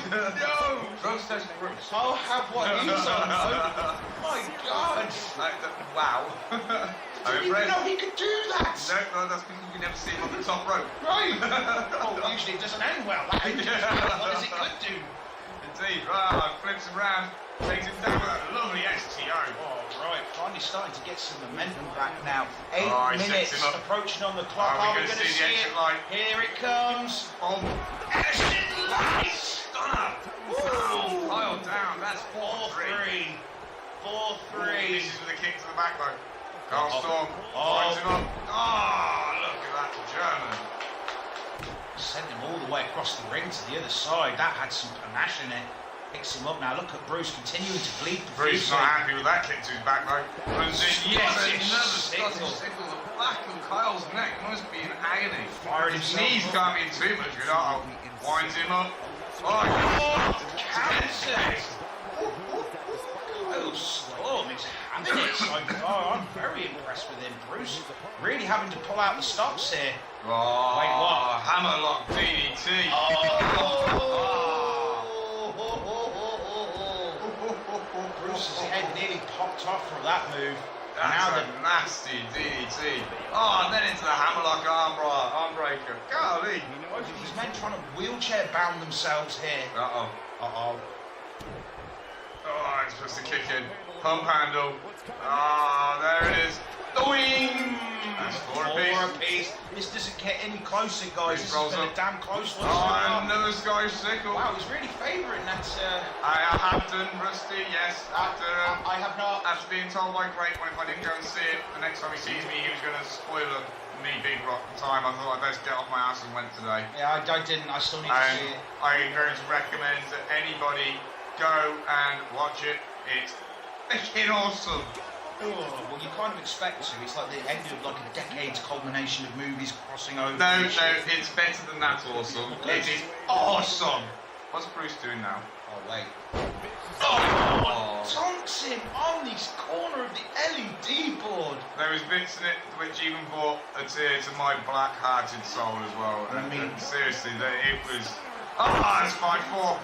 don't know. Bruce touched Bruce. I'll have what he's on. Oh my God. Wow. I didn't even know he could do that. No, that's because you can never see him on the top rope. Right. Oh, usually it doesn't end well. That what does it could do? Indeed. Flips him round, takes him down with a lovely STO. Oh, right. Finally starting to get some momentum back now. 8 He minutes sets him up. approaching on the clock. Are we going gonna to see the exit light? Here it comes. Oh, Exit light. stunner. Wow. Pile down. That's 4-3. 4-3. This is with a kick to the back though. Carl Storm Oh. finds him up. Oh, look at that German. Sent him all the way across the ring to the other side. That had some panache in it. Picks him up now. Look at Bruce continuing to bleed. Bruce not happy with that kick to his back though. Runs in yet another Sickle. Scottish Sickle. The back of Kyle's neck must be in agony. Firing His himself knees up. can't be in too much good. Winds him up. Counter. Oh, Storm is hammering it so far. I'm very impressed with him. Bruce really having to pull out the stops here. Oh, Wait, what? Hammerlock DDT. Bruce's head nearly popped off from that move. That's a nasty DDT. Oh, and then into the hammerlock arm breaker. Golly. Both of these men trying to wheelchair bound themselves here. Uh-oh. Uh-oh. Oh, it's supposed to kick in. Pump handle. Ah, there it is. Doing. That's 4 apiece. This doesn't get any closer, guys. This has been a damn close one. Oh, another Scottish Sickle. Wow, he's really favouring that. I have done, Rusty, yes. I have not. After being told by Great when if I didn't go and see it, the next time he sees me, he was going to spoil me Big Rock time. I thought I'd best get off my ass and went today. Yeah, I didn't. I still need to see it. I'm going to recommend that anybody go and watch it. It's freaking awesome. Oh, well, you kind of expect to. It's like the end of like a decade's culmination of movies crossing over. No, it's better than that awesome. It is awesome. What's Bruce doing now? Oh, wait. Oh! Tonks him on this corner of the LED board. There was bits in it which even brought a tear to my black-hearted soul as well. I mean, seriously, it was... Oh, it's 5-4.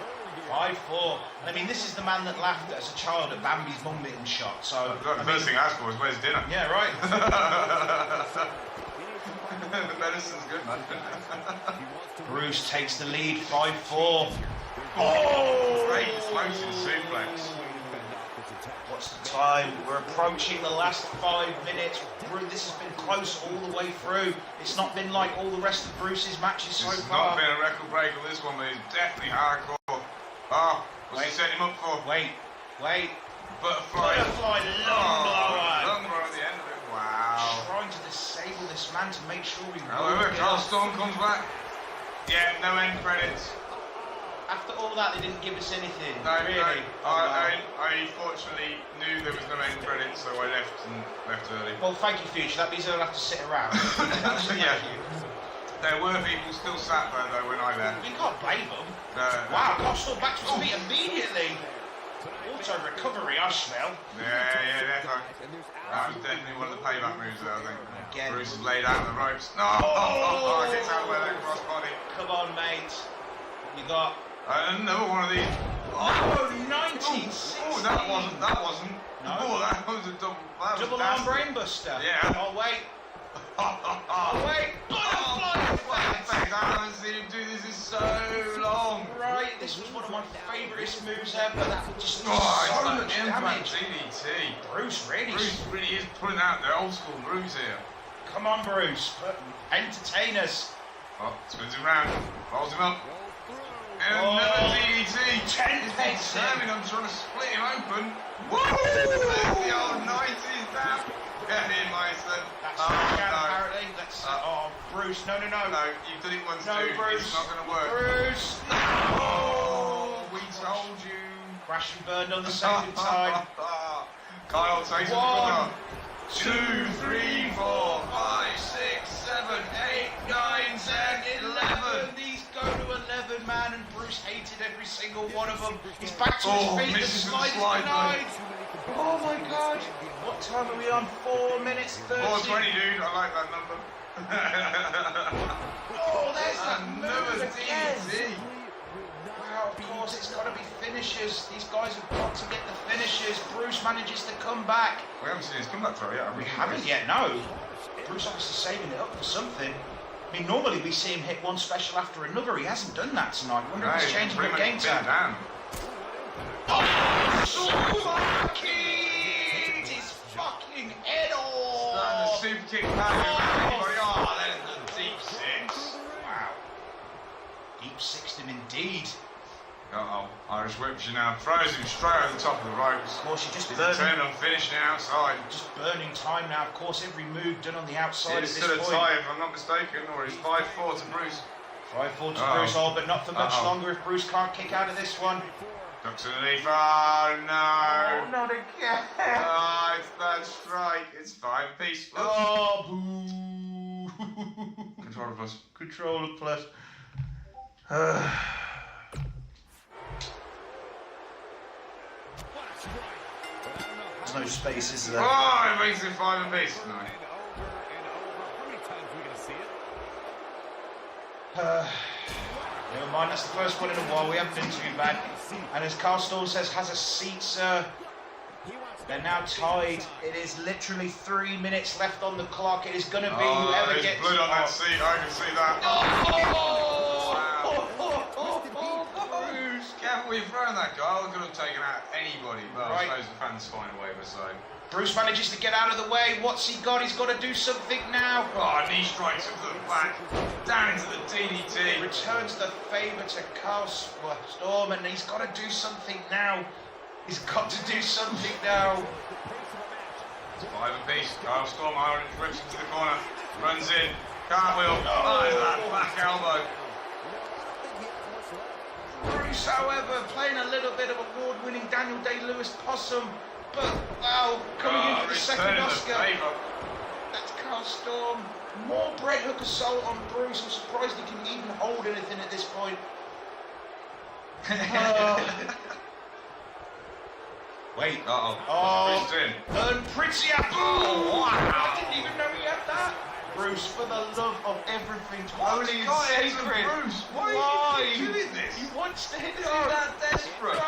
5-4. And I mean, this is the man that laughed as a child at Bambi's mum getting shot. So the first thing I asked for was, where's dinner? Yeah, right. The medicine's good, man. Bruce takes the lead, 5-4. Oh! Great floating suplex. What's the time? We're approaching the last 5 minutes. This has been close all the way through. It's not been like all the rest of Bruce's matches so It's far. not been a record breaker, this one, but it's definitely hardcore. Oh, what's he setting him up for? Wait. Butterfly. Lung blower. Lung blower at the end of it. Wow. Trying to disable this man to make sure we However, Carl Storm comes back. Yeah, no end credits. After all that, they didn't give us anything. No, really. no. I fortunately knew there was no end credits, so I left early. Well, thank you, Future. That means I don't have to sit around. Yeah. There were people still sat there though when I left. We can't blame them. No. Wow, Costello back to his feet immediately. All crypto recovery, I smell. Yeah, definitely. That was definitely one of the payback moves there, I think. Again. Bruce has laid out the ropes. No! Gets out of the way that crossbody. Come on, mate. You got... Another one of these. Oh, 96. Oh, that wasn't. No. Oh, that was a double. That was Double arm nasty. brainbuster. Yeah. Oh, wait. Oh, wait. Butterfly effect. I haven't seen him do this in so long. Right, this was one of my favourite moves ever. That just Oh, it's so like much an impact damage. DDT. Bruce really is putting out the old school Bruce here. Come on, Bruce. Entertain us. Oh, spins him round. Rolls him up. And another DDT. 10 He's determined. I'm trying to split him open. Woo! There's the old 90s down. Get in, Mason. That's no. apparently. That's Bruce. No. No, you've done it once No, too. Bruce. It's not going to work. Bruce. Oh, we told you. Crash and burned on the second time. Kyle takes the 1, corner. 2, 3, 4, 5, 6, 7, 8, 9, 10, 11. These go to 11, man, and Bruce hated every single one of them. He's back to his feet. The misses slide is the slide, denied. Oh my God! What time are we on? 4 minutes 30. 4:20, dude. I like that number. Oh, there's that Another move again. DDT. Wow, of course, it's got to be finishers. These guys have got to get the finishers. Bruce manages to come back. We haven't seen his comeback throw yet. We haven't yet, no. Bruce obviously saving it up for something. I mean, normally we see him hit one special after another. He hasn't done that tonight. I wonder if he's changing the game time. Down. Oh, kicked his fucking head off. Super kick back. Anybody? Oh, there's the deep six. Wow. Deep sixed him indeed. Uh-oh. Irish whips you now. Throws him straight over the top of the ropes. Of course, you just He's burning, determined on finishing outside. just burning time now. Of course, every move done on the outside It's at still this a point. tie, if I'm not mistaken, or it's 5-4 to Bruce. 5-4 to Bruce, but not for much longer if Bruce can't kick out of this one. Ducks underneath. Oh, no. Not again. Oh, it's that strike. It's 5-piece. Oh, boo. Controller plus. Controller plus. There's no space, is there? Oh, it makes it 5-piece. No. Never mind, that's the first one in a while. We haven't been too bad. And as Carl Storm says, has a seat, sir. They're now tied. It is literally 3 minutes left on the clock. It is going to be whoever there's gets... blood on that seat. I can see that. Bruce. Careful where you're throwing that guy. I could have taken out anybody, but I suppose the fans find a way of a side. Bruce manages to get out of the way. What's he got? He's got to do something now. Oh, knee strikes him to the back. Down into the DDT. Returns the favour to Carl Storm, and he's got to do something now. He's got to do something now. It's 5-piece. Kyle Storm, Iron rips into the corner. Runs in. Cartwheel. Oh, that back elbow. Bruce, however, playing a little bit of award-winning Daniel Day-Lewis possum. But, wow, coming in for the second Oscar. That's Carl Storm. More Bret Hook assault on Bruce. I'm surprised he can even hold anything at this point. Wait. Oh, pretty up. Oh, wow. I didn't even know he had that. Bruce, for the love of everything, holy and sacred. Bruce, why are you doing this? He wants to hit it. that desperate?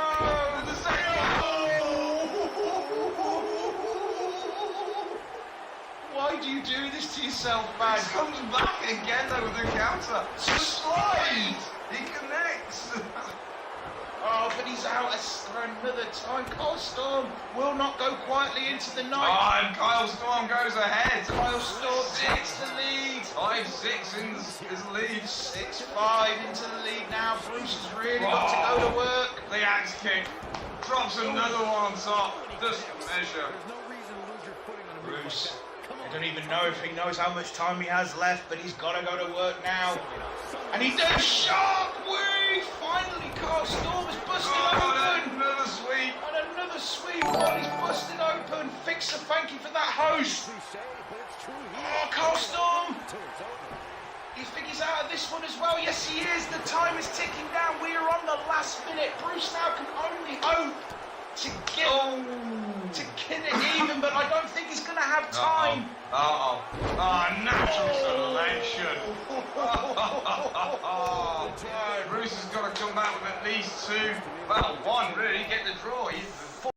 Why do you do this to yourself, man? He comes back again though with the counter. Slide! He connects. Oh, but he's out for another time. Kyle Storm will not go quietly into the night. Oh, and Kyle Storm goes ahead. Kyle Storm takes the lead. 5-6 in his lead. 6-5 into the lead now. Bruce has really got to go to work. The axe kick. Drops another one on top. Doesn't measure. Bruce, I don't even know if he knows how much time he has left, but he's got to go to work now. And he does shockwave! Finally, Kyle Storm is busted open! Another sweep! And another sweep! Oh, he's busted open! Fixer, thank you for that host! Oh, Kyle Storm! Do you think he's out of this one as well? Yes, he is! The time is ticking down. We are on the last minute. Bruce now can only hope to get it even, but I don't think he's going to have time. Oh, natural selection. Bruce has got to come back with at least two. Well, one really, get the draw.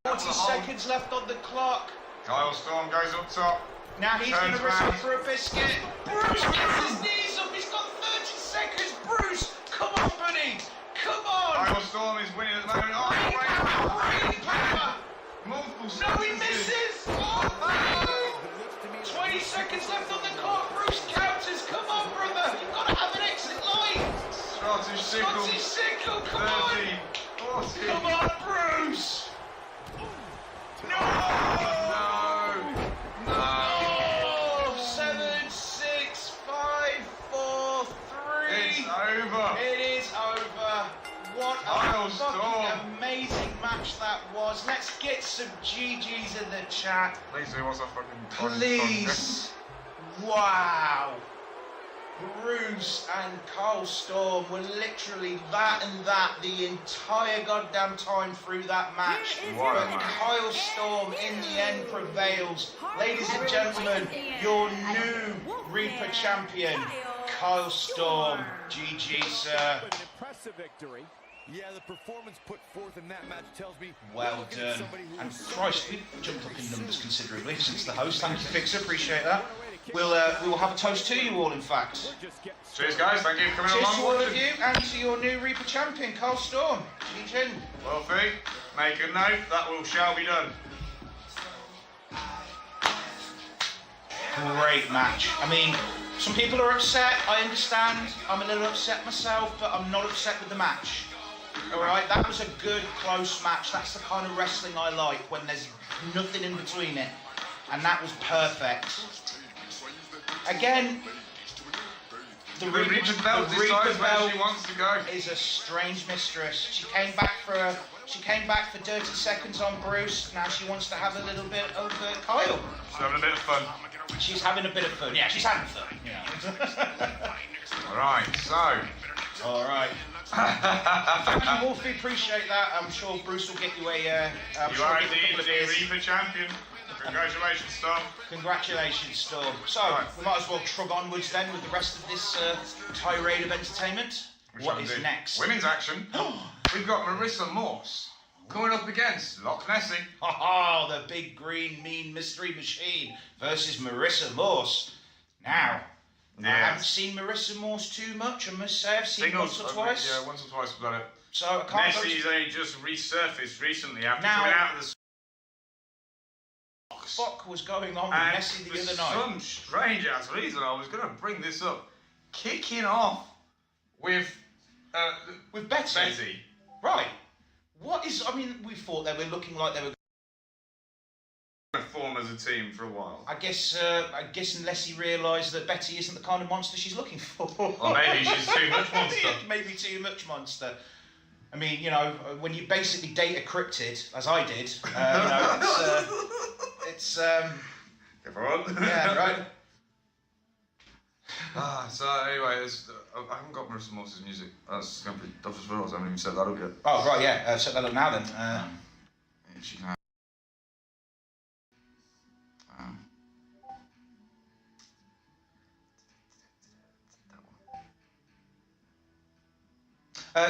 40 seconds left on the clock. Kyle Storm goes up top. Now he's going to Turns risk round. it for a biscuit. Bruce gets his knees up. He's got 30 seconds. Bruce, come on, buddy. Come on. Kyle Storm is winning at the moment. Oh, Really clever. multiple No, he misses. Oh, no. 20 seconds left on the clock. Bruce counters. Come on, brother. You've got to have an exit line. Scottish sickle. Scottish sickle. Come 30, 40. on. Come on, Bruce. No. Oh, 7, 6, 5, 4, 3. It's over. It is over. What a Kyle Storm. fucking amazing match that was. Let's get some GGs in the chat. Please do, what's that fucking... Please. Wow. Bruce and Kyle Storm were literally that and that the entire goddamn time through that match. What a But match. Kyle Storm in the end prevails. Ladies and gentlemen, your new Reaper champion, Kyle Storm. GG, sir. An impressive victory. Yeah, the performance put forth in that match tells me. Well done. And Christ, we've jumped up in numbers considerably since the host. Thank you, Fixer. Appreciate that. We will have a toast to you all, in fact. Cheers, guys. Thank you for coming Cheers to all along. of you and to your new Reaper champion, Kyle Storm. GG. Wolfie, make a note. That shall be done. Great match. I mean, some people are upset. I understand. I'm a little upset myself, but I'm not upset with the match. All right, that was a good, close match. That's the kind of wrestling I like, when there's nothing in between it. And that was perfect. Again, the Reaper belt decides where she wants to go. is a strange mistress. She came back for dirty seconds on Bruce. Now she wants to have a little bit of Kyle. She's having a bit of fun. She's having a bit of fun. Yeah, she's having fun. Yeah. Right, so. All right. Thank you, Wolfie. Appreciate that. I'm sure Bruce will get you a. You are indeed the Reaper champion. Congratulations, Storm. Congratulations, Storm. So, Right. we might as well trug onwards then with the rest of this tirade of entertainment. What is next? Women's action. We've got Marissa Morse going up against Loch Nessie. Oh, the big green mean mystery machine versus Marissa Morse. Now, I haven't seen Marissa Morse too much, I must say. I've seen once or twice. Yeah, once or twice we've done it. So I can't go Nessie's only just resurfaced recently after Now- coming out of the fuck was going on with and Nessie the for other night. some strange ass reason, I was going to bring this up. Kicking off with Betty. Betty. Right. What is, I mean, we thought they were looking like they were Going to form as a team for a while. I guess unless he realised that Betty isn't the kind of monster she's looking for. Or maybe she's too much monster. Maybe too much monster. I mean, you know, when you basically date a cryptid, as I did, you know, it's Come on. yeah, right. So anyway, I haven't got Marissa Morse's music. That's going to be. I've just realised I haven't even set that up yet. Oh right, yeah. Set that up now then. Yeah, she can.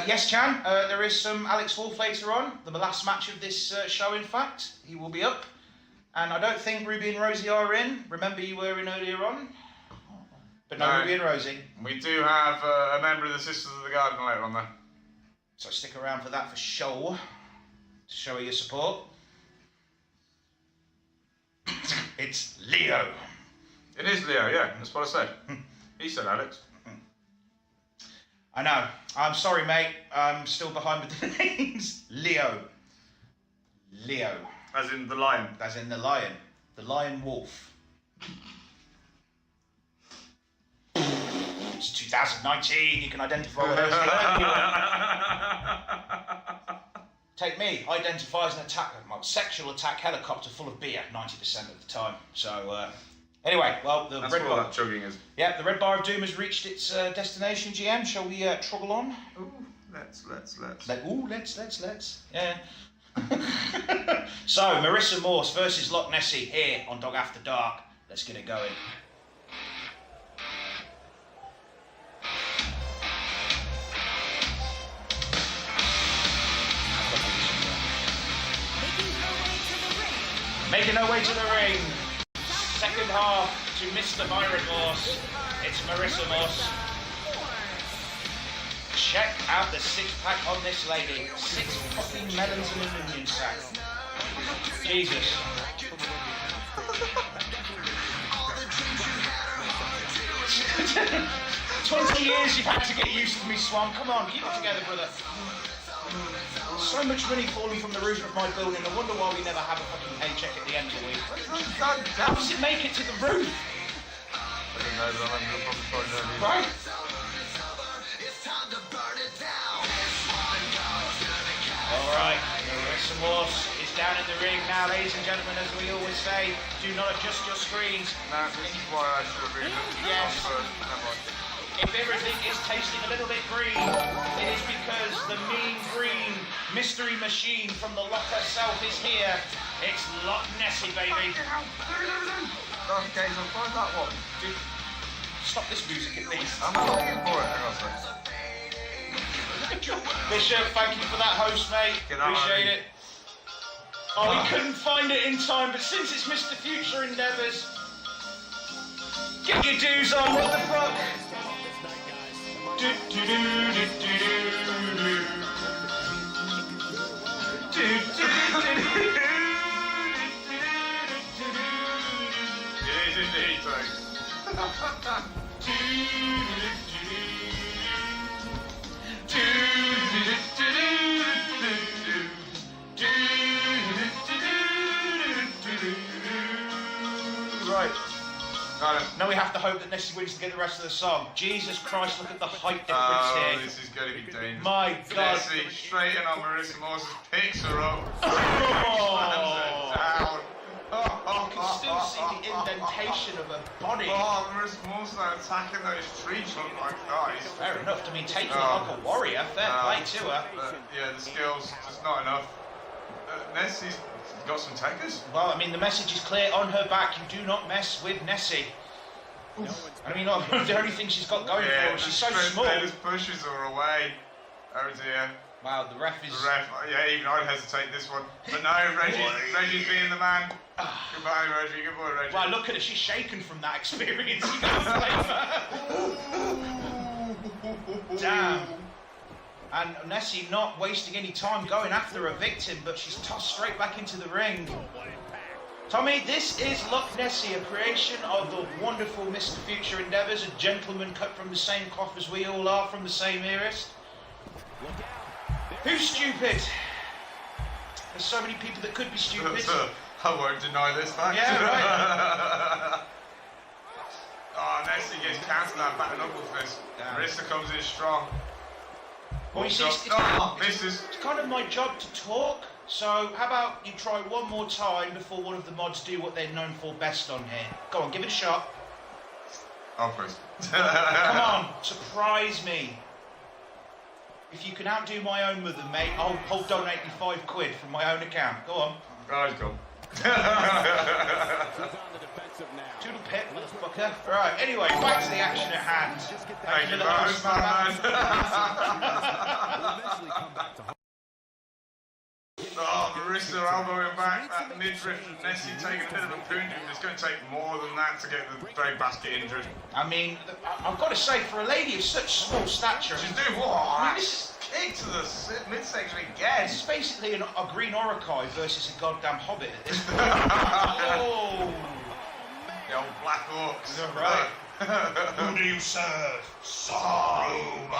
Yes, Chan. There is some Alex Wolf later on. The last match of this show, in fact, he will be up. And I don't think Ruby and Rosie are in. Remember, you were in earlier on. But no, Ruby and Rosie. We do have a member of the Sisters of the Garden later on there. So stick around for that for sure. To show your support. It's Leo. It is Leo, yeah. That's what I said. He said Alex. I know. I'm sorry, mate. I'm still behind with the names. Leo. Leo. As in the lion. As in the lion. The lion wolf. It's 2019. You can identify with those. Take me. Identify as an attack, sexual attack helicopter full of beer 90% of the time. So, anyway, well, the That's red what bar. that chugging is. Yeah, the red bar of doom has reached its destination. GM, shall we truggle on? Ooh, let's. Let's. Yeah. So, Marissa Morse versus Loch Nessie here on Dog After Dark. Let's get it going. Making her way to the ring. Second half to Mr. Byron Morse. It's Marissa Morse. Check out the six-pack on this lady. 6 fucking melons and an onion sack. Jesus. 20 years you've had to get used to me, Swamp. Come on, keep it together, brother. So much money falling from the roof of my building. I wonder why we never have a fucking paycheck at the end of the week. How does it make it to the roof? I don't know, but I'm probably trying to. Right? Alright, Marissa Morse is down in the ring now, ladies and gentlemen, as we always say, do not adjust your screens. No, this is why I should have been Yes. first. Never mind. If everything is tasting a little bit green, it is because the mean green mystery machine from the Loch herself is here. It's Loch Nessie, baby. Okay, so find that one. Dude, stop this music at least. I'm looking for it. Hang on a second. Bishop, thank you for that host, mate. Get on. Appreciate it. Oh, we couldn't find it in time, but since it's Mr. Future Endeavours, get your dues on, what the fuck? Do, do, do, do, do, do. Do, do, do, do. It is indeed, thanks. Right. Got it. Now we have to hope that Nessie wins to get the rest of the song. Jesus Christ, look at the height difference here. This is going to be dangerous. My God. Nessie straight in on Marissa Morse, picks her up. Oh. Down. You can still see the indentation of her body. Oh, Marissa Morse now attacking those tree trunk like guys. Fair enough. I mean, taking it like a warrior. Fair play to her. Yeah, the skills just not enough. Nessie's got some takers. Well, I mean, the message is clear on her back. You do not mess with Nessie. I mean, the only thing she's got going for her, she's so small. They just pushes her away. Oh dear. Wow, the ref is... The ref, yeah, even I'd hesitate this one. But no, Reggie's being the man. Goodbye, Reggie. Good boy, Reggie. Wow, look at her. She's shaken from that experience. You gotta blame her. Damn. And Nessie not wasting any time going after a victim, but she's tossed straight back into the ring. Tommy, this is Loch Nessie, a creation of the wonderful Mr. Future Endeavours, a gentleman cut from the same cloth as we all are, from the same earist. Who's stupid? There's so many people that could be stupid. I won't deny this fact. Yeah, right. Oh, Nessie gets countered that back knuckle fist. Marissa comes in strong. Well, you see, it's kind of my job to talk, so how about you try one more time before one of the mods do what they're known for best on here. Go on, give it a shot. Oh, please. Come on, surprise me. If you can outdo my own mother, mate, I'll donate you £5 from my own account. Go on. Right, go. Toodle pip, motherfucker. Right, anyway, back to the action at hand. Thank you, Oh, Marissa elbowing back, that midriff from Nessie taking a bit of a pounding. It's going to take more than that to get the bread basket injured. I mean, I've got to say, for a lady of such small stature... She's doing what? I mean, this is kick to the midsection again. This is basically a green Orokai versus a goddamn hobbit at this point. Oh! The old black orcs. Right. Who do you serve? Saruman!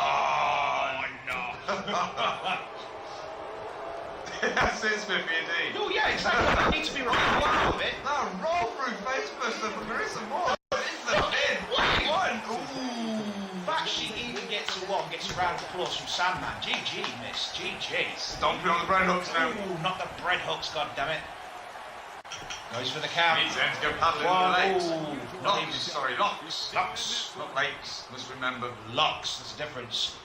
That's it, Smithy, indeed. Oh, yeah, exactly. I need to be right a little bit. No, roll through face buster from Marissa Moore. It's the pin. One. Ooh. But she even gets a one, gets a round of applause from Sandman. GG, miss. GG. Stomping on the bread hooks now. Ooh, not the bread hooks, goddammit. Goes for the count. Needs them to go paddling with the legs. Locks. Sorry, locks. Locks. Not lakes, must remember. Locks, there's a difference.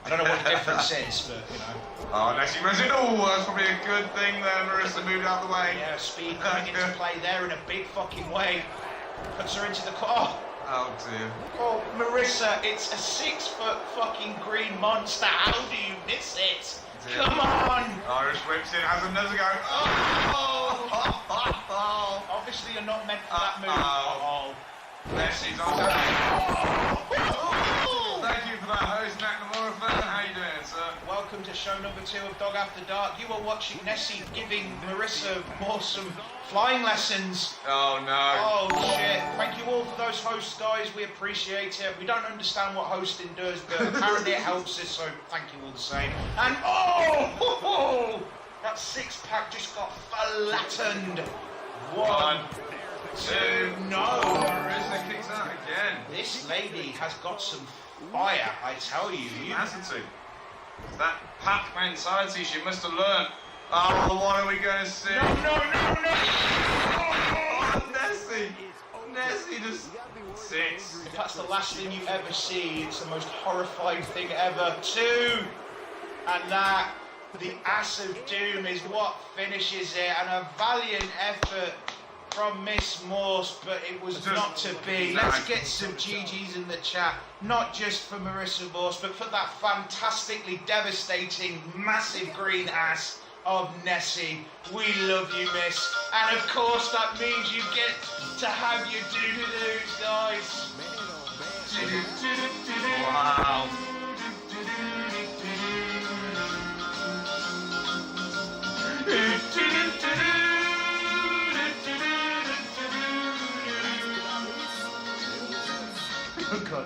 I don't know what the difference is, but you know. Oh, Nessie Resin. Oh, that's probably a good thing there. Marissa moved out of the way. Yeah, speed coming into play there in a big fucking way. Puts her into the car. Oh dear. Oh, Marissa, it's a 6 foot fucking green monster. How do you miss it? Come on! Irish whips in, has another go. Oh! Obviously, you're not meant for that move. Nessie's on top. Thank you for that host, McNamara fan. How you doing, sir? Welcome to show number 2 of Dog After Dark. You are watching Nessie giving Marissa some flying lessons. Oh no. Oh shit. Thank you all for those hosts, guys. We appreciate it. We don't understand what hosting does, but apparently it helps us, so thank you all the same. And that 6-pack just got flattened. 1, 2, no. Marissa kicks out again. This lady has got some fire, I tell you. Hasn't she? That pack mentality she must have learned. Oh, what are we going to see? No. Oh, Nessie just 6. If that's the last thing you ever see, it's the most horrifying thing ever. 2, and that, the Ass of Doom is what finishes it, and a valiant effort from Miss Morse, but it was not to be. Let's get some GGs in the chat, not just for Marissa Morse, but for that fantastically devastating, massive green ass of Nessie. We love you, miss. And of course, that means you get to have your doo-doos, guys. Wow. Oh God.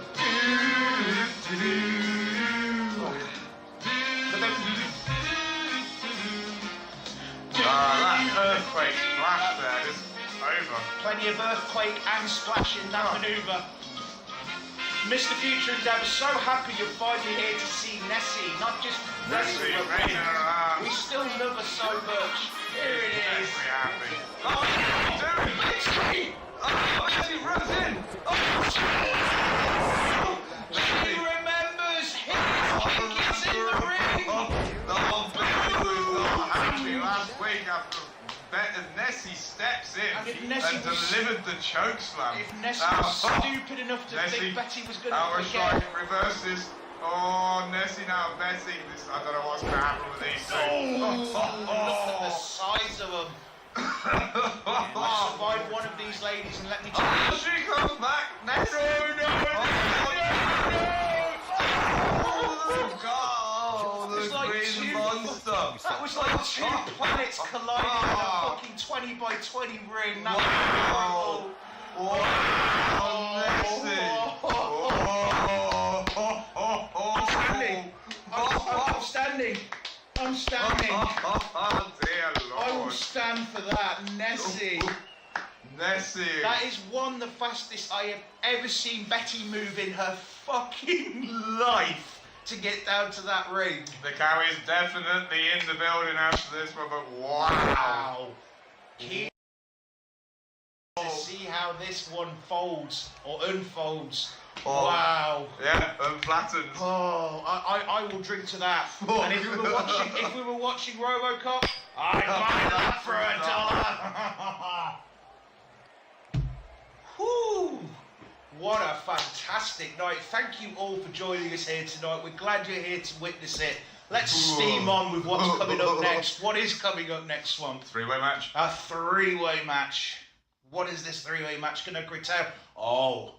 That earthquake splash there, just over. Plenty of earthquake and splash in that manoeuvre. Mr. Future Endeavour, so happy you're finally here to see Nessie, not just Nessie but racing around. we still love her so much. Here it is. Very happy. Oh, It's great. Nessie runs in. She remembers his tickets in the ring. Happy last week after Nessie steps in And if Nessie and was- delivered the choke slam. If Nessie was stupid enough to think Betty was going to Our forget. strike reverses. Oh, Nessie now Betty. I don't know what's going to happen with these two. Look at the size of them. I survived one of these ladies, and let me tell you. She comes back. Nessie. No. The green monster. That was like 2 planets colliding in a fucking 20 by 20 ring. That was I'm standing. Oh dear Lord. I will stand for that, Nessie. Nessie. That is the fastest I have ever seen Betty move in her fucking life to get down to that ring. The cow is definitely in the building after this one, but wow. Key to see how this one folds or unfolds. Oh. Wow. Yeah, unflattened. Oh, I will drink to that. And if we were watching RoboCop, I'd buy that for $1. Whew. What a fantastic night. Thank you all for joining us here tonight. We're glad you're here to witness it. Let's steam on with what's coming up next. What is coming up next, Swamp? 3-way match. A 3-way match. What is this 3-way match going to grit out? Oh,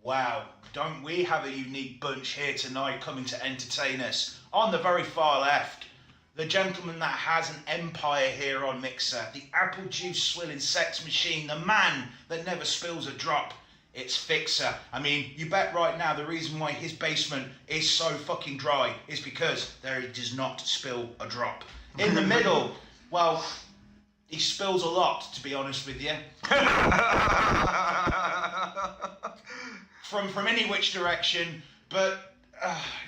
wow. Don't we have a unique bunch here tonight coming to entertain us? On the very far left, the gentleman that has an empire here on Mixer, the apple juice swilling sex machine, the man that never spills a drop. It's Fixer. I mean, you bet right now the reason why his basement is so fucking dry is because there does not spill a drop. In the middle, well, he spills a lot, to be honest with you. From any which direction, but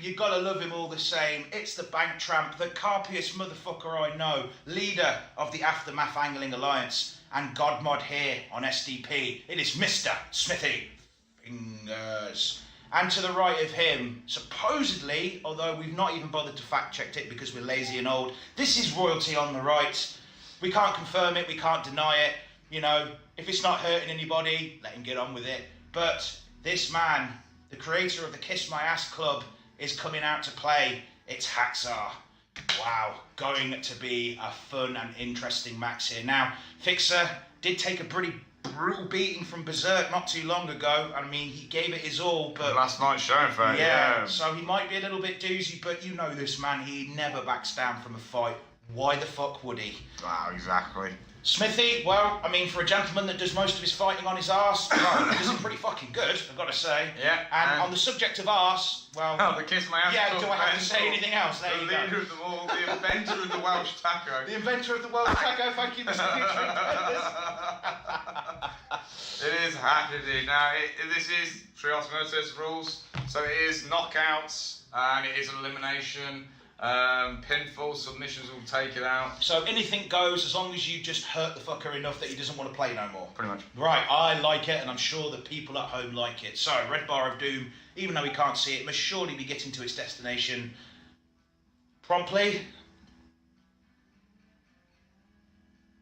you gotta love him all the same. It's the bank tramp, the carpiest motherfucker I know, leader of the Aftermath Angling Alliance, and Godmod here on SDP. It is Mr. Smithy Fingers. And to the right of him, supposedly, although we've not even bothered to fact check it because we're lazy and old, this is royalty on the right. We can't confirm it, we can't deny it. You know, if it's not hurting anybody, let him get on with it. But this man, the creator of the Kiss My Ass Club, is coming out to play. It's Hacksaw. Wow, going to be a fun and interesting match here. Now, Fixer did take a pretty brutal beating from Berserk not too long ago. I mean, he gave it his all, but... Last night's show, in fact, yeah. So he might be a little bit doozy, but you know this man, he never backs down from a fight. Why the fuck would he? Wow, exactly. Smithy, well, I mean, for a gentleman that does most of his fighting on his arse, well, he does it pretty fucking good, I've got to say. Yeah. And on the subject of arse, well... Oh, the Kiss My Ass Yeah, Club do I have to say anything else? There you go. The leader of them all, the inventor of the Welsh taco. The inventor of the Welsh taco, thank you, Mr. It is Hacksaw. Now, this is Trios Versus rules, so it is knockouts, and it is an elimination. Pinfall, submissions will take it out. So anything goes as long as you just hurt the fucker enough that he doesn't want to play no more. Pretty much. Right, I like it, and I'm sure that people at home like it. So, Red Bar of Doom, even though we can't see it, must surely be getting to its destination promptly.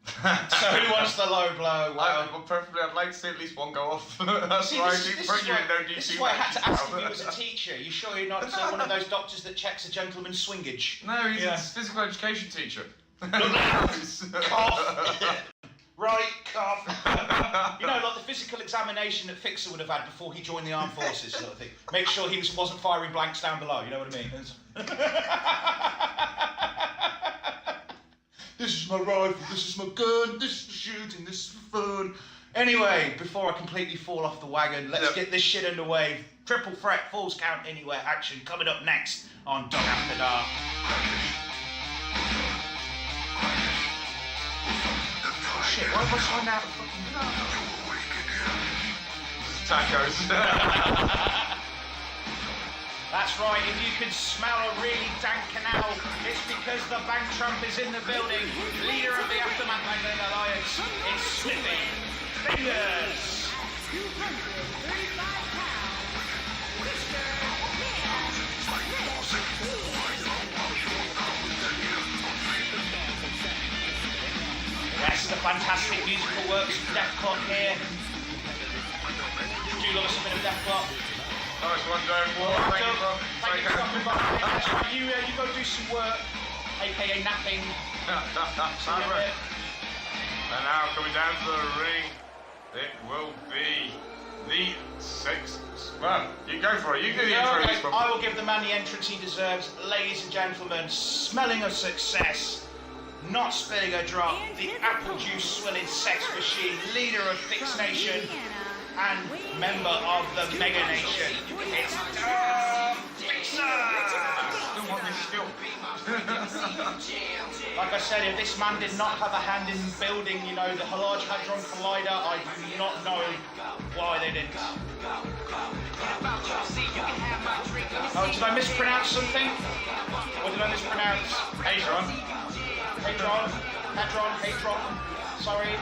So who wants the low blow? Well, preferably, I'd like to see at least one go off. That's see, why I this keep is putting you why- in no this DC is why I had to matches ask if now. you was a teacher. You sure you're not one of those doctors that checks a gentleman's swingage? No, he's Yeah. a physical education teacher. Cough. Right, cough. You know, like the physical examination that Fixer would have had before he joined the armed forces, sort of thing. Make sure he wasn't firing blanks down below. You know what I mean? This is my rifle, this is my gun, this is for shooting, this is for fun. Anyway, before I completely fall off the wagon, let's get this shit underway. Triple threat, falls count anywhere action coming up next on Dog After Dark. Shit, why have I signed out of fucking Tacos. That's right, if you can smell a really dank canal, it's because the bank trump is in the building. Leader of the Aftermath Magnet Alliance, it's Smithy Fingers. Yes, the fantastic musical works of Death Clock here. Do you love us a bit of Death Clock? Nice one, Joe. Thank you, bro. Thank you for coming by. That's right, you go do some work, aka napping. And now coming down to the ring, it will be the sixth. Well, you go for it. You do the intro. Okay, This one. I will give the man the entrance he deserves. Ladies and gentlemen, smelling of success, not spilling a drop, the apple juice swilling sex machine, leader of Fix Nation, and member of the Mega Nation. It's Fixer! Still want this skill. Like I said, if this man did not have a hand in building, you know, the Large Hadron Collider, I do not know why they didn't. Oh, did I mispronounce something? What did I mispronounce? Hadron. Hadron. Sorry.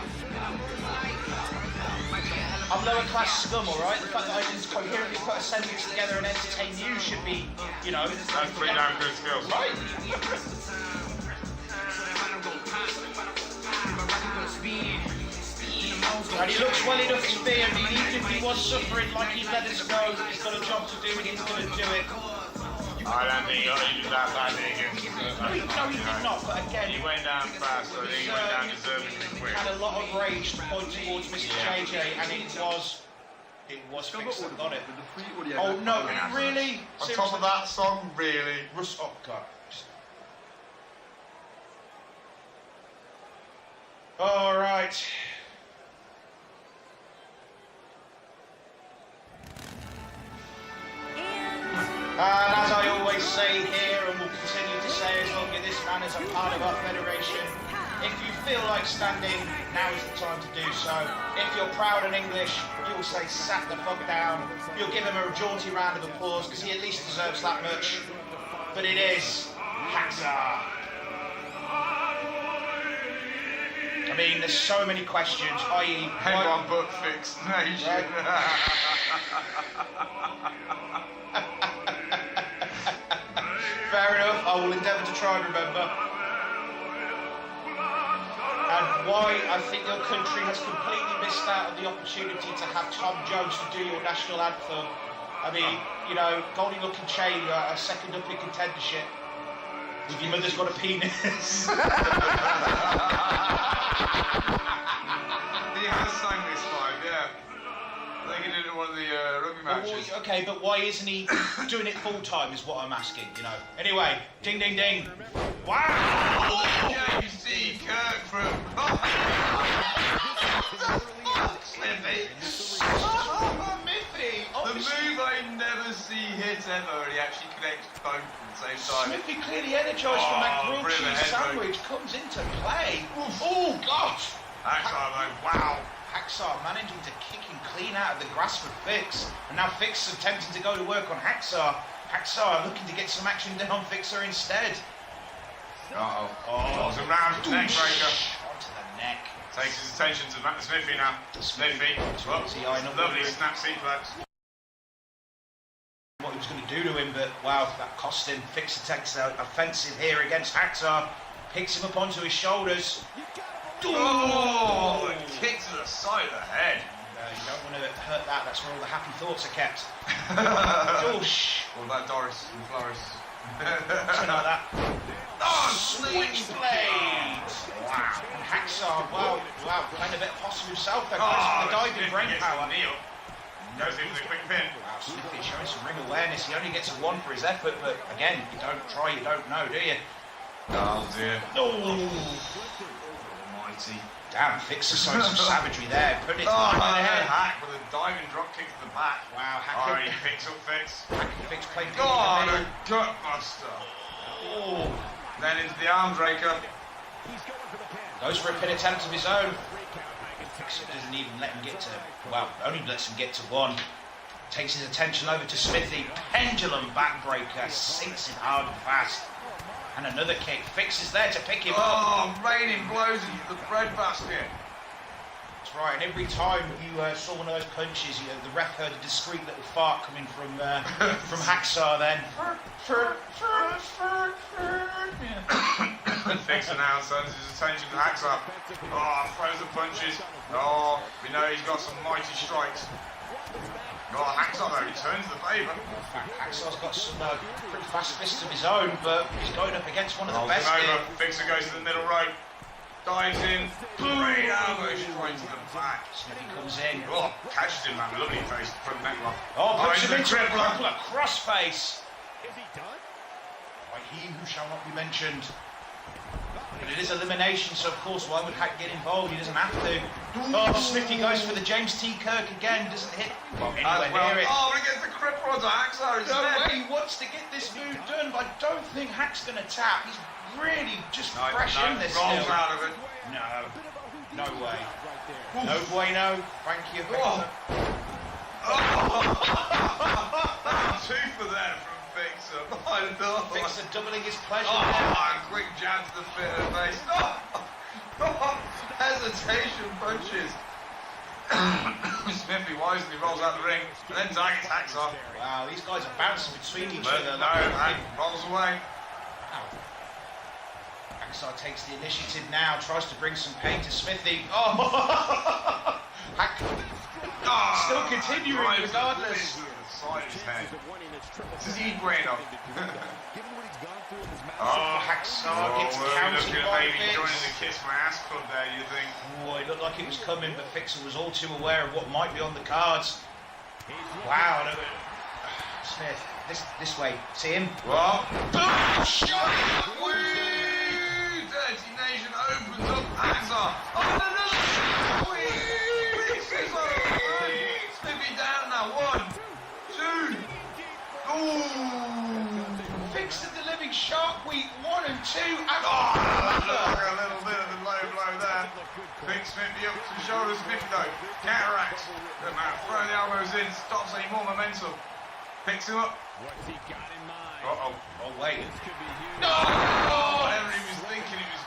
I'm lower class scum, alright? The fact that I didn't coherently put a sentence together and entertain you should be, you know... That's pretty damn good skills. Right. And he looks well enough to be, I mean, even if he was suffering like he let us go, he's got a job to do and he's going to do it. I don't think he did that bad against No, he did not, but again... He went down fast, I think he went down deservedly quick. Had a lot of rage to point towards Mr. JJ, and it was Fixer that got it. Oh no, really? On top of that song, really? Oh god. Alright. And as I always say here, and will continue to say as long as this man is a part of our federation, if you feel like standing, now is the time to do so. If you're proud and English, you'll say sat the fuck down. You'll give him a jaunty round of applause, because he at least deserves that much. But it is Hacksaw. I mean, there's so many questions, i.e. Hang on, but fix nation. Right. Fair enough, I will endeavour to try and remember. And why I think your country has completely missed out on the opportunity to have Tom Jones to do your national anthem. I mean, you know, Goldie looking chain, you're a second up in contendership. If your mother's got a penis. He has sang this live, yeah. I think he did it in one of the rugby matches. Okay, but why isn't he doing it full time is what I'm asking, you know. Anyway, ding ding ding. Wow! James C. Kirk from... Slippy. Miffy! The move I never see hit ever, and he actually connects both at the same time. Smithy clearly energised from that grilled brilliant cheese head sandwich comes into play. Oh gosh! Hacksaw, though, wow. Hacksaw managing to kick him clean out of the grasp of Fix, and now Fix is attempting to go to work on Hacksaw. Hacksaw looking to get some action done on Fixer instead. Oh, it's a round neck breaker. Onto the neck. Takes his attention to Smithy now. Smithy. Lovely snap sequence. What he was going to do to him, but wow, that cost him. Fixer takes the offensive here against Hacksaw. Picks him up onto his shoulders. Oh, a kick to the side of the head. You don't want to hurt that, that's where all the happy thoughts are kept. Doosh. What about Doris and Floris? Something like that. Oh, switchblade! Wow. And Hacksaw, wow, playing a bit of possum himself there. The diving brain power. Goes in with a quick pin. Wow, Smithy showing some ring awareness. He only gets a 1 for his effort, but again, you don't try, you don't know, do you? Oh dear. Oh! Almighty. Damn, Fixer showing some savagery there. Putting it Oh, in the head. Hack with a diving drop kick to the back. Wow, Oh, he picks up Fix. Hack and Fix played God, a gut buster. Oh. Then into the arm breaker. Goes for a pin attempt of his own. Fixer doesn't even let him get to, well, only lets him get to 1. Takes his attention over to Smithy. Pendulum backbreaker. Sinks it hard and fast. And another kick. Fix is there to pick him up. Oh, raining blows into the bread basket. That's right, and every time you saw one of those punches, the ref heard a discreet little fart coming from Hacksaw then. Fix now turns his attention to Hacksaw. Oh, throws the punches. Oh, we know he's got some mighty strikes. Oh, Hacksaw though returns the favour. In fact, Hacksaw's got some pretty fast fists of his own, but he's going up against one of the best here. Fixer goes to the middle rope. Dives in. Great elbow straight to the back. Smithy comes in. Oh, catches him that lovely face front neck lock. Oh, puts him into a crippler. crossface. Is he done? By he who shall not be mentioned. But it is elimination, so of course why would Hack get involved? He doesn't have to. Oh, Smithy goes for the James T. Kirk again, doesn't hit anywhere near it. Oh, he gets the crippler onto Hacksaw instead. No way, he wants to get this move done, but I don't think Hack's going to tap. He's really just fresh in this rolls still. out of it. No way. No bueno, thank you. Oh. Two for that from Fixer. My lord. Fixer doubling his pleasure. Oh, quick jab to the fit of the face. Oh, hesitation punches. Smithy wisely rolls out the ring and then targets Hacksaw. Wow, these guys are bouncing between each But other. no, Hack rolls away. Hacksaw takes the initiative now, tries to bring some pain to Smithy. Oh! Hack still continuing regardless. Side of his head. This is bueno. Oh, Hacksaw gets counted looking at by maybe Fix. joining the Kiss My Ass Club there, you think? Oh, it looked like it was coming, but Fixer was all too aware of what might be on the cards. Wow, no, Smith, this way. See him? What? Boom! Shot! Dirty Nation opens up Hacksaw. Oh, another shot! Smithy down now. 1, 2. Ooh! Fixer the living shark week 1 and 2. And a little bit of a low blow there. Big Smithy up to the shoulders. Smithy though counteracts. Good man. Throw the elbows in. Stops any more momentum. Picks him up. What's he got in mind? Oh wait. This could be huge. No! Whatever he was thinking, he was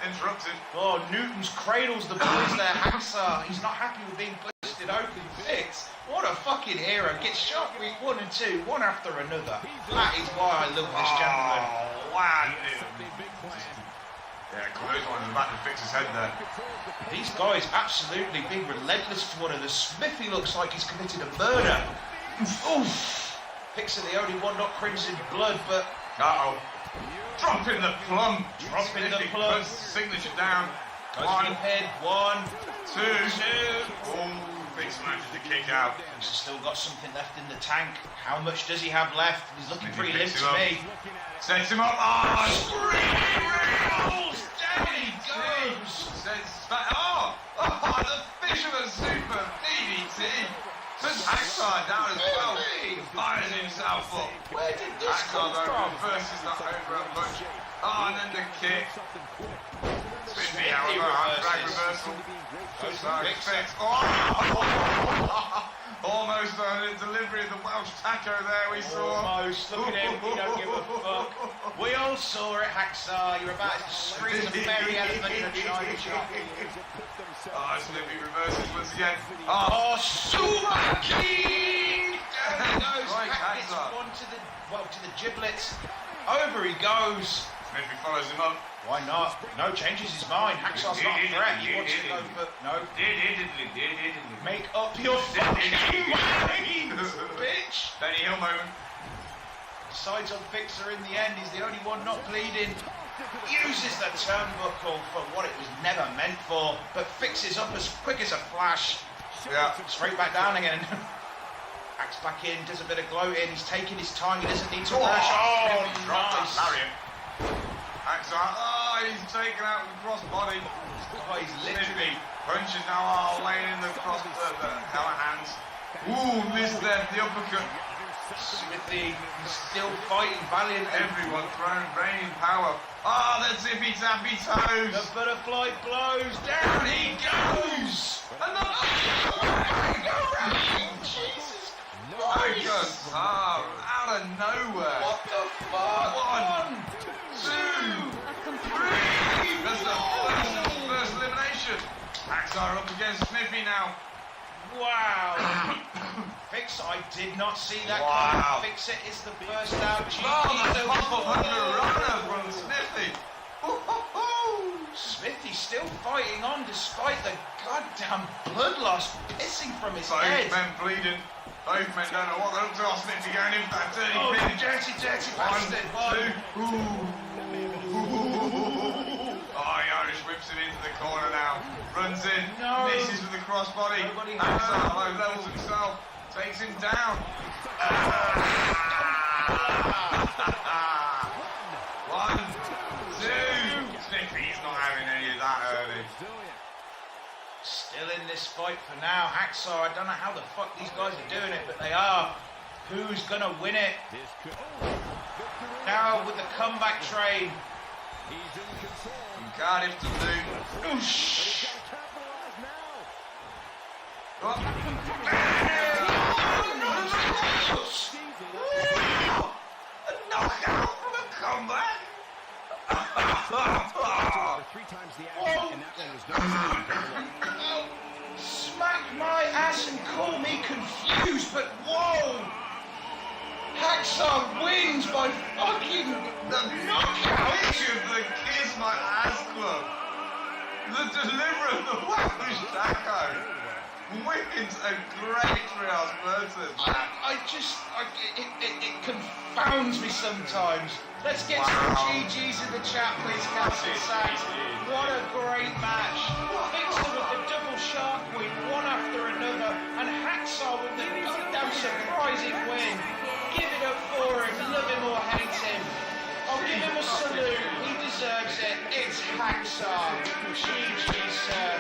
interrupted. Oh, Newton's cradles the boys there, Hacksaw. He's not happy with being blistered open. Fix. What a fucking hero. Gets shot week 1 and 2, one after another. That is why I love this gentleman. Oh, wow. Yeah, clothesline in the back and Fix's head there. These guys absolutely being relentless to one another. Smithy looks like he's committed a murder. Oof. Fixer the only one not crimson blood, but... Uh-oh. Dropping the plum. Dropping the plum. Puts the signature down. Goes for the pin. 1, 2. Oh, Fix manages to kick out. He's still got something left in the tank. How much does he have left? He's looking pretty limp to me. Sets him up. Oh, scream rails. Down he goes. The Fisherman Super DDT. Puts Hacksaw down as well. Fires himself up. Where did this come from? Versus that overhand punch. Oh, and then the kick. Smithy, however, drag reversal. Fix. Oh! Almost a delivery of the Welsh taco there we saw. Almost. Look at him. He don't give a fuck. We all saw it, Hacksaw. You're about to scream the fairy elephant in a china shop. Oh, Smithy reverses once again. Oh, Super King! There he goes. Right, Hack gets Hacksaw. one to the giblets. Over he goes. Smithy follows him up. Why not? No, changes his mind. Hacksaw's not a threat. He wants to go for... No. Make up your fucking mind, bitch! Benny Hill moment. Decides on Fixer in the end. He's the only one not bleeding. Uses the turnbuckle for what it was never meant for, but fixes up as quick as a flash. Yeah. Straight back down again. Hacks back in, does a bit of gloating. He's taking his time. He doesn't need to rush. Oh, nice. Lariat. Hacksaw. He's taken out with the crossbody. Oh, he's literally... Smithy punches now, laying in the cross the hands. Ooh, missed there, the uppercut. Smithy still fighting valiantly. Everyone throwing raining power. Oh, the tippy tappy toes. The butterfly blows. Down he goes. Another merry-go-round. Jesus Christ. Out of nowhere. What the fuck? 1, 2, 3. That's the first elimination. Hacksaw up against Smithy now. Wow. Fix, I did not see that Wow. coming. Fix it is the first out. The pop-up runner from Smithy. Smithy still fighting on despite the goddamn blood loss pissing from his Both head. men bleeding. Both men don't know what they're up to. Oh, Smithy going in for that dirty Oh, pin. dirty bastard. 1, 2. Oh, the Irish whips it into the corner now. Runs in. No. Misses with the crossbody. Nobody Hacksaw low levels himself. Takes him down. 1, 2. Smithy's not having any of that early. Still in this fight for now. Hacksaw, I don't know how the fuck these guys are doing it, but they are. Who's gonna win it? Now with the comeback train. From Cardiff to Luton. Oosh. Oh. A knockout from a comeback. Smack my ass and call me confused, but whoa! Hacksaw wins by fucking The knockout! picture of the Kiss My Ass Club. The deliverer of the Welsh taco. Wins a great trials person. It confounds me sometimes. Let's get some GGs in the chat, please, Captain Sacks. What a great match. Fixer with the double shark win, one after another, and Hacksaw with the goddamn surprising win. Give it up for him, love him or hate him. I'll give him a salute, he deserves it. It's Hacksaw. GG, sir.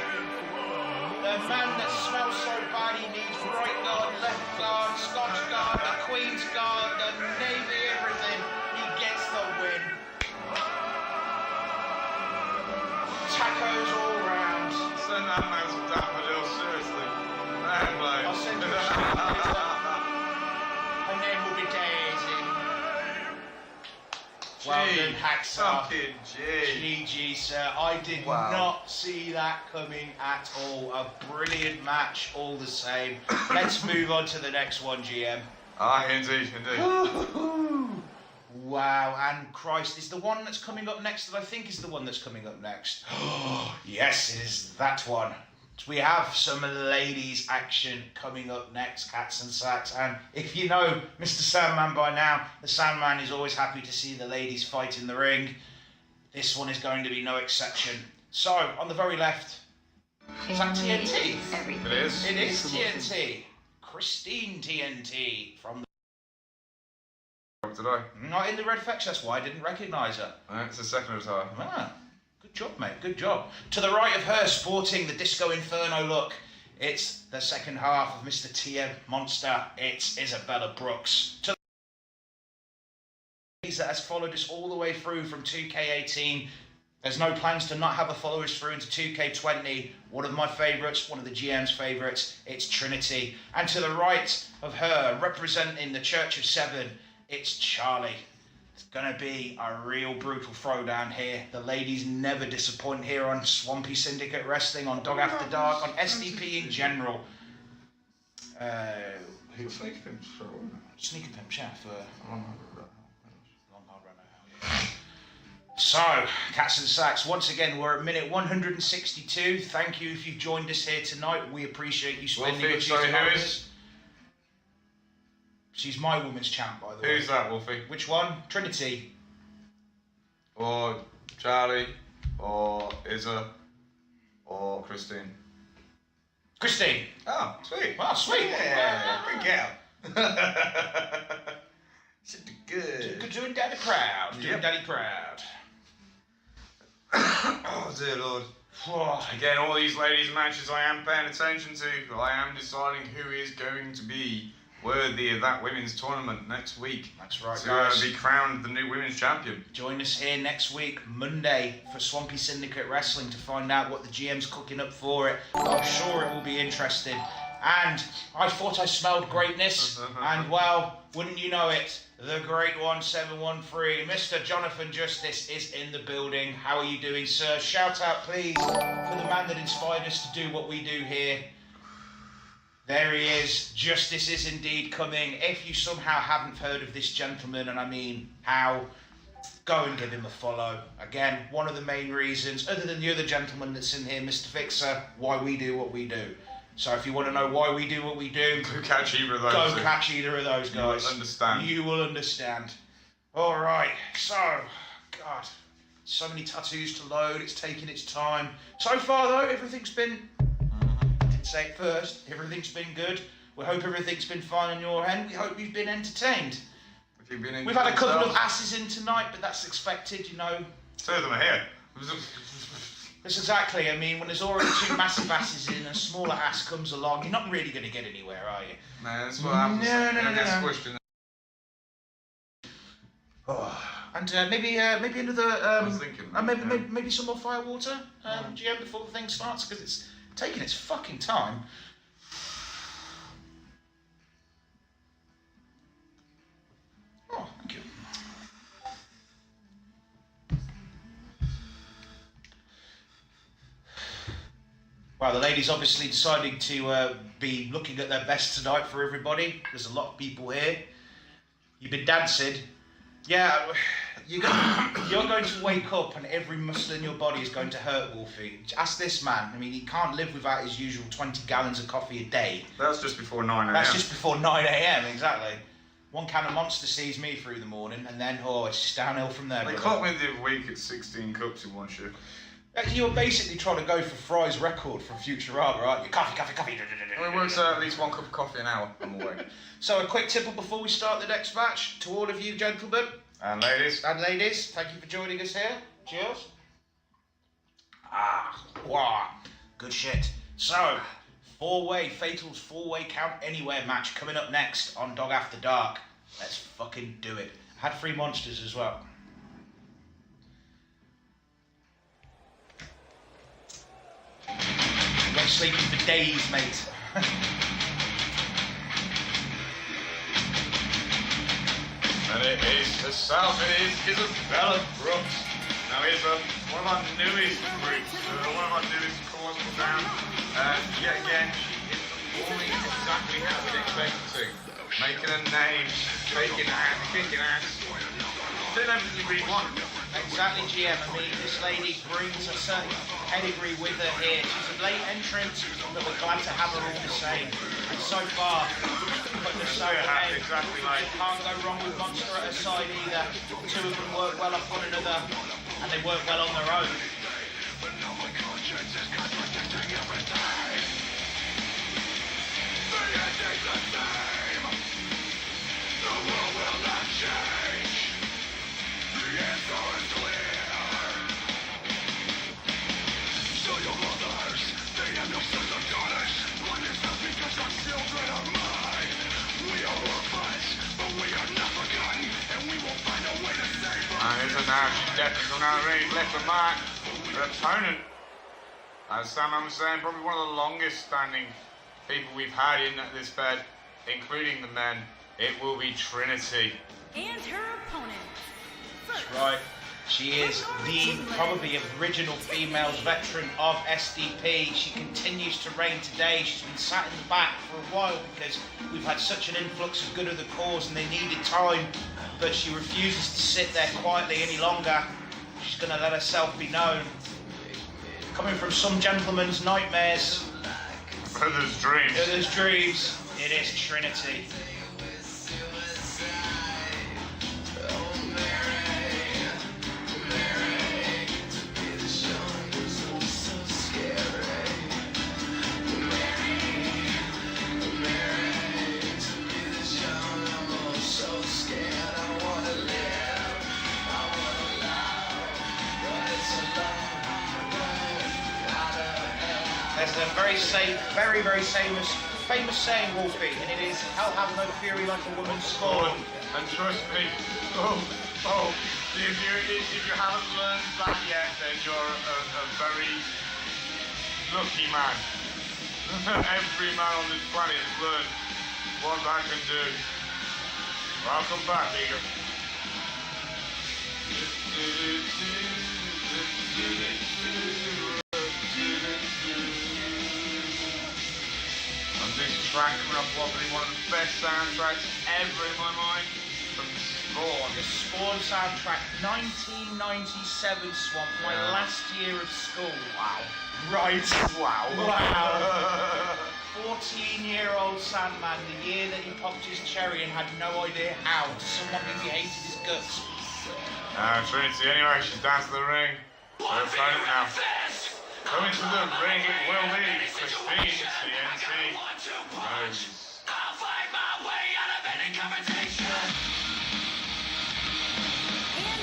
The man that smells so bad he needs right guard, left guard, Scotch guard, the Queen's guard, the Navy, everything. He gets the win. Tacos all round. Send that man some daffodils, seriously. Fair play. I'll send you a shot. Her name will be Daisy. Well done, Hacksaw. Fucking G. GG, sir. I did not see that coming at all. A brilliant match, all the same. Let's move on to the next one, GM. Indeed. Wow, and Christ, is the one that's coming up next that I think is the one that's coming up next? Yes, it is that one. We have some ladies' action coming up next, Cats and Sacks. And if you know Mr. Sandman by now, the Sandman is always happy to see the ladies fight in the ring. This one is going to be no exception. So, on the very left, is that TNT? It is. It is TNT. Christine TNT from What did I? not in the red fetch, that's why I didn't recognise her. It's the second attire. Ah, good job, mate, good job. To the right of her, sporting the Disco Inferno look, it's the second half of Mr. TM Monster. It's Isabella Brooks. To the that has followed us all the way through from 2K18. There's no plans to not have her follow us through into 2K20. One of my favourites, one of the GM's favourites, it's Trinity. And to the right of her, representing the Church of Seven, it's Charlie. It's going to be a real brutal throwdown here. The ladies never disappoint here on Swampy Syndicate Wrestling, on Dog After Dark, on SDP in general. Sneaker Pimps for a while. Sneaker Pimps, yeah, for a long hard run now. So, Cats and Sacks, once again, we're at minute 162. Thank you if you've joined us here tonight. We appreciate you spending your Tuesday night with us. She's my women's champ, by the way. Who's that, Wolfie? Which one? Trinity. Or Charlie, or Izza, or Christine. Christine. Oh, sweet. Wow, sweet. Yeah, good girl. Should be good. Doing Daddy proud. Doing Daddy proud. Oh, dear Lord. Again, all these ladies' matches I am paying attention to. I am deciding who is going to be worthy of that women's tournament next week. That's right, to guys. be crowned the new women's champion. Join us here next week, Monday, for Swampy Syndicate Wrestling to find out what the GM's cooking up for it. I'm sure it will be interesting. And I thought I smelled greatness, and well, wouldn't you know it, the great one, 713, Mr. Jonathan Justice is in the building. How are you doing, sir? Shout out, please, for the man that inspired us to do what we do here. There he is. Justice is indeed coming. If you somehow haven't heard of this gentleman, and I mean how, go and give him a follow. Again, one of the main reasons, other than the other gentleman that's in here, Mr. Fixer, why we do what we do. So if you want to know why we do what we do, go catch either of those. Go catch either of those guys. You will understand. You will understand. All right. So, God, so many tattoos to load. It's taking its time. So far, though, everything's been... Say it first, everything's been good. We hope everything's been fine on your end. We hope you've been entertained. We've had a couple of asses in tonight, but that's expected, you know. Two of them are here. That's exactly, I mean, when there's already two massive asses in, a smaller ass comes along, you're not really going to get anywhere, are you? No, that's what happens. No. Oh. And maybe another, maybe some more fire water, GM, before the thing starts, because it's taking its fucking time. Oh, thank you. Well, the ladies obviously deciding to be looking at their best tonight for everybody. There's a lot of people here. You've been dancing. Yeah, you're going to wake up and every muscle in your body is going to hurt, Wolfie. Ask this man. I mean, he can't live without his usual 20 gallons of coffee a day. That's just before 9 a.m. That's just before 9 a.m, exactly. One can of Monster sees me through the morning, and then, it's just downhill from there. They caught me the other week at 16 cups in one shift. You're basically trying to go for Fry's record from Futurama, aren't you? Coffee. Well, it works out at least 1 cup of coffee an hour on the way. So a quick tipple before we start the next match to all of you gentlemen. And ladies. Thank you for joining us here. Cheers. Wow. Good shit. So, Fatals 4-way count anywhere match coming up next on Dog After Dark. Let's fucking do it. Had 3 monsters as well. Been sleeping for days, mate. And it is herself, it is Isabella Brooks. Now here's one of our newest groups, one of our newest cores down. Yet again, she is performing exactly how we'd expect her to. Making a name, taking ass, kicking ass. Doing everything we want. Exactly, GM. I mean, this lady brings a certain pedigree with her here. She's a late entrant, but we're glad to have her all the same. And so far, but they're so ahead. Exactly right. Can't go wrong with Monster at her side either. The two of them work well off one another, and they work well on their own. Now she's definitely gone out really left the mark. Her opponent, as Sam was saying, probably one of the longest standing people we've had in this fed, including the men. It will be Trinity. And her opponent. That's right. She is the probably original females veteran of SDP. She continues to reign today. She's been sat in the back for a while because we've had such an influx of good of the cause and they needed time. But she refuses to sit there quietly any longer. She's going to let herself be known. Coming from some gentleman's nightmares. Others' dreams. Others' dreams. It is Trinity. There's a very famous saying, Wolfie, and it is, "Hell have no fury like a woman scorned." And trust me, if you haven't learned that yet, then you're a very lucky man. Every man on this planet has learned what that can do. Welcome back, Eagle. This track coming up probably one of the best soundtracks ever in my mind, from Spawn. The Spawn soundtrack, 1997, Swamp, my last year of school. Wow. Right. Wow. 14-year-old Sandman, the year that he popped his cherry and had no idea how. Someone who he hated his guts. Trinity, anyway, she's down to the ring. Her opponent now. Coming to the ring, it will be Christine, TNT. Rose. I'll fight my way out of any competition. And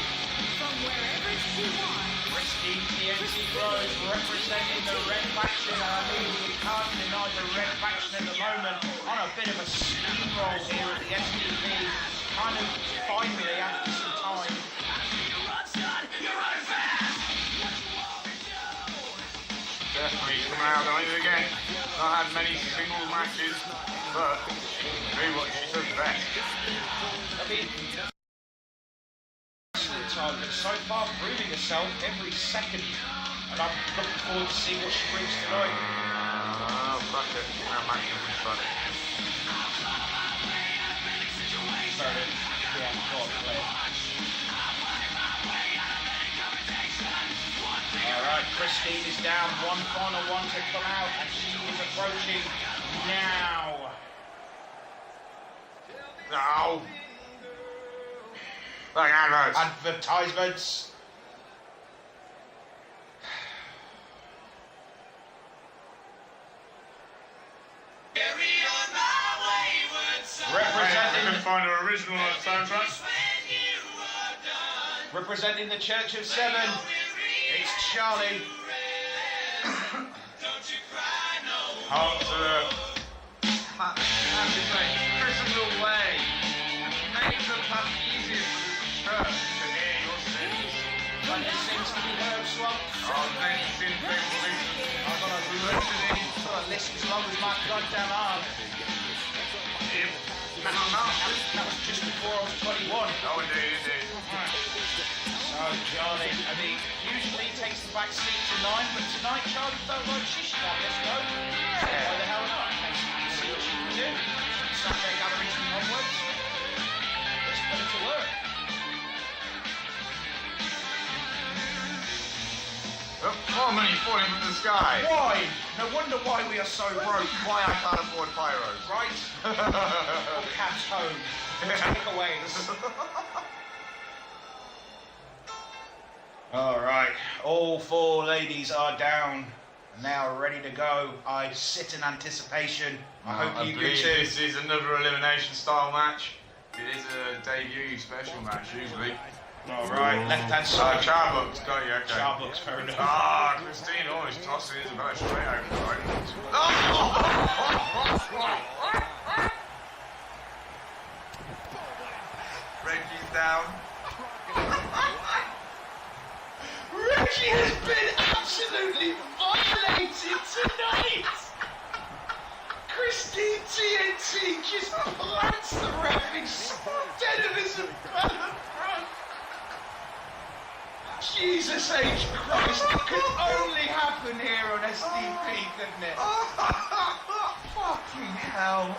from wherever she wants. Christine TNT Rose representing the red faction, and I mean we can't deny the red faction at the moment on a bit of a steamroll here at the SDP. Kind of finally after some time. Definitely come out on it again. Not had many single matches, but do what she does best. I mean, time, but so far proving herself every second, and I'm looking forward to see what she brings tonight. Oh, fuck it. No match in front. Sorry, yeah, God, play. Alright, Christine is down, one final one to come out, and she is approaching now. No. Like adverts. Advertisements. I can find her original soundtrack. Representing the Church of Seven, it's Charlie. Up to the Christendom way. Make the path easier for the church to hear your sins. When it seems to be heard, Swamp. Oh, then sin people listen. I've got a list as long as my goddamn arm. Yep. That was just before I was what he won. Oh, indeed. So Charlie, I mean, usually takes the back seat to 9, but tonight Charlie felt like she should have this go. Why the hell not? See what she can do. Saturday galleries and onwards. Let's put it to work. More money falling from the sky. Why? No wonder why we are so broke. Why I can't afford pyros. Right? Or Cat's home. Takeaways. Alright, all 4 ladies are down and now ready to go. I sit in anticipation. I hope you do believe too. This is another elimination style match. It is a debut special match usually. Alright, left hand side. Charbucks, got you, okay. Charbucks, fair enough. Ah, Christine always tossing his about straight over, right? Reggie's down. Reggie has been absolutely violated tonight! Christine TNT just plants the ref instead of his front. Jesus H. Christ, it could only happen here on SDP, couldn't it? Fucking hell.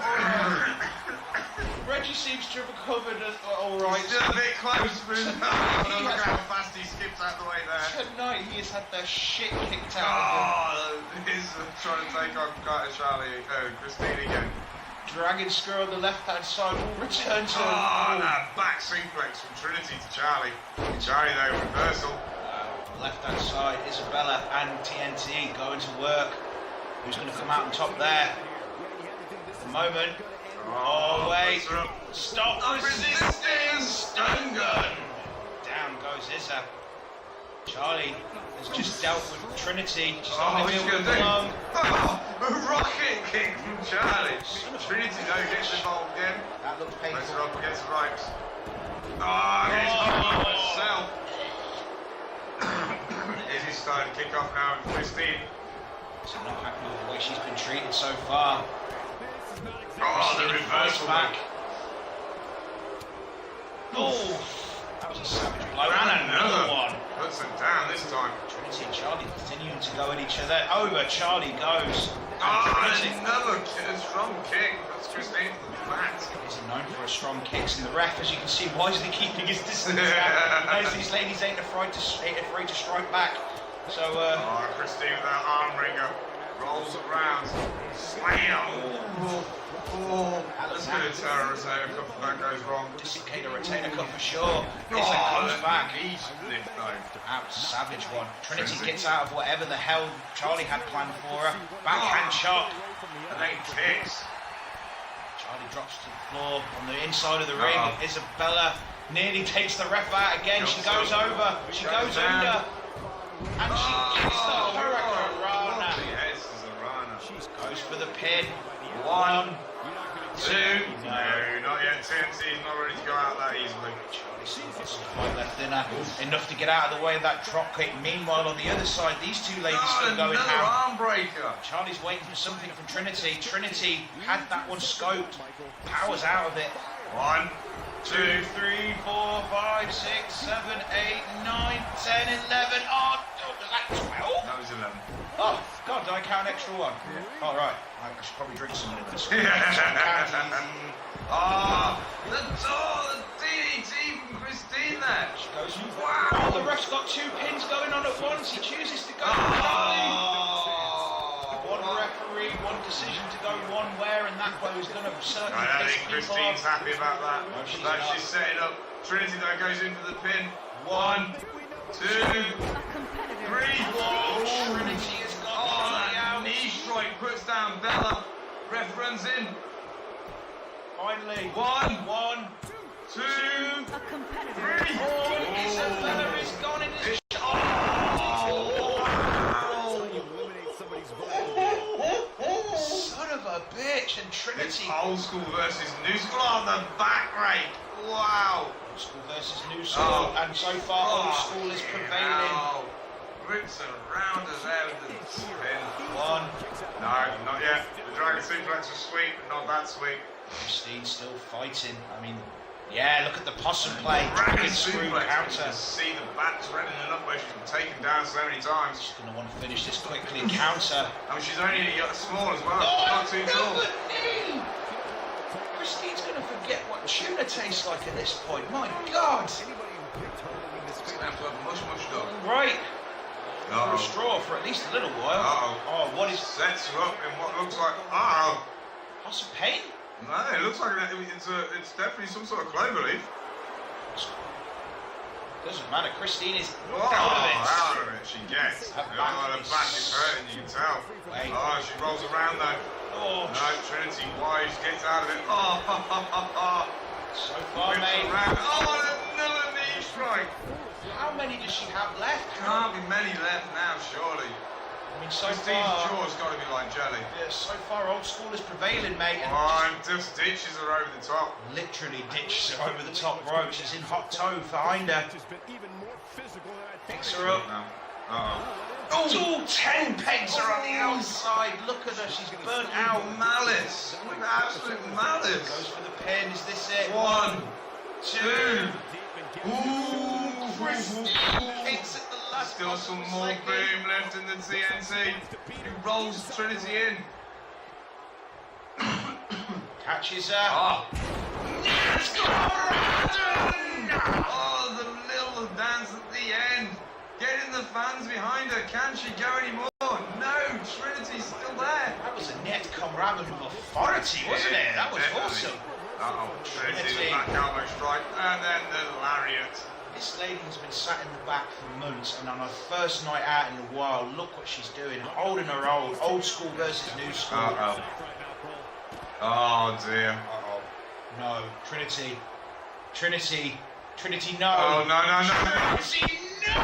Reggie seems to have recovered alright. Still a bit close, but look how fast he skips out the way there. Tonight he has had the shit kicked out of him. He's trying to take on Charlie, Christine again. Dragon Screw on the left-hand side will return to... No, back suplex from Trinity to Charlie. Charlie though, reversal. Left-hand side, Isabella and TNT going to work. Who's going to come out on top there? At the moment. Oh, wait. Stop resisting! Stun gun! Down goes Izza. Charlie has just dealt with Trinity. Just What's he going to do? A rocket kick from Charlie. Trinity though gets involved again. That looks painful. Press her up against the ropes. He's got herself. Izzy's starting to kick off now with Christine. So not happy with the way she's been treated so far. The reversal back. Oh, that was a savage blow. And another one. Puts them down this time. Trinity and Charlie continuing to go at each other. Over Charlie goes. Another strong kick. That's Christine to the mat. He's known for his strong kicks, and the ref, as you can see, wisely keeping his distance. Knows these ladies ain't afraid to strike back. So, Christine with that arm wringer rolls around. Slam. That's a bit of terror if that goes wrong. Dislocate a retainer cuff for sure. Izza comes back. Lift though. That was a savage one. Trinity gets out of whatever the hell Charlie had planned for her. Backhand chop. And then kicks. Charlie drops to the floor on the inside of the ring. Isabella nearly takes the ref out again. She goes over. She goes under. And she gets the Hurricane Rana. Yes, is a Rana. Goes for the pin. 1, 2. No, not yet. TNT's not ready to go out that easily. Charlie's still got some fight left in her. Enough to get out of the way of that drop kick. Meanwhile, on the other side, these two ladies still going another ham. arm breaker. Charlie's waiting for something from Trinity. Trinity had that one scoped. Powers out of it. 1, 2, 3, 4, 5, 6, 7, 8, 9, 10, 11. Oh, that's 12. That was 11. Oh, God, did I count an extra one? Yeah. Oh, right. I should probably drink some of this. The DDT from Christine there. She goes, wow. Oh, the ref's got 2 pins going on at once. He chooses to go one referee, one decision to go one where, and that way is going to certainly I piss think people Christine's off. happy about that. No, she's But not. she's setting up. Trinity though goes in for the pin. 1, 2, 3, 4. Trinity has got that knee strike puts down Bella. Ref runs in. finally 1, 2, 3, 4. Isabella is gone in his son of a bitch, and Trinity. It's old school versus new school on the back rake. Wow. Old school versus new school, and so far old school is prevailing. Whips around us there with the pin. 1. No, not yet. The Dragon Suplex was sweet, but not that sweet. Christine still fighting. I mean, Yeah, look at the possum play. Dragon screw counter. You see the back threatening up where she's been taken down so many times. She's going to want to finish this quickly. Counter. I mean, she's only small as well. Oh, Not too tall. another knee! Christine's going to forget what tuna tastes like at this point. My God! She's going to have to have a mush dog. Right. For a straw for at least a little while. Oh, what is... Sets her up in what looks like... Possum pain? No, it looks like it's definitely some sort of clover leaf. Doesn't matter. Christine is out of it. She gets. Her The back is hurting, you can tell. Wait. She rolls around though. No, Trinity Wise gets out of it. So far, mate. Another knee strike. How many does she have left? Can't be many left now, surely. I mean, so Christine's far... jaw's got to be like jelly. Yeah, so far, old school is prevailing, mate. And And just ditches her over the top. literally ditches her over the top rope. She's in hot toe behind her. Picks her up. Oh, 10 pegs are on the outside. Look at her. She's burnt out. Malice. Absolute malice. Goes for the pin. Is this it? 1, 2. Hits at the last Still some more boom left in the TNT. He rolls Trinity in. Catches her. The little dance at the end. Getting the fans behind her. Can she go anymore? No, Trinity's still there. That was a net comrade of authority, wasn't it? That was Definitely. awesome. Trinity, the back elbow strike, and then the lariat. This lady has been sat in the back for months, and on her first night out in a while, look what she's doing, holding her old school versus new school. Oh dear. No, Trinity, no. Oh no. Trinity, no!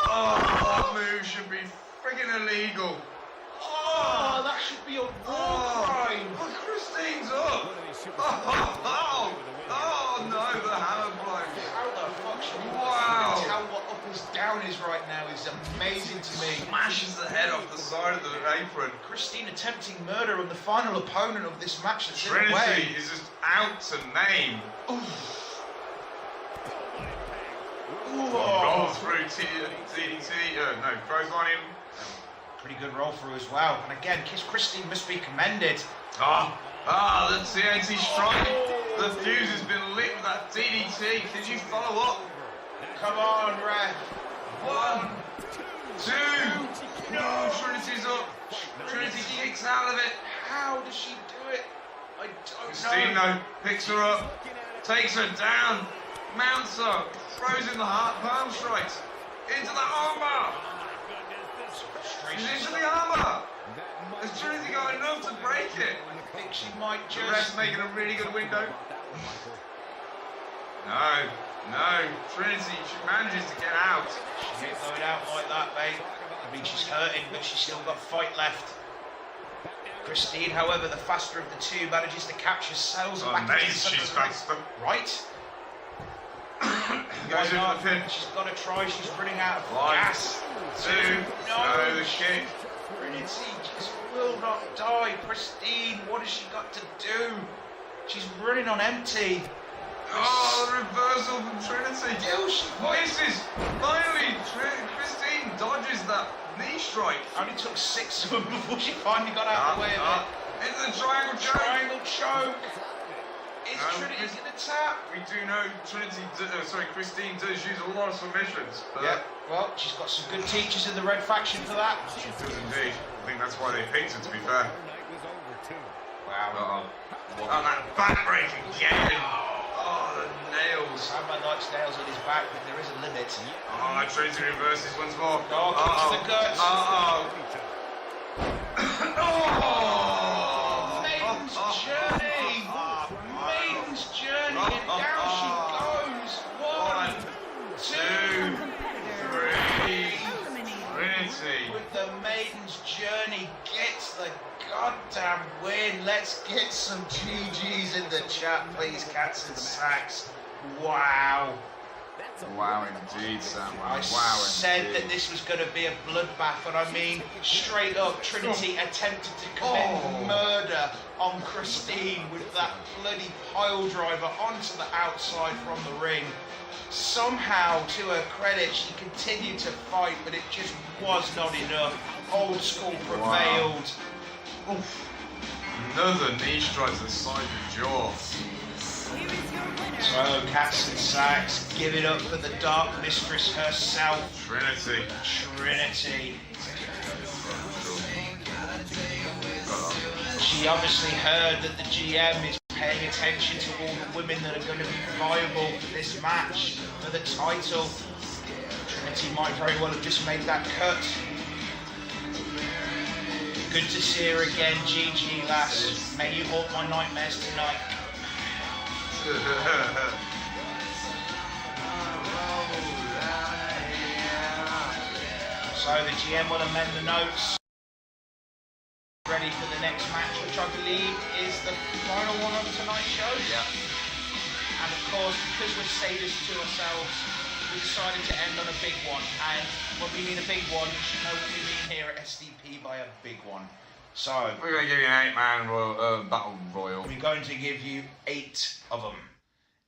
That move should be friggin' illegal. Oh, that should be a war crime. Look, Christine's up. Oh no, the hammer blow. How the fuck should you tell what up is down is right now is amazing to me. Smashes the head off the side of the apron. Christine attempting murder on the final opponent of this match that's in the way. Trinity is just out to name. Roll through TDT, clothesline him. Pretty good roll through as well. And again, Christine must be commended. The TNT strike. The fuse has been lit with that DDT. Can you follow up? Come on, ref. 1, 2. No, Trinity's up. Trinity kicks out of it. How does she do it? I don't Christine, know. picks her up, takes her down, mounts her, throws in the palm strikes, into the armbar. She's into the armor. Has Trinity got enough to break it? I think she might just... The ref's making a really good window. No, Trinity, she manages to get out. She ain't going out like that, mate. I mean, she's hurting, but she's still got fight left. Christine, however, the faster of the two, manages to capture Sales back into the she's faster. Right. Goes into the pin. She's got to try. She's running out of 1, gas. 2. No, the kick. Trinity just will not die. Christine, what has she got to do? She's running on empty. The reversal from Trinity. Voices. Finally, Christine dodges that knee strike. Only took 6 of them before she finally got out of the way of it. Into the triangle choke. Triangle choke. Is Trinity gonna tap? We do know Christine does use a lot of submissions. Yeah. Well, she's got some good teachers in the Red Faction for that. She does indeed. I think that's why they picked her, to be fair. Wow. That backbreak again. The nails. Sandman likes nails on his back, but there is a limit. Trinity reverses once more. Kicks to the guts. Maiden's journey. Maiden's journey, and down she goes. 1, 2, 3. Trinity. With the Maiden's journey, gets the goddamn win. Let's get some GGs in the chat, please, Cats and Sacks. Wow. Wow, indeed, Sam. I Wow, said indeed. that this was going to be a bloodbath, and I mean, straight up, Trinity attempted to commit murder on Christine with that bloody pile driver onto the outside from the ring. Somehow, to her credit, she continued to fight, but it just was not enough. Old school prevailed. Oof. Another knee strike to the side of the jaw. So, Cats and Sacks, give it up for the Dark Mistress herself. Trinity. She obviously heard that the GM is paying attention to all the women that are going to be viable for this match, for the title. Trinity might very well have just made that cut. Good to see her again, GG lass. May you haunt my nightmares tonight. So the GM will amend the notes. Ready for the next match, which I believe is the final one of tonight's show. Yeah. And of course, because we're sadist to ourselves, we decided to end on a big one. And when we mean a big one, you should know what we mean here at SDP by a big one. So we're going to give you an 8-man battle royal. We're going to give you 8 of them.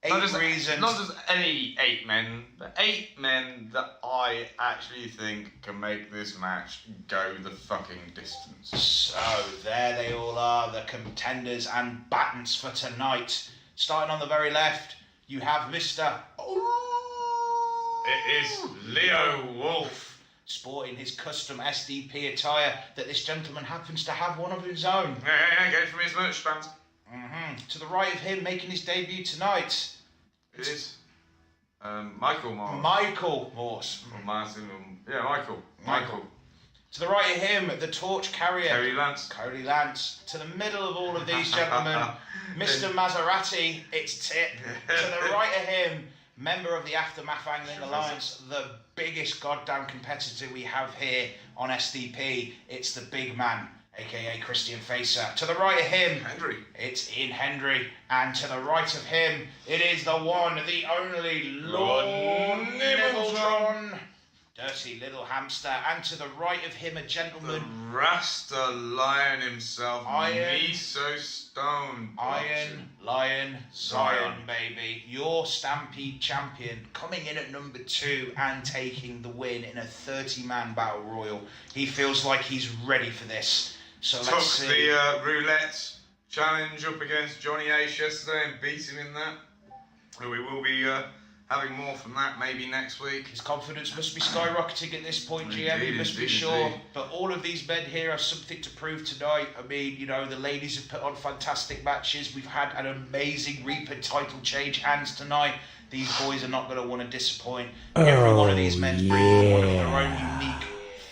8 reasons. Not just any 8 men, but 8 men that I actually think can make this match go the fucking distance. So there they all are, the contenders and battants for tonight. Starting on the very left, you have Mr. It is Leo Wolf. Sporting his custom SDP attire that this gentleman happens to have one of his own. Yeah, go from his merch stand. To the right of him, making his debut tonight. It is Michael Morse. Michael Morse. Or Martin. Yeah, Michael. To the right of him, the torch carrier. Cody Lance. To the middle of all of these gentlemen, Mr. Maserati, it's Tip. To the right of him, member of the Aftermath Angling Alliance, the biggest goddamn competitor we have here on SDP. It's the big man, aka Christian Facer. To the right of him, Hendry. It's Ian Hendry. And to the right of him, it is the one, the only Lord Nibbletron. Dirty little hamster. And to the right of him, a gentleman. The Rasta Lion himself, Miso Stone. Iron Lion Zion, baby. Your Stampede champion, coming in at number 2 and taking the win in a 30-man battle royal. He feels like he's ready for this. So let's see. Took the roulette challenge up against Johnny Ace yesterday and beat him in that. We will be having more from that maybe next week. His confidence must be skyrocketing at this point, GM, you must be sure. But all of these men here have something to prove tonight. I mean, you know, the ladies have put on fantastic matches. We've had an amazing Reaper title change hands tonight. These boys are not going to want to disappoint. Every one of these men brings one of their own unique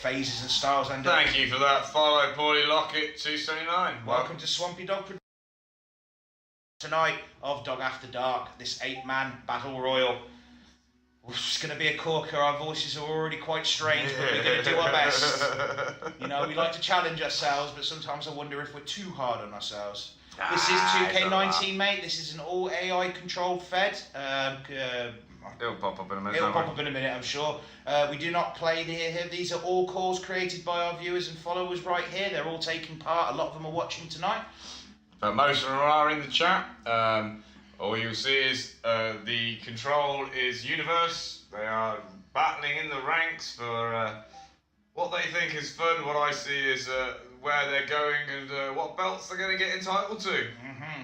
phases and styles. And thank you for that follow, Paulie Lockett 279. Welcome to Swampy Dog tonight of Dog After Dark, this 8-man battle royal. It's going to be a corker. Our voices are already quite strange, but we're going to do our best. You know, we like to challenge ourselves, but sometimes I wonder if we're too hard on ourselves. This is 2K19, mate. This is an all AI controlled fed. It'll pop up in a minute. It'll pop up in a minute, I'm sure. We do not play here. These are all calls created by our viewers and followers right here. They're all taking part. A lot of them are watching tonight. But most of them are in the chat. All you'll see is the control is Universe. They are battling in the ranks for what they think is fun. What I see is where they're going and what belts they're going to get entitled to.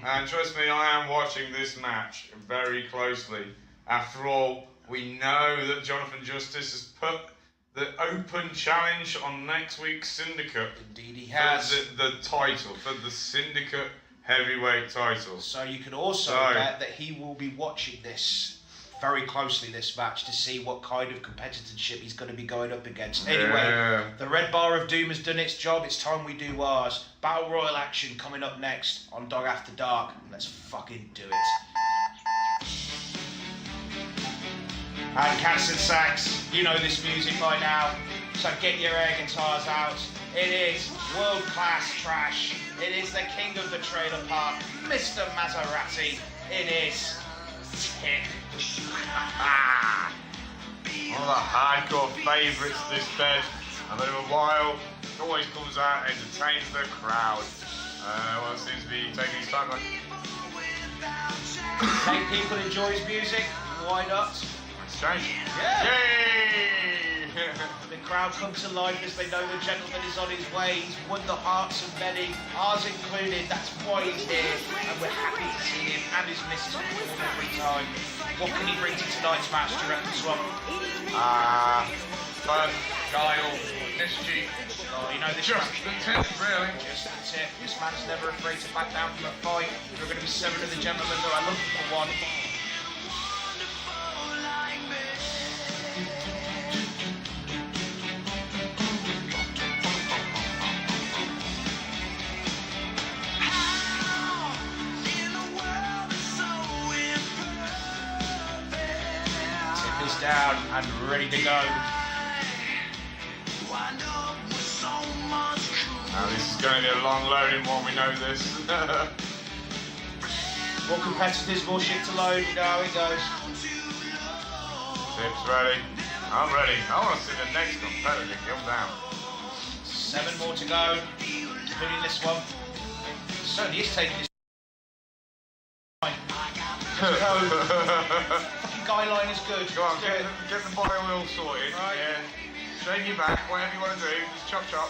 And trust me, I am watching this match very closely. After all, we know that Jonathan Justice has put the open challenge on next week's Syndicate. Indeed he has. For the title, for the Syndicate heavyweight title. So you can also bet that he will be watching this very closely, this match, to see what kind of competitorship he's going to be going up against. Anyway, the Red Bar of Doom has done its job. It's time we do ours. Battle Royal action coming up next on Dog After Dark. Let's fucking do it. And Cats and Sacks, you know this music by now, so get your air guitars out. It is world-class trash. It is the king of the trailer park, Mr. Maserati. It is Tip One of the hardcore favourites of this bed. And then a while, always comes out and entertains the crowd. Well, it seems to be taking his time. Make people enjoy his music. Why not? Strange. Yeah. Yay! The crowd comes alive as they know the gentleman is on his way. He's won the hearts of many, ours included. That's why he's here, and we're happy to see him and his missus perform every time. What can he bring to tonight's match, do you reckon, Swamp? Fun, guile, mischief. Oh, you know this Just the tip, really. Just the tip. This man's never afraid to back down from a fight. There are going to be 7 of the gentlemen that are looking for one. Down and ready to go. Now this is going to be a long loading one, we know this. More competitors, more shit to load. You know how it goes. Tips ready. I'm ready. I want to see the next competitor come down. 7 more to go, including this one. Certainly is taking his time. Let's go. Guy line is good. Go on, get the body wheel sorted. Right. Yeah. Straighten your back, whatever you want to do, just chop chop.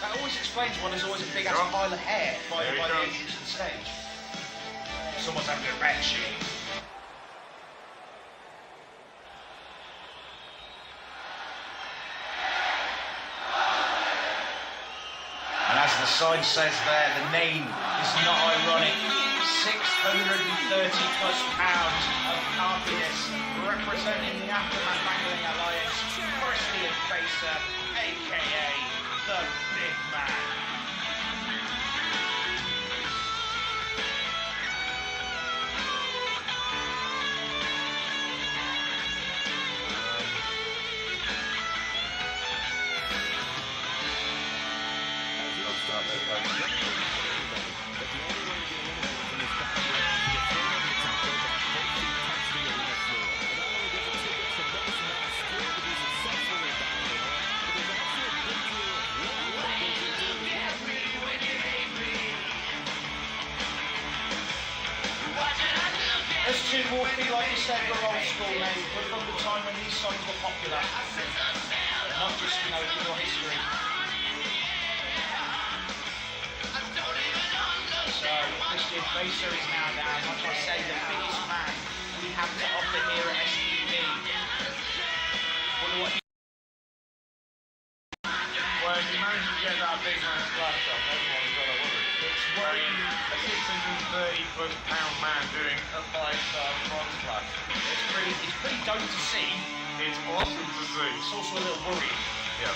That always explains why there's always a big ass pile of hair by the entrance to the stage. Someone's having a rat shit. And as the sign says there, the name is not ironic. 630 plus pounds of carpiness representing the Aftermath Wrangling Alliance, Christian Facer, aka the Big Man. As two Morphe, like you said, were old school, mate, but from the time when these songs were popular. Not just, you know, your history. So, Christian Facer is now down, like I say, the biggest man we have to offer here at STV. Wonder what he... Well, if you manage to get that big man's class up, everyone's got to worry. It's worrying. A 630 plus pound man doing a 5-star bronze class. It's pretty dope to see. It's awesome to see. It's also a little worrying. Yeah.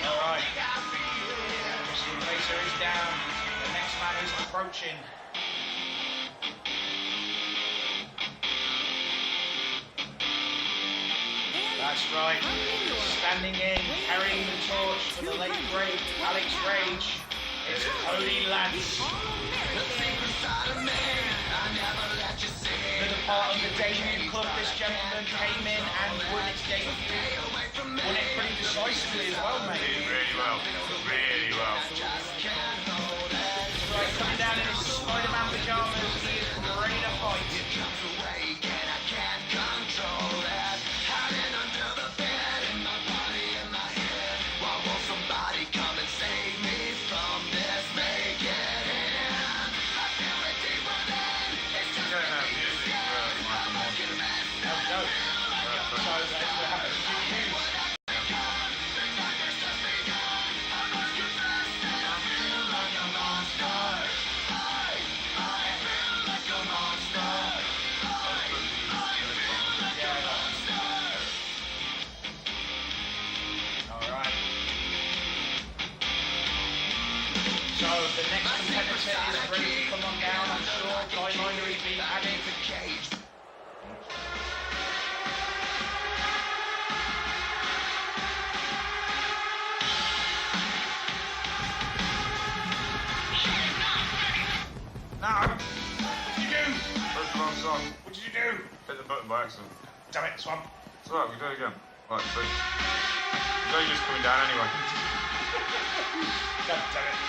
Alright. Christian Facer is down. The next man is approaching. That's right. Standing in, carrying the torch for the late great Alex Rage. It's Cody Lance. For the part of the debut club, this gentleman came in and won its debut. Won it pretty decisively as well, mate. Really well. Really well. Right, coming down in his Spider-Man pajamas, he is ready to fight. So the next competitor is ready to come on down, I'm sure. Guyliner is being added. Now, what did you do? First of all, son. What did you do? hit the button by accident. Damn it, Swamp. It's alright, we can do it again. Right, so they're just coming down anyway. God damn it.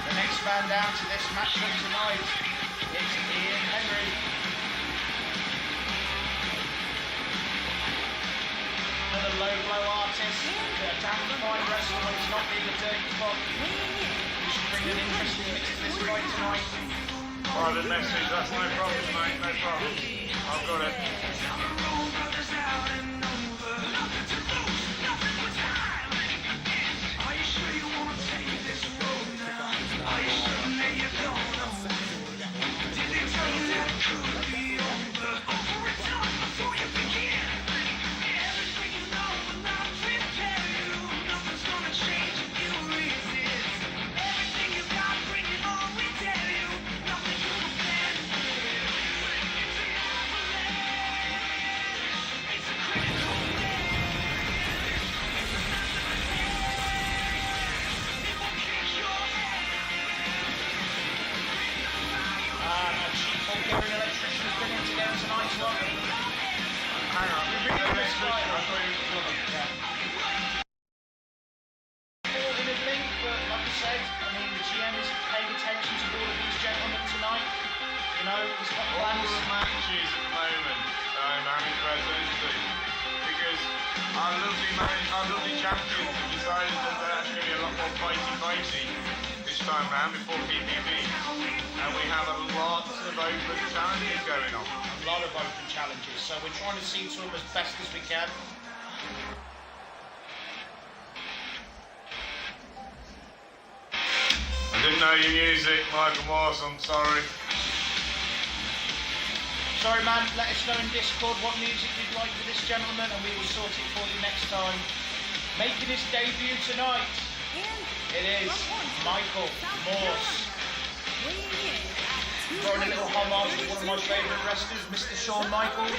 The next man down to this matchup tonight is Ian Henry. Another low blow artist, a damn fine wrestler when it's not being a dirty fuck. We should bring an interesting mix to this fight tonight. Private message, that's no problem, mate, no problem. I've got it. Before PPV, and we have a lot of open challenges going on. A lot of open challenges, so we're trying to see to them as best as we can. I didn't know your music, Michael Morse, I'm sorry. Sorry man, let us know in Discord what music you'd like for this gentleman and we will sort it for you next time. Making his debut tonight, it is Michael Morse. Throwing a little homage to one of my favourite wrestlers, Mr. Shawn Michaels.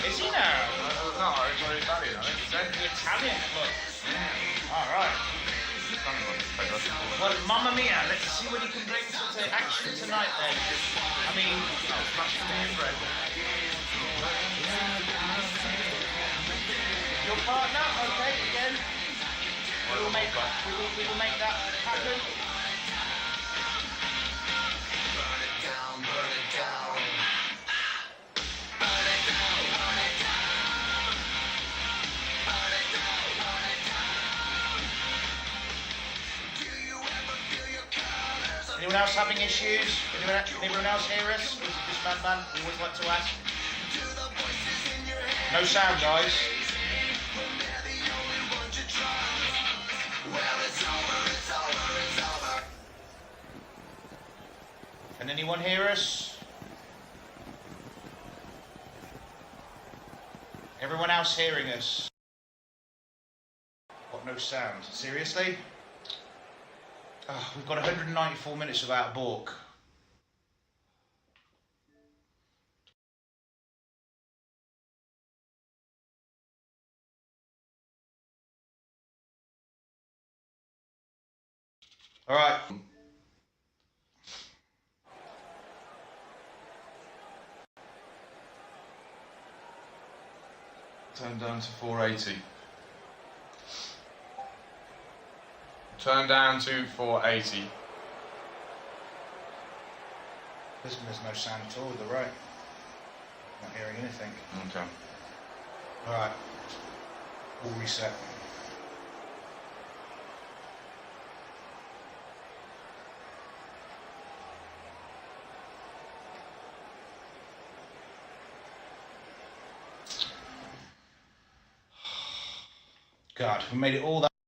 Is he now? No, it's very Italian, I think. Italian, look. Alright. Well, mamma mia, let's see what he can bring to the action tonight then. I mean, smash the main bread. Your partner, okay, again. We will make that happen. Burn it down, burn it down. Anyone else having issues? Anyone else hear us? Or is it just man? We always like to ask. No sound, guys. Can anyone hear us? Everyone else hearing us? What, no sound? Seriously? Oh, we've got 194 minutes without a balk. All right. Turn down to 480. Turn down to 480. There's no sound at all, the right. Not hearing anything. Okay. Alright. We'll reset. God, we made it all that